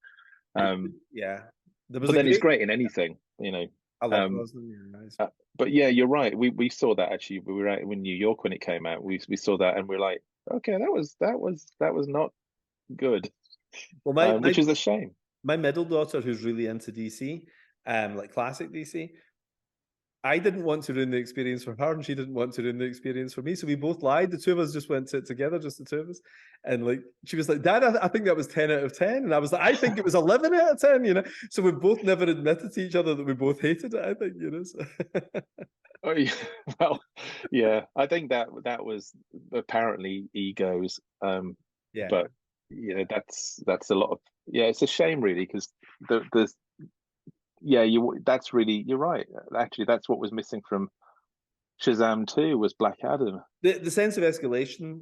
B: But then he's great in anything,
C: I love Brosnan. Nice.
B: But yeah, you're right. We saw that actually. We were out in New York when it came out. We saw that and we're like, okay, that was not good. Well, which is a shame.
C: My middle daughter, who's really into DC, like classic DC, I didn't want to ruin the experience for her, and she didn't want to ruin the experience for me. So we both lied. The two of us just went to it together, just the two of us. And like, she was like, "Dad, I think that was 10 out of 10." And I was like, "I think it was 11 out of 10." So we both never admitted to each other that we both hated it. I think, So.
B: Oh, yeah. Well, yeah. I think that was apparently egos. But that's a lot of it's a shame really because there's you're right. Actually, that's what was missing from Shazam 2 was Black Adam.
C: The sense of escalation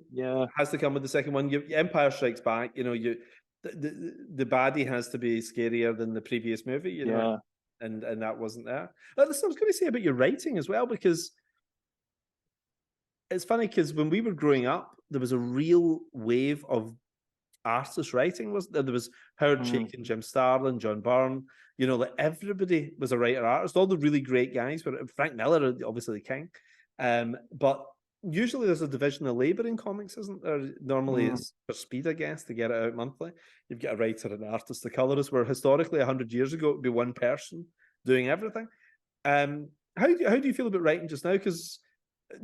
C: has to come with the second one. Empire Strikes Back, the baddie has to be scarier than the previous movie, and that wasn't there. Listen, I was going to say about your writing as well, because it's funny because when we were growing up, there was a real wave of artist writing. There was Howard Chaykin, Jim Starlin, John Byrne. Like everybody was a writer artist. All the really great guys were. Frank Miller, obviously the king. But usually there's a division of labor in comics, isn't there? Normally it's for speed, I guess, to get it out monthly. You've got a writer, an artist, a colorist, where historically 100 years ago it would be one person doing everything. How do you feel about writing just now? Because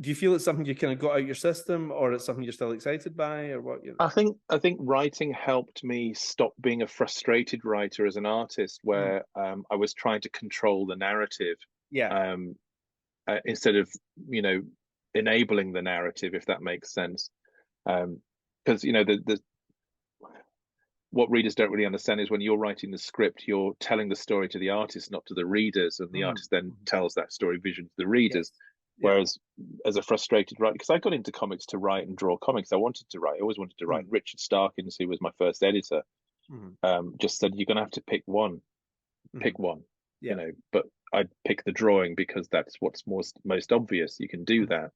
C: do you feel it's something you kind of got out your system, or it's something you're still excited by, or what?
B: I think writing helped me stop being a frustrated writer as an artist, where I was trying to control the narrative, instead of enabling the narrative, if that makes sense. Because what readers don't really understand is when you're writing the script, you're telling the story to the artist, not to the readers, and the artist then tells that story vision to the readers. Whereas as a frustrated writer, because I got into comics to write and draw comics, I wanted to write. I always wanted to write. Richard Starkins, who was my first editor, just said, you're going to have to pick one. Pick one. You know, but I'd pick the drawing because that's what's most obvious. You can do that.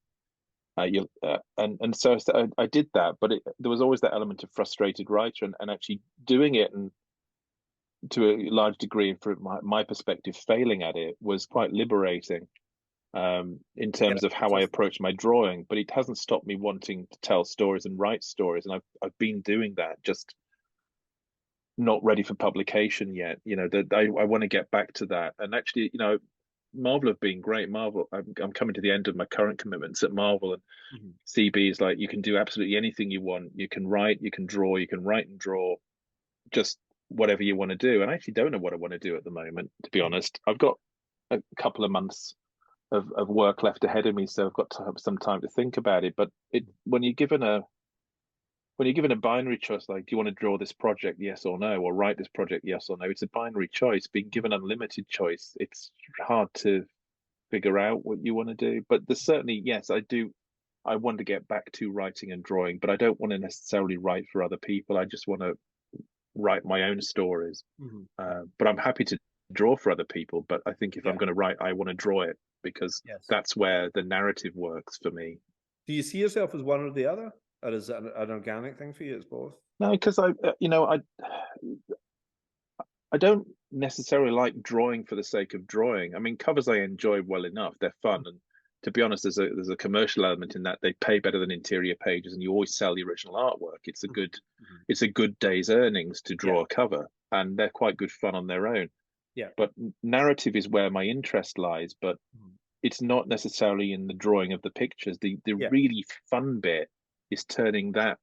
B: And so I did that, but there was always that element of frustrated writer, and actually doing it, and to a large degree, from my perspective, failing at it was quite liberating in terms of how I approach my drawing. But it hasn't stopped me wanting to tell stories and write stories, and I've been doing that, just not ready for publication yet. You know, that I want to get back to that. And actually, you know, Marvel have been great. Marvel, I'm coming to the end of my current commitments at Marvel, and CB is like, you can do absolutely anything you want. You can write, you can draw, you can write and draw, just whatever you want to do. And I actually don't know what I want to do at the moment, to be honest. I've got a couple of months of work left ahead of me, so I've got to have some time to think about it. But when you're given a binary choice, like, do you want to draw this project, yes or no, or write this project, yes or no? It's a binary choice. Being given unlimited choice, it's hard to figure out what you want to do. But there's certainly, yes, I want to get back to writing and drawing, but I don't want to necessarily write for other people. I just want to write my own stories. But I'm happy to draw for other people. But I think if I'm going to write, I want to draw it, because that's where the narrative works for me.
C: Do you see yourself as one or the other? Or is it an organic thing for you? It's both?
B: No, because I don't necessarily like drawing for the sake of drawing. I mean, covers I enjoy well enough. They're fun. And to be honest, there's a commercial element in that. They pay better than interior pages, and you always sell the original artwork. It's a good day's earnings to draw a cover, and they're quite good fun on their own. Yeah. But narrative is where my interest lies, but it's not necessarily in the drawing of the pictures. The really fun bit is turning that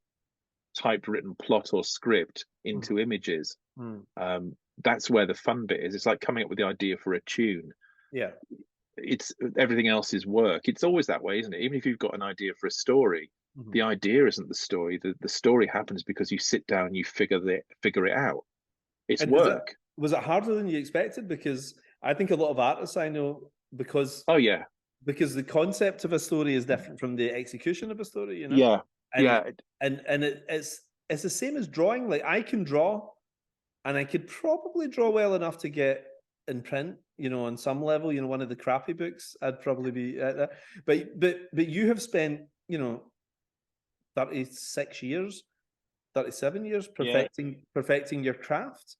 B: typewritten plot or script into images. That's where the fun bit is. It's like coming up with the idea for a tune. Yeah. It's everything else is work. It's always that way, isn't it? Even if you've got an idea for a story, the idea isn't the story. The story happens because you sit down and you figure it out. It's work.
C: Was it harder than you expected? Because I think a lot of artists I know, because the concept of a story is different from the execution of a story, you know? And it's the same as drawing. Like, I can draw, and I could probably draw well enough to get in print, you know, on some level, you know, one of the crappy books, I'd probably be at that. But you have spent, you know, 37 years perfecting your craft.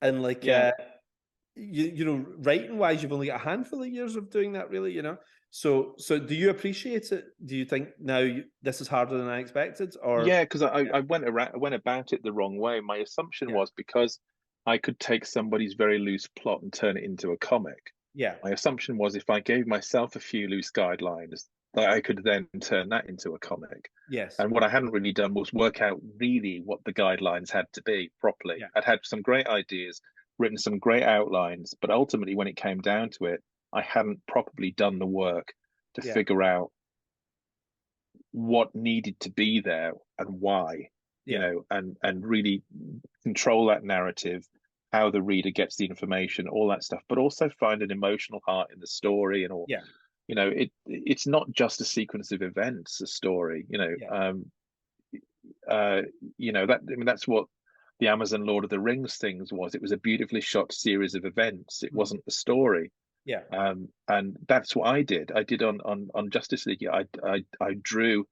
C: And like, you know, writing wise, you've only got a handful of years of doing that, really, you know? So do you appreciate it? Do you think now this is harder than I expected? Or
B: because I went about it the wrong way. My assumption was, because I could take somebody's very loose plot and turn it into a comic. My assumption was, if I gave myself a few loose guidelines, that I could then turn that into a comic. And what I hadn't really done was work out really what the guidelines had to be properly. I'd had some great ideas, written some great outlines, but ultimately when it came down to it, I hadn't properly done the work to figure out what needed to be there and why, you know, and really control that narrative, how the reader gets the information, all that stuff, but also find an emotional heart in the story and all. You know, it's not just a sequence of events, a story, you know. You know, that's what the Amazon Lord of the Rings things was. It was a beautifully shot series of events. It wasn't a story. And that's what I did. I did on Justice League. I drew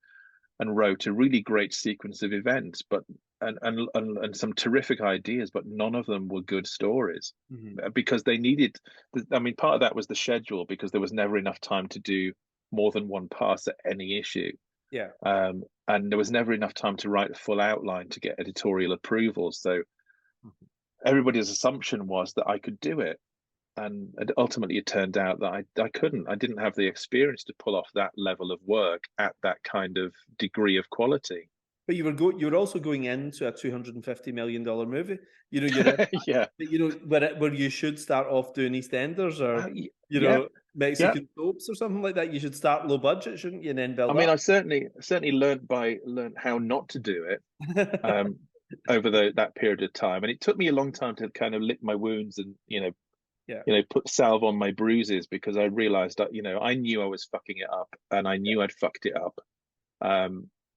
B: and wrote a really great sequence of events, but and some terrific ideas, but none of them were good stories, because they needed. I mean, part of that was the schedule, because there was never enough time to do more than one pass at any issue. And there was never enough time to write a full outline to get editorial approval. So everybody's assumption was that I could do it. And ultimately it turned out that I couldn't. I didn't have the experience to pull off that level of work at that kind of degree of quality.
C: But you were also going into a $250 million movie. You know, you know, where you should start off doing EastEnders or you know, Mexican soaps or something like that. You should start low budget, shouldn't you? And then build.
B: I mean, I certainly learned how not to do it over that period of time, and it took me a long time to kind of lick my wounds and, you know,
C: Yeah.
B: You know, put salve on my bruises, because I realized that, you know, I knew I was fucking it up, and I knew I'd fucked it up.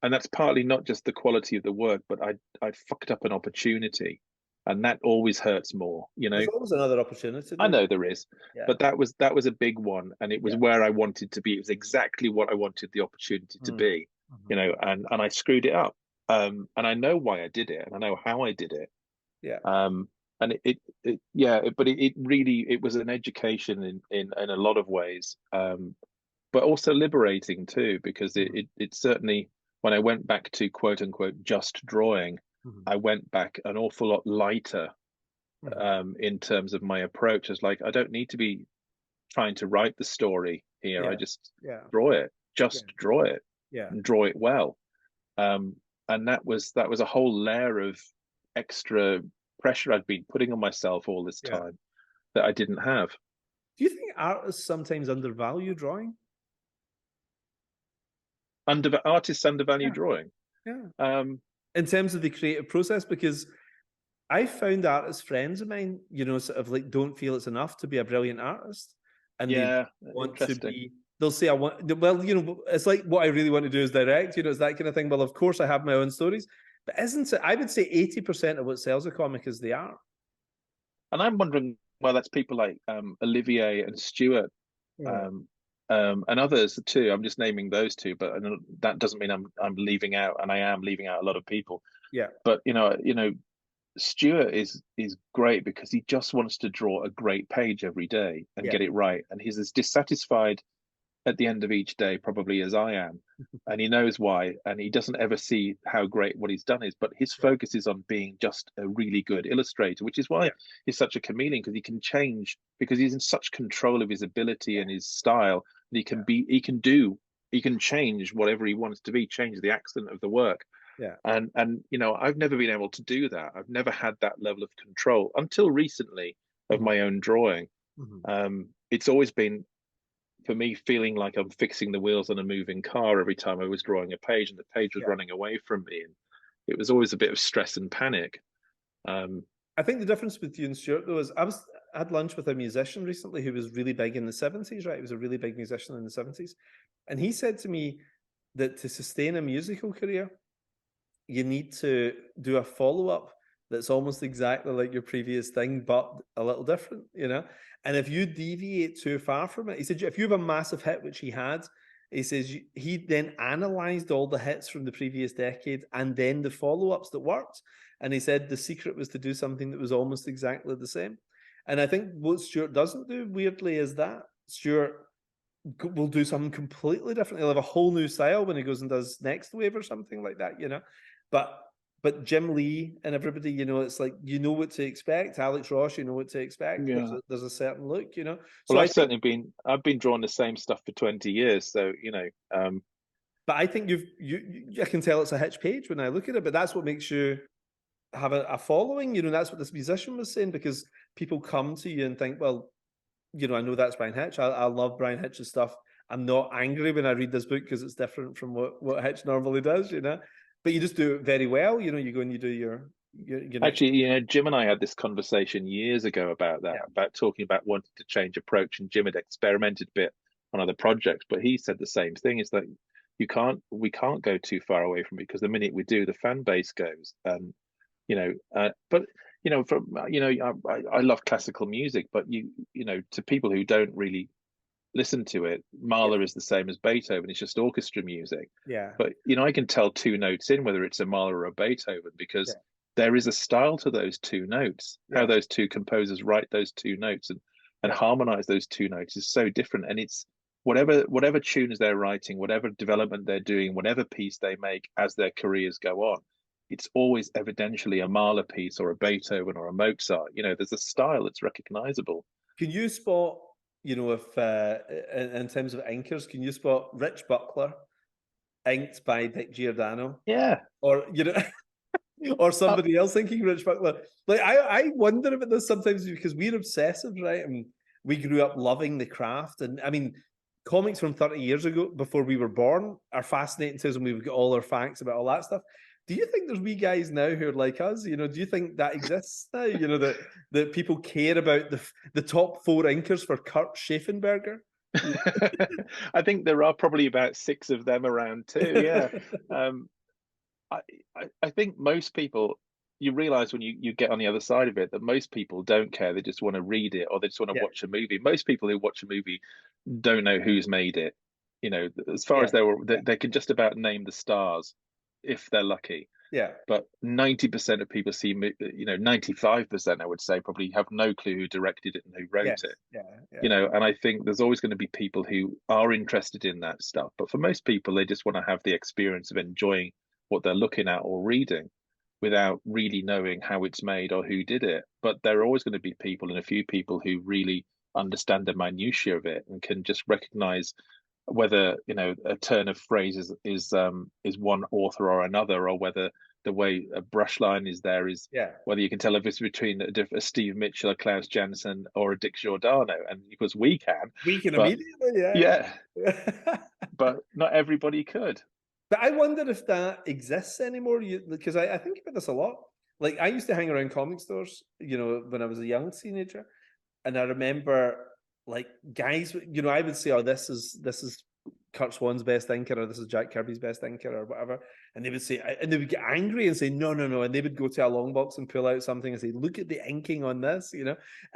B: And that's partly not just the quality of the work, but I fucked up an opportunity, and that always hurts more, you know.
C: There's always another opportunity.
B: I know there is,
C: Yeah.
B: but that was a big one, and it was where I wanted to be. It was exactly what I wanted the opportunity to be, you know, and I screwed it up. And I know why I did it, and I know how I did it.
C: Yeah.
B: And it really, it was an education in a lot of ways, but also liberating too, because it certainly, when I went back to quote unquote just drawing, I went back an awful lot lighter. In terms of my approach, is like, I don't need to be trying to write the story here. I just draw it, draw it, and draw it well. And that was a whole layer of extra pressure I'd been putting on myself all this time that I didn't have.
C: Do you think artists sometimes undervalue drawing?
B: Artists undervalue drawing?
C: Yeah. In terms of the creative process, because I found artist friends of mine, you know, sort of like don't feel it's enough to be a brilliant artist, and they want to be. They'll say, "I want." Well, you know, it's like, what I really want to do is direct. You know, it's that kind of thing. Well, of course, I have my own stories, but isn't it? I would say 80% of what sells a comic is the art.
B: And I'm wondering, well, that's people like Olivier and Stuart, and others too. I'm just naming those two, but that doesn't mean I'm leaving out, and I am leaving out a lot of people.
C: Yeah.
B: But you know, Stuart is great because he just wants to draw a great page every day and get it right, and he's as dissatisfied at the end of each day probably as I am, and he knows why, and he doesn't ever see how great what he's done is, but his focus is on being just a really good illustrator, which is why he's such a chameleon, because he can change, because he's in such control of his ability and his style, that he can change whatever he wants to be, change the accent of the work. And you know, I've never been able to do that. I've never had that level of control until recently of my own drawing. It's always been, for me, feeling like I'm fixing the wheels on a moving car every time I was drawing a page, and the page was running away from me, and it was always a bit of stress and panic.
C: I think the difference with you and Stuart, though, is I had lunch with a musician recently who was really big in the 70s, right? He was a really big musician in the 70s. And he said to me that to sustain a musical career, you need to do a follow-up that's almost exactly like your previous thing, but a little different, you know? And if you deviate too far from it, he said, if you have a massive hit, which he had, he says, he then analyzed all the hits from the previous decade and then the follow-ups that worked. And he said the secret was to do something that was almost exactly the same. And I think what Stuart doesn't do, weirdly, is that Stuart will do something completely different. He'll have a whole new style when he goes and does Next Wave or something like that, you know? But Jim Lee and everybody, you know, it's like, you know what to expect. Alex Ross, you know what to expect. There's a certain look, you know. So
B: well, I've been drawing the same stuff for 20 years, so you know.
C: But I think I can tell it's a Hitch page when I look at it. But that's what makes you have a following. You know, that's what this musician was saying, because people come to you and think, well, you know, I know that's Bryan Hitch. I love Bryan Hitch's stuff. I'm not angry when I read this book because it's different from what Hitch normally does, you know. But you just do it very well, you know. You go and you do your
B: Actually, you know, Jim and I had this conversation years ago about that, about talking about wanting to change approach, and Jim had experimented a bit on other projects, but he said the same thing: is that we can't go too far away from it, because the minute we do, the fan base goes. And you know, but you know, I love classical music, but you know, to people who don't really listen to it, Mahler is the same as Beethoven. It's just orchestra music. But you know, I can tell two notes in whether it's a Mahler or a Beethoven, because there is a style to those two notes. How those two composers write those two notes and harmonize those two notes is so different. And it's whatever tunes they're writing, whatever development they're doing, whatever piece they make as their careers go on, it's always evidentially a Mahler piece or a Beethoven or a Mozart. You know, there's a style that's recognizable.
C: Can you spot, you know, if in terms of inkers, can you spot Rich Buckler inked by Dick Giordano? Or, you know, or somebody else thinking Rich Buckler? Like, I wonder about this sometimes, because we're obsessive, right? And we grew up loving the craft. And I mean, comics from 30 years ago, before we were born, are fascinating to us, and we've got all our facts about all that stuff. Do you think there's wee guys now who are like us? Do you think that exists now? That people care about the top 4 inkers for Kurt Schaffenberger?
B: I think there are probably about 6 of them around too. Yeah. I think most people, you realize when you get on the other side of it, that most people don't care. They just want to read it, or they just want to watch a movie. Most people who watch a movie don't know who's made it. As far as they can just about name the stars if they're lucky.
C: Yeah.
B: But 90% of people see, 95%, I would say, probably have no clue who directed it and who wrote it.
C: Yeah.
B: And I think there's always going to be people who are interested in that stuff. But for most people, they just want to have the experience of enjoying what they're looking at or reading without really knowing how it's made or who did it. But there are always going to be people, and a few people, who really understand the minutiae of it and can just recognize whether a turn of phrase is one author or another, or whether the way a brush line is there is whether you can tell if it's between a Steve Mitchell, a Klaus Janson, or a Dick Giordano. And because we can immediately, but not everybody could.
C: But I wonder if that exists anymore, because I think about this a lot. Like, I used to hang around comic stores, when I was a young teenager, and I remember, like, guys, I would say, "Oh, this is Kurt Swan's best inker, or this is Jack Kirby's best inker," or whatever, and they would say, and they would get angry and say, "No," and they would go to a long box and pull out something and say, "Look at the inking on this,"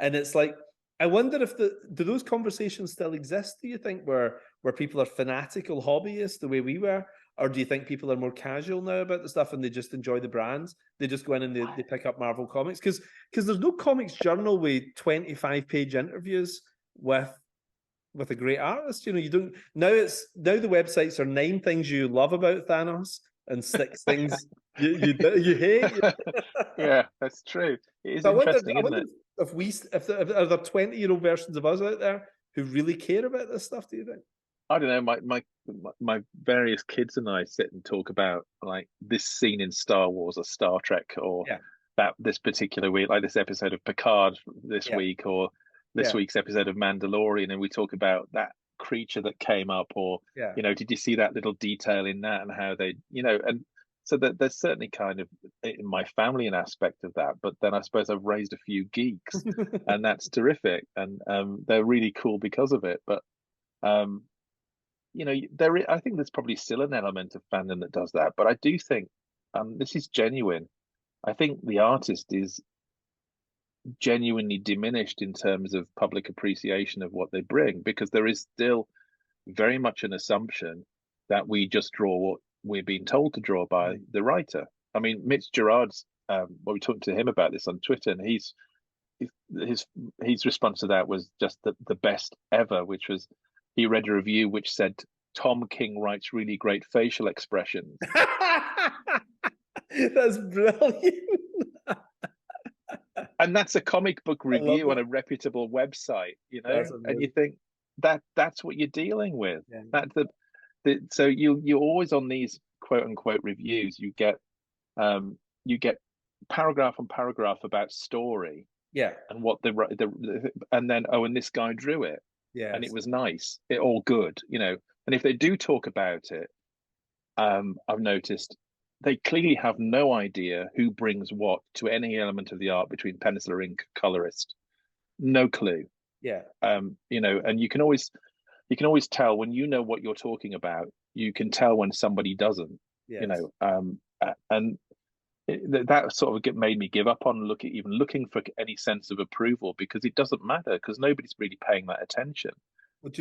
C: and it's like, I wonder if do those conversations still exist? Do you think where people are fanatical hobbyists the way we were? Or do you think people are more casual now about the stuff and they just enjoy the brands? They just go in and they pick up Marvel Comics? Because there's no comics journal with 25-page interviews with a great artist. You don't now. The websites are 9 things you love about Thanos and 6 things you hate.
B: Yeah, that's true. It is interesting, isn't it?
C: If are there 20-year-old versions of us out there who really care about this stuff? Do you think?
B: I don't know. My various kids and I sit and talk about, like, this scene in Star Wars or Star Trek, or about this particular week, like this episode of Picard this week, or this week's episode of Mandalorian, and we talk about that creature that came up, or did you see that little detail in that, and how they, and so that there's certainly kind of in my family an aspect of that. But then I suppose I've raised a few geeks, and that's terrific, and they're really cool because of it. But I think there's probably still an element of fandom that does that, but I do think this is genuine. I think the artist is genuinely diminished in terms of public appreciation of what they bring, because there is still very much an assumption that we just draw what we're being told to draw by the writer. I mean, Mitch Gerard's, we talked to him about this on Twitter, and his response to that was just the best ever, which was, he read a review which said Tom King writes really great facial expressions.
C: That's brilliant.
B: And that's a comic book review on a reputable website, and you think that's what you're dealing with. That's so you're always on these quote unquote reviews. You get paragraph on paragraph about story, and what and then and this guy drew it. And it was nice, all good, And if they do talk about it, I've noticed they clearly have no idea who brings what to any element of the art between pencil or ink, colorist. No clue. And you can always tell when you know what you're talking about. You can tell when somebody doesn't. And that sort of made me give up on even looking for any sense of approval, because it doesn't matter, because nobody's really paying that attention.
C: Well,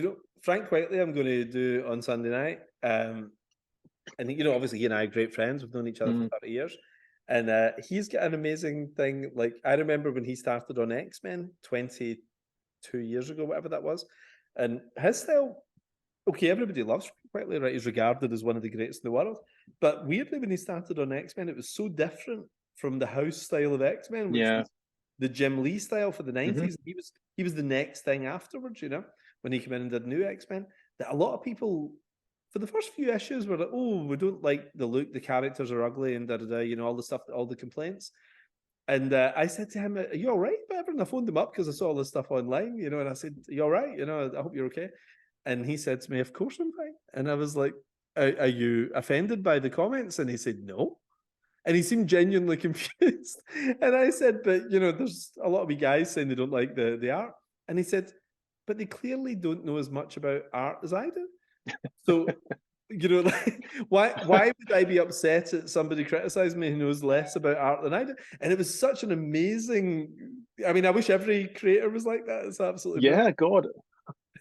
C: Frank Whiteley, I'm going to do on Sunday night. And obviously he and I are great friends. We've known each other for 30 years. And he's got an amazing thing. Like, I remember when he started on X-Men 22 years ago, whatever that was. And his style, okay, everybody loves Frank Whiteley, right? He's regarded as one of the greatest in the world. But weirdly, when he started on X-Men, it was so different from the house style of X-Men, which was the Jim Lee style for the 90s. He was the next thing afterwards, when he came in and did new X-Men, that a lot of people, for the first few issues, were like, "Oh, we don't like the look, the characters are ugly," and all the stuff, all the complaints. And I said to him, "Are you all right, Bevan?" I phoned him up because I saw all this stuff online, and I said, "Are you all right? I hope you're okay." And he said to me, "Of course I'm fine." And I was like, "Are you offended by the comments?" And he said, "No." And he seemed genuinely confused. And I said, but there's a lot of me guys saying they don't like the art. And he said, but they clearly don't know as much about art as I do. So, like, why would I be upset at somebody criticizing me who knows less about art than I do? And it was such an amazing. I mean, I wish every creator was like that. It's absolutely
B: God.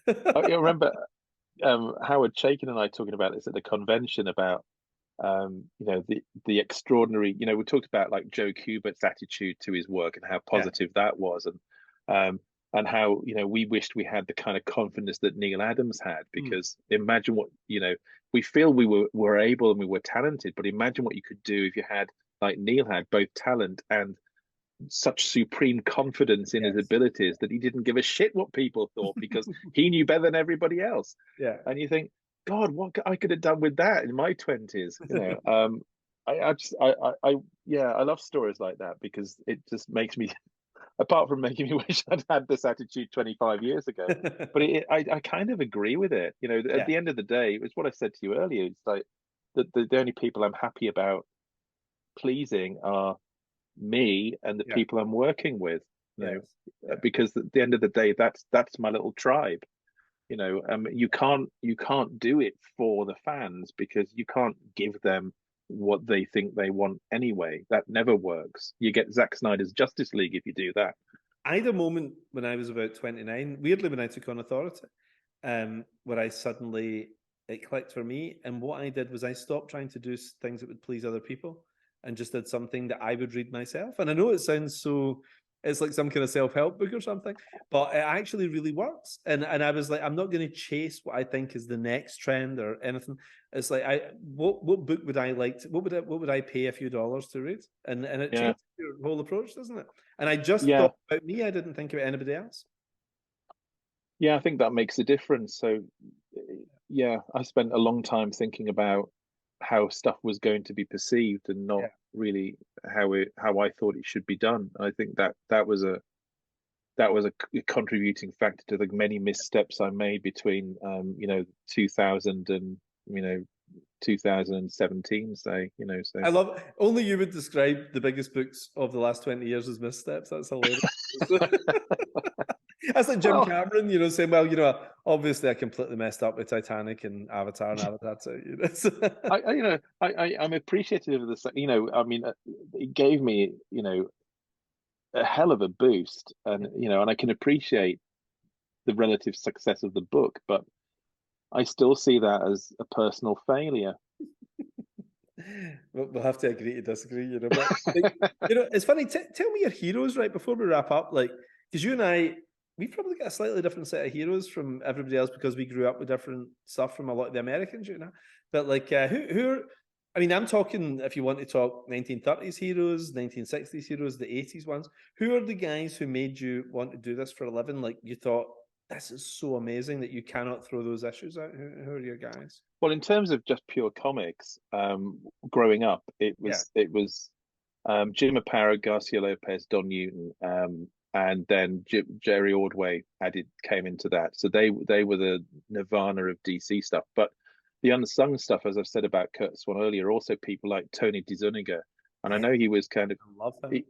B: I remember Howard Chaykin and I talking about this at the convention about the extraordinary. We talked about like Joe Kubert's attitude to his work and how positive that was, and how we wished we had the kind of confidence that Neil Adams had, because imagine what we feel we were able and we were talented, but imagine what you could do if you had, like Neil had, both talent and such supreme confidence in his abilities that he didn't give a shit what people thought, because he knew better than everybody else. And you think, God, what I could have done with that in my 20s. I love stories like that, because it just makes me, apart from making me wish I'd had this attitude 25 years ago, but I kind of agree with it. At the end of the day, it's what I said to you earlier. It's like the only people I'm happy about pleasing are me and the people I'm working with. Because at the end of the day, that's my little tribe. You can't do it for the fans, because you can't give them what they think they want anyway. That never works. You get Zack Snyder's Justice League if you do that.
C: I had a moment when I was about 29, weirdly, when I took on Authority, where I suddenly, it clicked for me. And what I did was I stopped trying to do things that would please other people and just did something that I would read myself. And I know it sounds so, it's like some kind of self-help book or something, but it actually really works. And I was like, I'm not going to chase what I think is the next trend or anything. It's like, what book would I like to, what would I pay a few dollars to read? And it changes your whole approach, doesn't it? And I just thought about me. I didn't think about anybody else.
B: Yeah, I think that makes a difference. So I spent a long time thinking about how stuff was going to be perceived and not really how I thought it should be done. I think that was a contributing factor to the many missteps I made between 2000 and 2017. So
C: I love, only you would describe the biggest books of the last 20 years as missteps. That's hilarious. That's like Jim Cameron, saying, well, obviously I completely messed up with Titanic and Avatar and Avatar 2.
B: I'm appreciative of this. I mean, it gave me, a hell of a boost, and and I can appreciate the relative success of the book, but I still see that as a personal failure.
C: We'll have to agree to disagree, But it's funny. Tell me your heroes right before we wrap up, like, because you and I, we've probably got a slightly different set of heroes from everybody else because we grew up with different stuff from a lot of the Americans, But like, who are? I mean, I'm talking, if you want to talk 1930s heroes, 1960s heroes, the 80s ones. Who are the guys who made you want to do this for a living? Like, you thought, this is so amazing that you cannot throw those issues out. Who are your guys?
B: Well, in terms of just pure comics, growing up, it was Jim Aparo, Garcia Lopez, Don Newton, and then Jerry Ordway came into that. So they were the nirvana of DC stuff. But the unsung stuff, as I've said about Kurt Swan earlier, also people like Tony DeZuniga, and I know he was kind of.
C: I love him.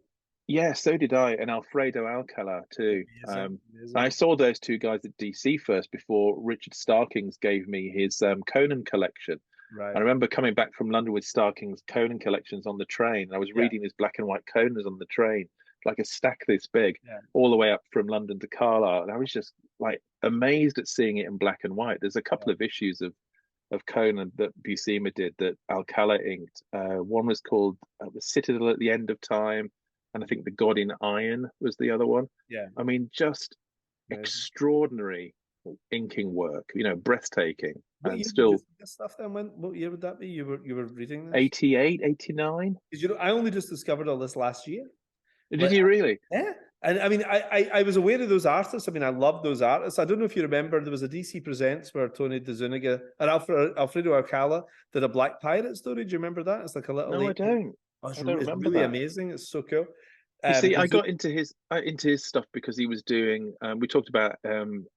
B: Yeah, so did I, and Alfredo Alcala too. Amazing. I saw those two guys at DC first before Richard Starkings gave me his Conan collection.
C: Right.
B: I remember coming back from London with Starkings' Conan collections on the train. I was reading his black and white Conans on the train, like a stack this big, all the way up from London to Carlisle. And I was just like amazed at seeing it in black and white. There's a couple of issues of Conan that Buscema did that Alcala inked. One was called The Citadel at the End of Time, and I think The God in Iron was the other one. Yeah. I mean, just extraordinary inking work, breathtaking.
C: What
B: and still
C: this stuff then? What year would that be? You were reading this?
B: 88, 89?
C: I only just discovered all this last year.
B: Did you really?
C: Yeah. And I mean, I was aware of those artists. I mean, I love those artists. I don't know if you remember, there was a DC Presents where Tony DeZuniga and Alfredo Alcala did a Black Pirate story. Do you remember that? It's like a little.
B: No, I don't.
C: It's
B: I don't remember
C: really
B: that.
C: Amazing. It's so cool.
B: You see, I
C: Is it-
B: got into his stuff because he was doing. We talked about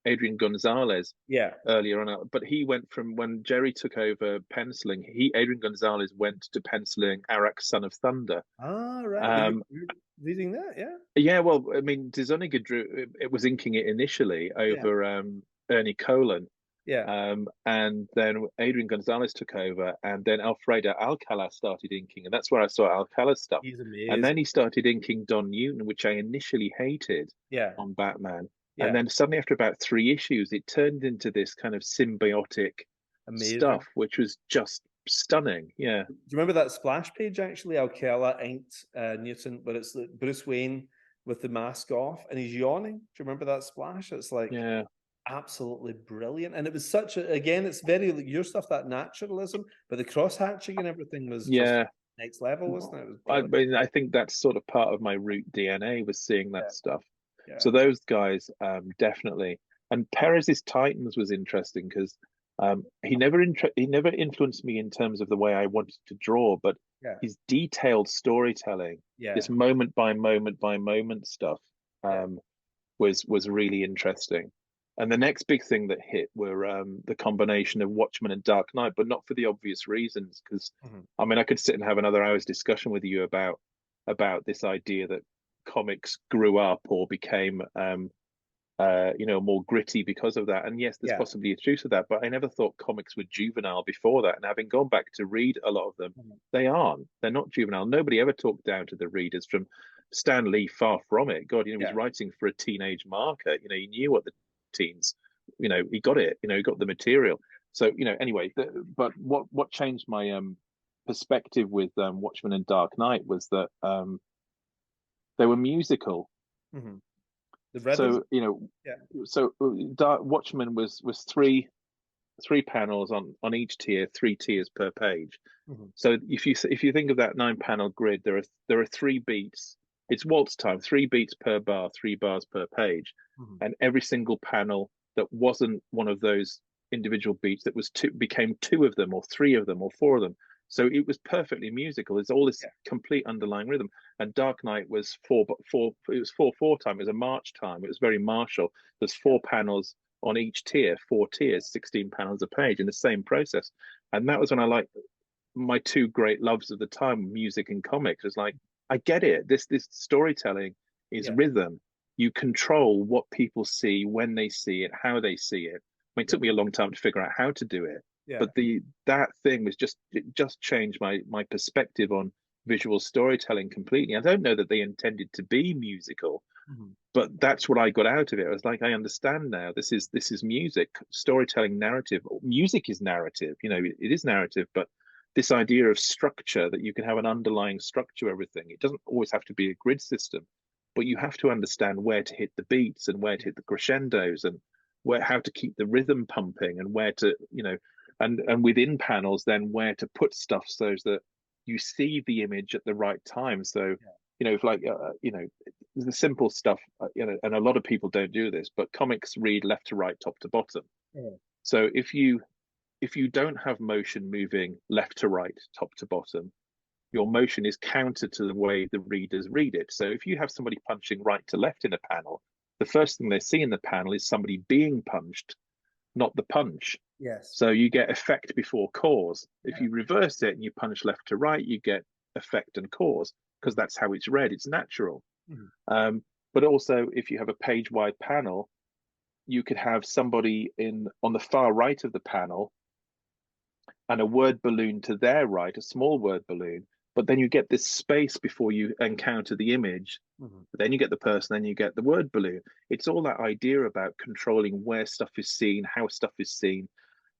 B: Adrian Gonzalez
C: yeah.
B: earlier on, but he went from when Jerry took over penciling. Adrian Gonzalez went to penciling Arak, Son of Thunder.
C: Ah, right. You're reading that, yeah?
B: Yeah, well, I mean, Dzoniga drew it was inking it initially
C: Yeah.
B: over Ernie Colan,
C: Yeah.
B: and then Adrian Gonzalez took over, and then Alfredo Alcala started inking, and that's where I saw Alcala's stuff.
C: He's
B: And then
C: amazing.
B: he started inking Don Newton, which I initially hated
C: Yeah.
B: on Batman.
C: Yeah.
B: And then suddenly, after about 3 issues, it turned into this kind of symbiotic
C: Amazing.
B: stuff, which was just stunning. Yeah.
C: Do you remember that splash page actually? Alcala inked Newton, but it's Bruce Wayne with the mask off and he's yawning. Do you remember that splash? It's like
B: Yeah.
C: absolutely brilliant. And it was such a, again, it's very like your stuff, that naturalism, but the cross hatching and everything was just
B: Yeah.
C: next level, wasn't it? It was
B: I
C: brilliant.
B: mean, I think that's sort of part of my root DNA was seeing that
C: Yeah.
B: stuff.
C: Yeah.
B: So those guys, definitely. And Perez's Titans was interesting because he never influenced me in terms of the way I wanted to draw, but
C: Yeah.
B: his detailed storytelling,
C: Yeah.
B: this moment by moment by moment stuff,
C: Yeah.
B: was really interesting. And the next big thing that hit were the combination of Watchmen and Dark Knight, but not for the obvious reasons. Because I mean, I could sit and have another hour's discussion with you about this idea that comics grew up or became more gritty because of that. And yes, there's
C: Yeah.
B: possibly a truth to that, but I never thought comics were juvenile before that. And having gone back to read a lot of them, they aren't. They're not juvenile. Nobody ever talked down to the readers. From Stan Lee, far from it. God, he was writing for a teenage marker. He knew what the teens, he got it. He got the material. So anyway, but what changed my perspective with Watchmen and Dark Knight was that they were musical.
C: Mm-hmm. The rhythm.
B: So Dark Watchmen was three panels on each tier, 3 tiers per page. So if you think of that 9-panel grid, there are 3 beats. It's waltz time, 3 beats per bar, 3 bars per page, and every single panel that wasn't one of those individual beats that was became 2 of them, or 3 of them, or 4 of them. So it was perfectly musical. There's all this complete underlying rhythm. And Dark Knight was 4/4. It was 4/4 time. It was a march time. It was very martial. There's 4 panels on each tier, 4 tiers, 16 panels a page in the same process. And that was when I liked my 2 great loves of the time, music and comics. It was like, I get it. This storytelling is rhythm. You control what people see, when they see it, how they see it. I mean, it took me a long time to figure out how to do it. Yeah. But that thing was just changed my perspective on visual storytelling completely. I don't know that they intended to be musical, but that's what I got out of it. I was like, I understand now. This is music, storytelling, narrative. Music is narrative. It is narrative, but this idea of structure, that you can have an underlying structure, everything. It doesn't always have to be a grid system, but you have to understand where to hit the beats and where to hit the crescendos and how to keep the rhythm pumping and where to, and within panels, then where to put stuff so that you see the image at the right time. So, if the simple stuff, and a lot of people don't do this, but comics read left to right, top to bottom. So if you don't have motion moving left to right, top to bottom, your motion is counter to the way the readers read it. So if you have somebody punching right to left in a panel, the first thing they see in the panel is somebody being punched, not the punch.
C: Yes.
B: So you get effect before cause. If you reverse it and you punch left to right, you get effect and cause, because that's how it's read. It's natural. But also, if you have a page-wide panel, you could have somebody on the far right of the panel and a word balloon to their right, a small word balloon, but then you get this space before you encounter the image. Then you get the person, then you get the word balloon. It's all that idea about controlling where stuff is seen, how stuff is seen,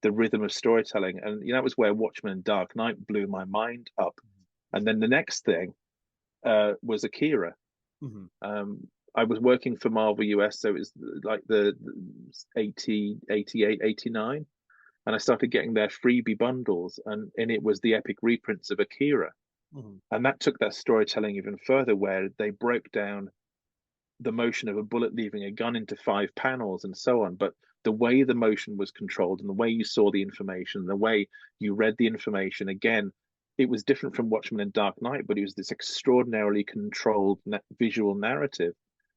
B: the rhythm of storytelling. And that was where Watchmen and Dark Knight blew my mind up. And then the next thing was Akira. I was working for Marvel US, so it was like the 80, 88, 89. And I started getting their freebie bundles, and it was the epic reprints of Akira. And that took that storytelling even further, where they broke down the motion of a bullet leaving a gun into 5 panels and so on. But the way the motion was controlled and the way you saw the information, the way you read the information, again, it was different from Watchmen and Dark Knight, but it was this extraordinarily controlled visual narrative,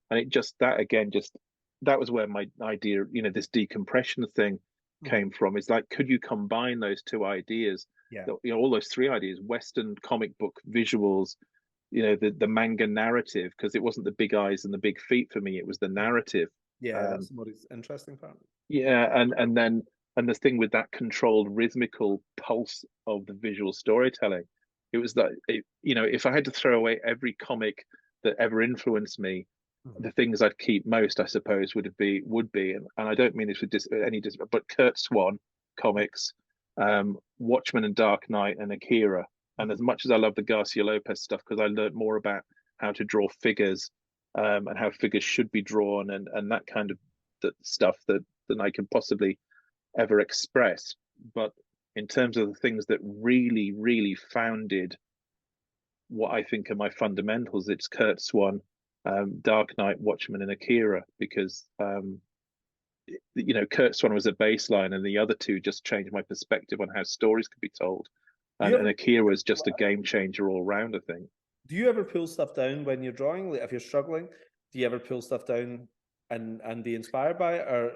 B: and it just that was where my idea, this decompression thing came from. It's like, could you combine those two ideas?
C: Yeah.
B: All those three ideas: Western comic book visuals, the manga narrative, because it wasn't the big eyes and the big feet for me; it was the narrative.
C: Yeah, that's the most interesting part.
B: Yeah, and the thing with that controlled rhythmical pulse of the visual storytelling, it was that if I had to throw away every comic that ever influenced me, the things I'd keep most, I suppose, would be, and I don't mean this with but Kurt Swan comics, Watchmen and Dark Knight and Akira. And as much as I love the Garcia Lopez stuff, because I learned more about how to draw figures, and how figures should be drawn, and that kind of stuff than I can possibly ever express. But in terms of the things that really, really founded what I think are my fundamentals, it's Kurt Swan, Dark Knight, Watchmen, and Akira, because Kurt Swan was a baseline, and the other two just changed my perspective on how stories could be told. And Akira was just a game changer all round, I think.
C: Do you ever pull stuff down when you're drawing? Like, if you're struggling, do you ever pull stuff down and be inspired by it, or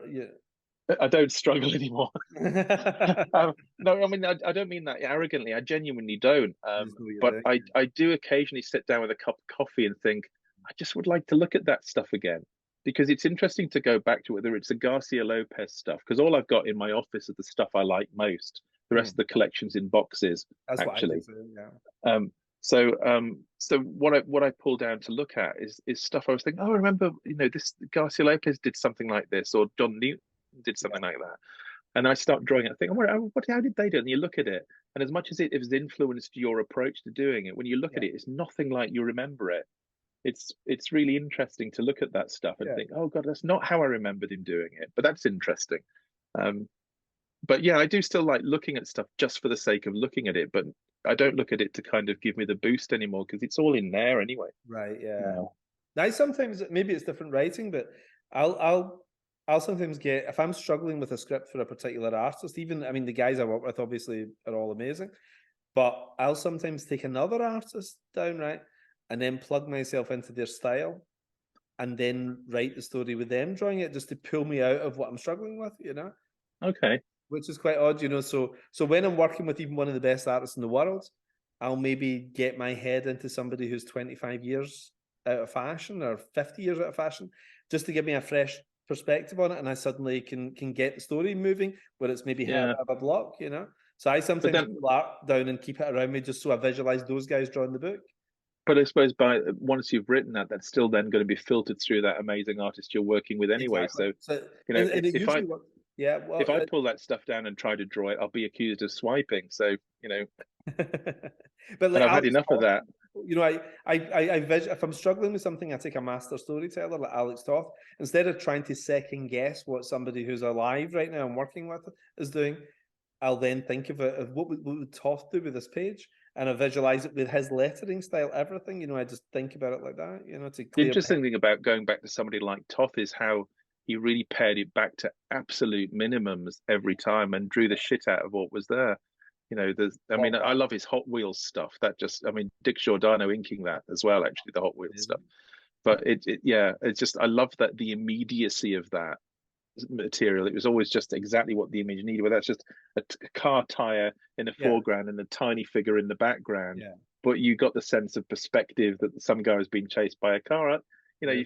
B: I don't struggle anymore. No, I mean, I don't mean that arrogantly. I genuinely don't. But I do occasionally sit down with a cup of coffee and think, I just would like to look at that stuff again, because it's interesting to go back to, whether it's the Garcia Lopez stuff, because all I've got in my office is the stuff I like most. The rest of the collection's in boxes. That's actually. So what I pull down to look at is stuff I was thinking, I remember, this Garcia Lopez did something like this, or John Newton did something like that. And I start drawing it, I think, how did they do it? And you look at it, and as much as it has influenced your approach to doing it, when you look at it, it's nothing like you remember it. It's really interesting to look at that stuff and think, oh God, that's not how I remembered him doing it. But that's interesting. But yeah, I do still like looking at stuff just for the sake of looking at it, but I don't look at it to kind of give me the boost anymore, because it's all in there anyway.
C: Right. Yeah. Now sometimes maybe it's different writing, but I'll sometimes get, if I'm struggling with a script for a particular artist, the guys I work with obviously are all amazing, but I'll sometimes take another artist down, right, and then plug myself into their style, and then write the story with them drawing it, just to pull me out of what I'm struggling with,
B: Okay.
C: Which is quite odd, So when I'm working with even one of the best artists in the world, I'll maybe get my head into somebody who's 25 years out of fashion or 50 years out of fashion, just to give me a fresh perspective on it, and I suddenly can get the story moving where it's maybe had a bit of a block, So I sometimes pull art down and keep it around me, just so I visualize those guys drawing the book.
B: But I suppose once you've written that, that's still then going to be filtered through that amazing artist you're working with anyway. Exactly. So if I pull that stuff down and try to draw it, I'll be accused of swiping. So
C: but
B: I've had enough of that.
C: If I'm struggling with something, I take a master storyteller like Alex Toth. Instead of trying to second guess what somebody who's alive right now I'm working with is doing, I'll then think of it, what would Toth do with this page, and I visualize it with his lettering style, everything. I just think about it like that. The
B: interesting thing about going back to somebody like Toth is how he really pared it back to absolute minimums every time and drew the shit out of what was there. I love his Hot Wheels stuff. Dick Giordano inking that as well, actually, the Hot Wheels stuff. But it's just, I love that the immediacy of that material. It was always just exactly what the image needed. Where that's just a car tire in the foreground and a tiny figure in the background. Yeah. But you got the sense of perspective that some guy was being chased by a car.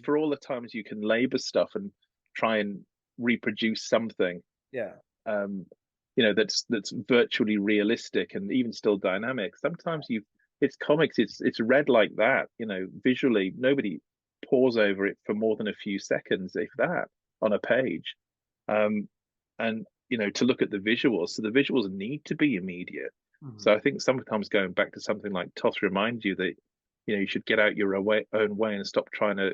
B: For all the times you can labor stuff and try and reproduce something. Yeah. That's virtually realistic and even still dynamic. Sometimes it's comics, it's read like that, visually. Nobody pores over it for more than a few seconds, if that, on a page. And to look at the visuals, so the visuals need to be immediate. Mm-hmm. So I think sometimes going back to something like Toth reminds you that you should get out your own way and stop trying to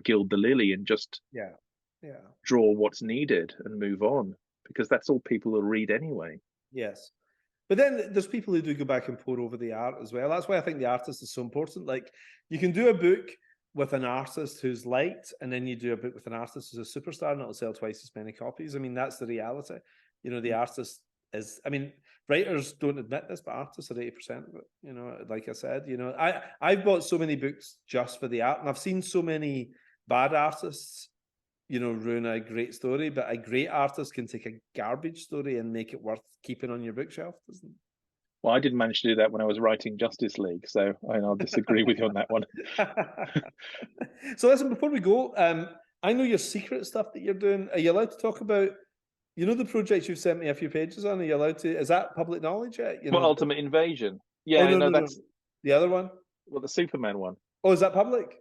B: gild the lily and just draw what's needed and move on, because that's all people will read anyway.
C: Yes. But then there's people who do go back and pour over the art as well. That's why I think the artist is so important. Like, you can do a book with an artist who's liked, and then you do a book with an artist who's a superstar, and it'll sell twice as many copies. That's the reality. The artist is, writers don't admit this, but artists are 80% of it. You know, like I said, you know, I've bought so many books just for the art, and I've seen so many bad artists, you know, ruin a great story, but a great artist can take a garbage story and make it worth keeping on your bookshelf, doesn't it?
B: Well, I didn't manage to do that when I was writing Justice League, so I'll disagree with you on that one.
C: So listen, before we go, I know your secret stuff that you're doing. Are you allowed to talk about, you know, the project you've sent me a few pages on? Are you allowed to? Is that public knowledge yet? You know,
B: Ultimate Invasion. Yeah,
C: oh, no,
B: that's
C: the other one.
B: well, the Superman one.
C: Oh, is that public?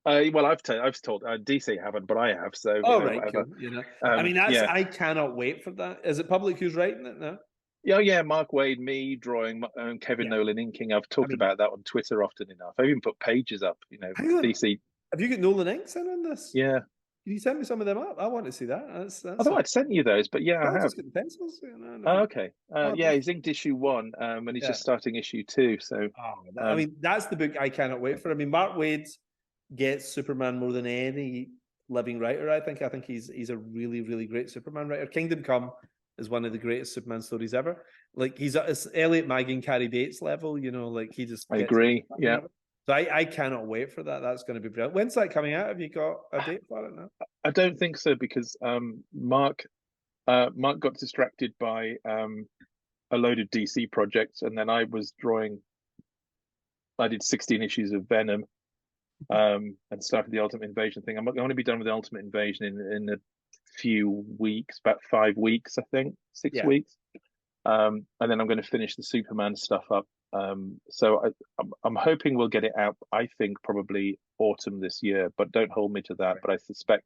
B: Well, I've told DC haven't, but I have. So
C: oh, right, whatever. Cool. You know, I mean, I cannot wait for that. Is it public? Who's writing it now?
B: Yeah, Mark Waid, me drawing, Kevin Nolan inking. I've talked about that on Twitter often enough. I've even put pages up. You know, DC.
C: Have you got Nolan inks in on this?
B: Yeah.
C: Can you send me some of them up? I want to see that.
B: I thought I'd sent you those, but yeah, I have.
C: Just get the pencils. You know,
B: oh, okay. Yeah, he's inked issue 1, and he's just starting issue 2. So,
C: I mean, that's the book I cannot wait for. I mean, Mark Waid gets Superman more than any living writer. I think he's a really, really great Superman writer. Kingdom Come is one of the greatest Superman stories ever. Like, he's at Elliot Mag and Carrie Bates level, you know, like he just...
B: I agree, yeah.
C: So I cannot wait for that. That's going to be brilliant. When's that coming out? Have you got a date for it now?
B: I don't think so, because Mark got distracted by a load of DC projects, and then I did 16 issues of Venom, and started the Ultimate Invasion thing. I'm going to be done with the Ultimate Invasion in a few weeks, about 5 weeks, I think, 6 weeks. And then I'm going to finish the Superman stuff up. So I'm hoping we'll get it out, I think, probably autumn this year, but don't hold me to that. But I suspect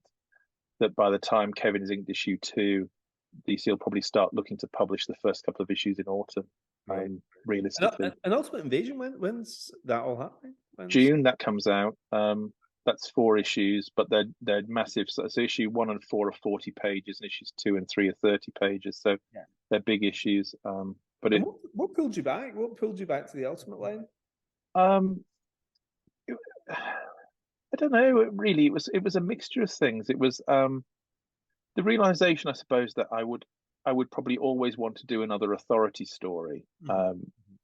B: that by the time Kevin's inked issue 2, DC will probably start looking to publish the first couple of issues in autumn, realistically.
C: And Ultimate Invasion, when's that all happening?
B: June, that comes out. That's 4 issues, but they're massive. So issue 1 and 4 are 40 pages, and issues 2 and 3 are 30 pages. So they're big issues. But
C: what pulled you back? What pulled you back to the Ultimate line?
B: I don't know. Really, it was a mixture of things. It was the realization, I suppose, that I would probably always want to do another Authority story.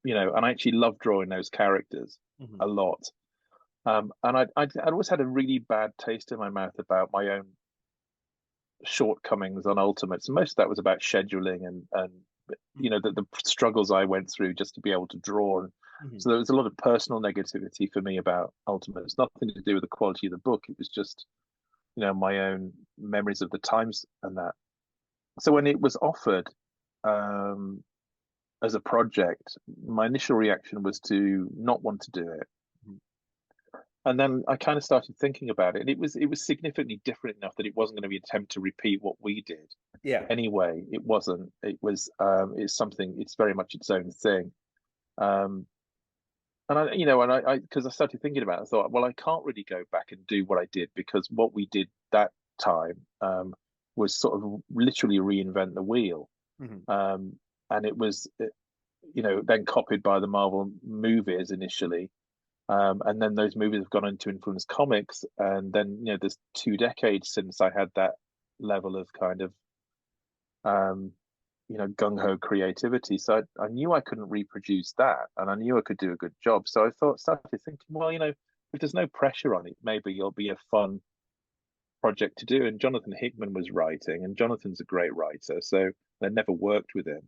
B: You know, and I actually love drawing those characters a lot. And I'd always had a really bad taste in my mouth about my own shortcomings on Ultimates. And most of that was about scheduling and you know, the struggles I went through just to be able to draw. And so there was a lot of personal negativity for me about Ultimates. Nothing to do with the quality of the book. It was just, you know, my own memories of the times and that. So when it was offered as a project, my initial reaction was to not want to do it. And then I kind of started thinking about it, and it was significantly different enough that it wasn't going to be an attempt to repeat what we did. Yeah. Anyway, it wasn't. It was. It's something. It's very much its own thing. And I, you know, and I because I started thinking about it, I thought, well, I can't really go back and do what I did, because what we did that time was sort of literally reinvent the wheel. And it was, you know, then copied by the Marvel movies initially. And then those movies have gone on to influence comics, and then, you know, there's 2 decades since I had that level of kind of you know, gung-ho creativity. So I knew I couldn't reproduce that, and I knew I could do a good job. So I started thinking, well, you know, if there's no pressure on it, maybe it'll be a fun project to do. And Jonathan Hickman was writing, and Jonathan's a great writer, so I'd never worked with him,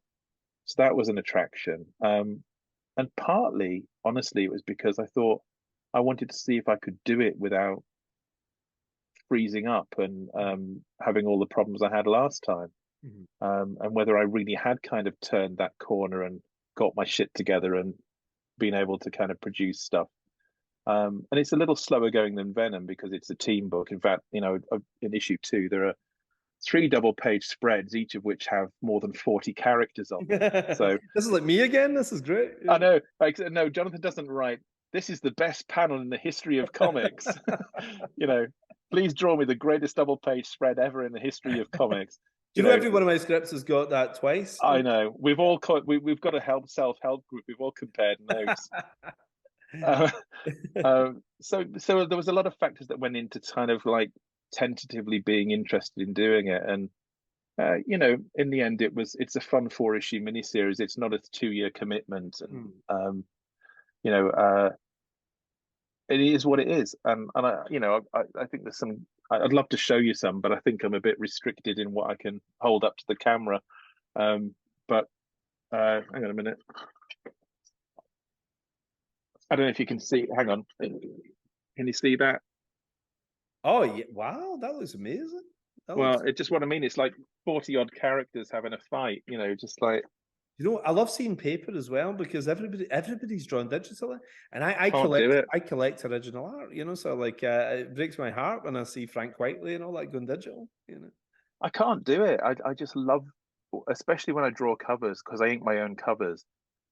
B: so that was an attraction. And partly, honestly, it was because I thought I wanted to see if I could do it without freezing up and having all the problems I had last time. And whether I really had kind of turned that corner and got my shit together and been able to kind of produce stuff. And it's a little slower going than Venom because it's a team book. In fact, you know, in issue 2, there are 3 double-page spreads, each of which have more than 40 characters on them. So
C: this is like me again. This is great.
B: I know. Like, no, Jonathan doesn't write, "This is the best panel in the history of comics." You know, please draw me the greatest double-page spread ever in the history of comics.
C: You know, every one of my scripts has got that twice.
B: I know. We've got a self-help group. We've all compared notes. So there was a lot of factors that went into kind of like tentatively being interested in doing it, and you know, in the end, it's a fun 4-issue miniseries. It's not a 2-year commitment, and you know, it is what it is. And I, you know, I think there's some. I'd love to show you some, but I think I'm a bit restricted in what I can hold up to the camera. But hang on a minute. I don't know if you can see. Hang on. Can you see that?
C: Oh yeah! Wow, that looks amazing.
B: Well, it's just what I mean. It's like 40 odd characters having a fight. You know, just like.
C: You know, I love seeing paper as well because everybody's drawn digitally, and I
B: Can't do it.
C: collect original art. You know, so like it breaks my heart when I see Frank Whiteley and all that going digital. You know,
B: I can't do it. I just love, especially when I draw covers because I ink my own covers.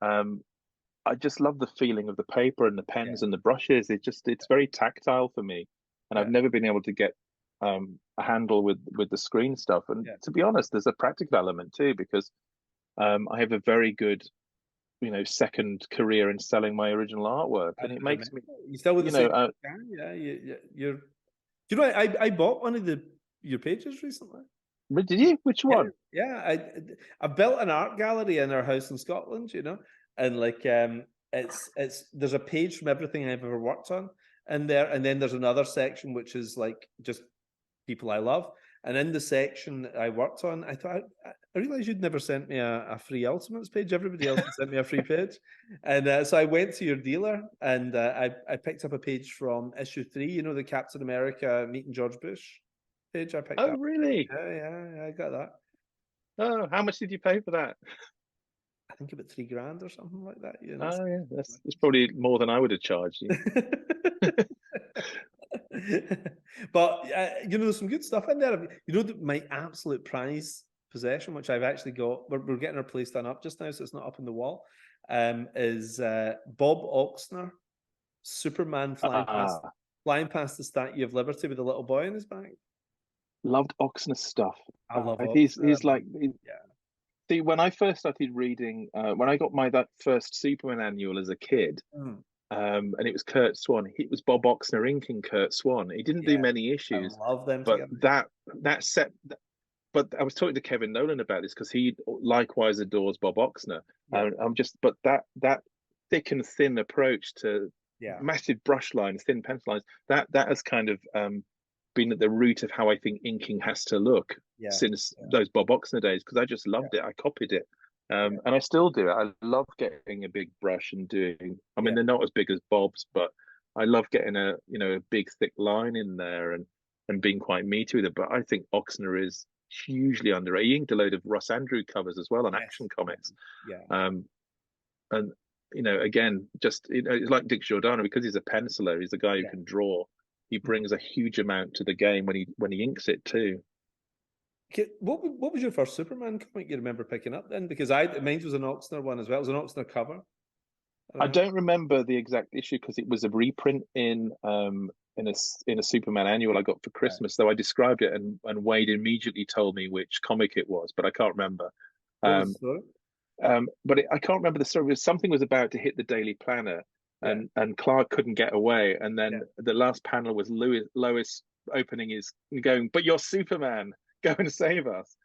B: I just love the feeling of the paper and the pens and the brushes. It's very tactile for me, and I've never been able to get a handle with the screen stuff. And to be honest, there's a practical element too because I have a very good, you know, second career in selling my original artwork, and it makes me.
C: You still with the same yeah, you're. You know, I bought one of your pages recently.
B: Did you? Which one?
C: Yeah, I built an art gallery in our house in Scotland. You know, and like it's there's a page from everything I've ever worked on in there, and then there's another section which is like just people I love. And in the section that I worked on, I thought I realized you'd never sent me a free Ultimates page. Everybody else had sent me a free page, and so I went to your dealer and I picked up a page from issue 3. You know, the Captain America meeting George Bush page. I picked up.
B: Oh, really?
C: Yeah, I got that.
B: Oh, how much did you pay for that?
C: I think about $3,000 or something like that. You know,
B: oh yeah, that's probably more than I would have charged you.
C: But you know, there's some good stuff in there. You know, my absolute prize possession, which I've actually got, we're getting our place done up just now, so it's not up on the wall. Is Bob Oxner, Superman flying past the Statue of Liberty with a little boy on his back.
B: Loved Oxner stuff.
C: I love
B: He's like See, when I first started reading, when I got that first Superman annual as a kid. And it was Kurt Swan. It was Bob Oxner inking Kurt Swan. He didn't do many issues.
C: I love them
B: but
C: together.
B: that set. But I was talking to Kevin Nolan about this because he likewise adores Bob Oxner. But that thick and thin approach to massive brush lines, thin pencil lines, that has kind of been at the root of how I think inking has to look since those Bob Oxner days. Because I just loved it. I copied it. And I still do it. I love getting a big brush and doing. I mean, they're not as big as Bob's, but I love getting a big thick line in there and being quite meaty with it. But I think Oxner is hugely underrated. He inked a load of Russ Andrew covers as well on Action Comics. And you know, again, just it's like Dick Giordano because he's a penciler. He's a guy who can draw. He brings a huge amount to the game when he inks it too.
C: What was your first Superman comic you remember picking up then? Because mine was an Oxner one as well. It was an Oxner cover.
B: I don't remember the exact issue because it was a reprint in a Superman annual I got for Christmas. So I described it and Wade immediately told me which comic it was, but I can't remember. I can't remember the story. Something was about to hit the Daily Planner, and Clark couldn't get away. And then the last panel was Lois opening his going, "But you're Superman. Go and save us."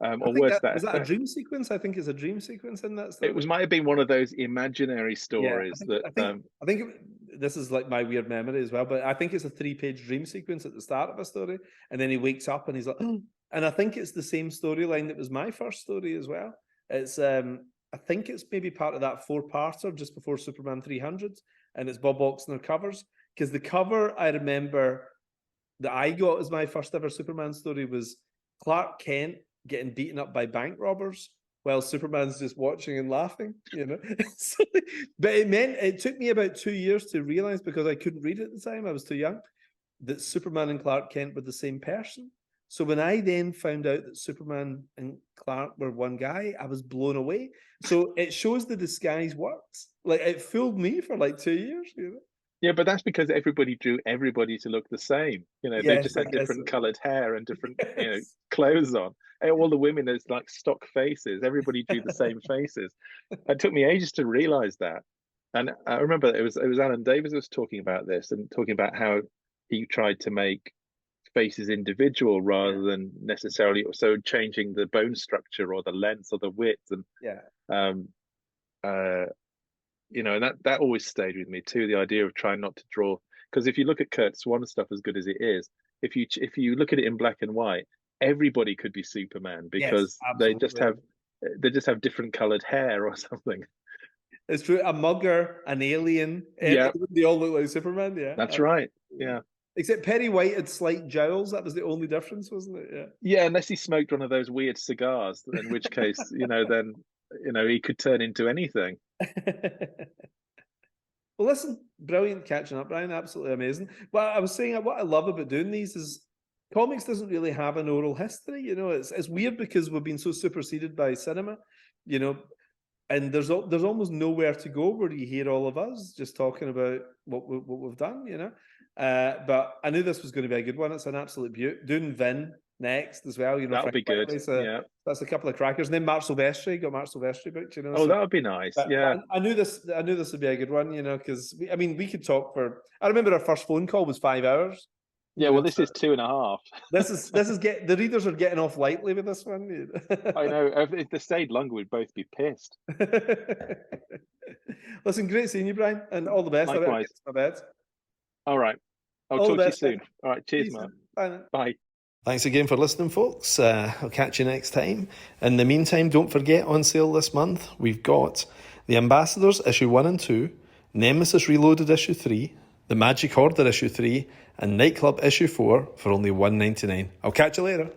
B: Or worse,
C: was that a dream sequence? I think it's a dream sequence in that story.
B: It might have been one of those imaginary stories
C: I think this is like my weird memory as well, but I think it's a 3-page dream sequence at the start of a story, and then he wakes up and he's like, oh. And I think it's the same storyline that was my first story as well. It's I think it's maybe part of that 4-parter just before Superman 300, and it's Bob Oxner covers, because the cover I remember that I got as my first ever Superman story was Clark Kent getting beaten up by bank robbers while Superman's just watching and laughing, you know. But it took me about 2 years to realize, because I couldn't read at the time, I was too young, that Superman and Clark Kent were the same person. So when I then found out that Superman and Clark were one guy, I was blown away. So it shows the disguise works. Like, it fooled me for like 2 years, you know.
B: Yeah, but that's because everybody drew everybody to look the same. You know, they just had different coloured hair and different, clothes on. And all the women, there's like stock faces. Everybody drew the same faces. It took me ages to realise that. And I remember it was Alan Davis was talking about this and talking about how he tried to make face is individual rather than necessarily so changing the bone structure or the length or the width. And and that always stayed with me too, the idea of trying not to draw, because if you look at Kurt Swan stuff, as good as it is, if you look at it in black and white, everybody could be Superman, because they just have different colored hair or something.
C: It's true. A mugger, an alien. They all look like Superman. Yeah,
B: that's right. Yeah.
C: Except Perry White had slight jowls. That was the only difference, wasn't it? Yeah.
B: Yeah, unless he smoked one of those weird cigars, in which case, then he could turn into anything.
C: Well, listen, brilliant catching up, Brian. Absolutely amazing. Well, I was saying what I love about doing these is comics doesn't really have an oral history. It's weird because we've been so superseded by cinema, and there's almost nowhere to go where you hear all of us just talking about what we've done, But I knew this was going to be a good one. It's an absolute beaut. Doing Vin next as well,
B: that'll be good.
C: That's a couple of crackers. And then Mark Silvestri got Mark Silvestri booked,
B: Oh, that would be nice. Yeah,
C: I knew this would be a good one, because we could talk for. I remember our first phone call was 5 hours.
B: Yeah, well, this is 2.5.
C: This is the readers are getting off lightly with this one.
B: I know. If they stayed longer, we'd both be pissed.
C: Listen, great seeing you, Brian, and all the best.
B: Likewise.
C: My bed.
B: All right. I'll talk to you soon. All right. Cheers, man.
C: Bye.
B: Bye.
A: Thanks again for listening, folks. I'll catch you next time. In the meantime, don't forget, on sale this month, we've got The Ambassadors issue 1 and 2, Nemesis Reloaded issue 3, The Magic Order issue 3, and Nightclub issue 4 for only $1.99. I'll catch you later.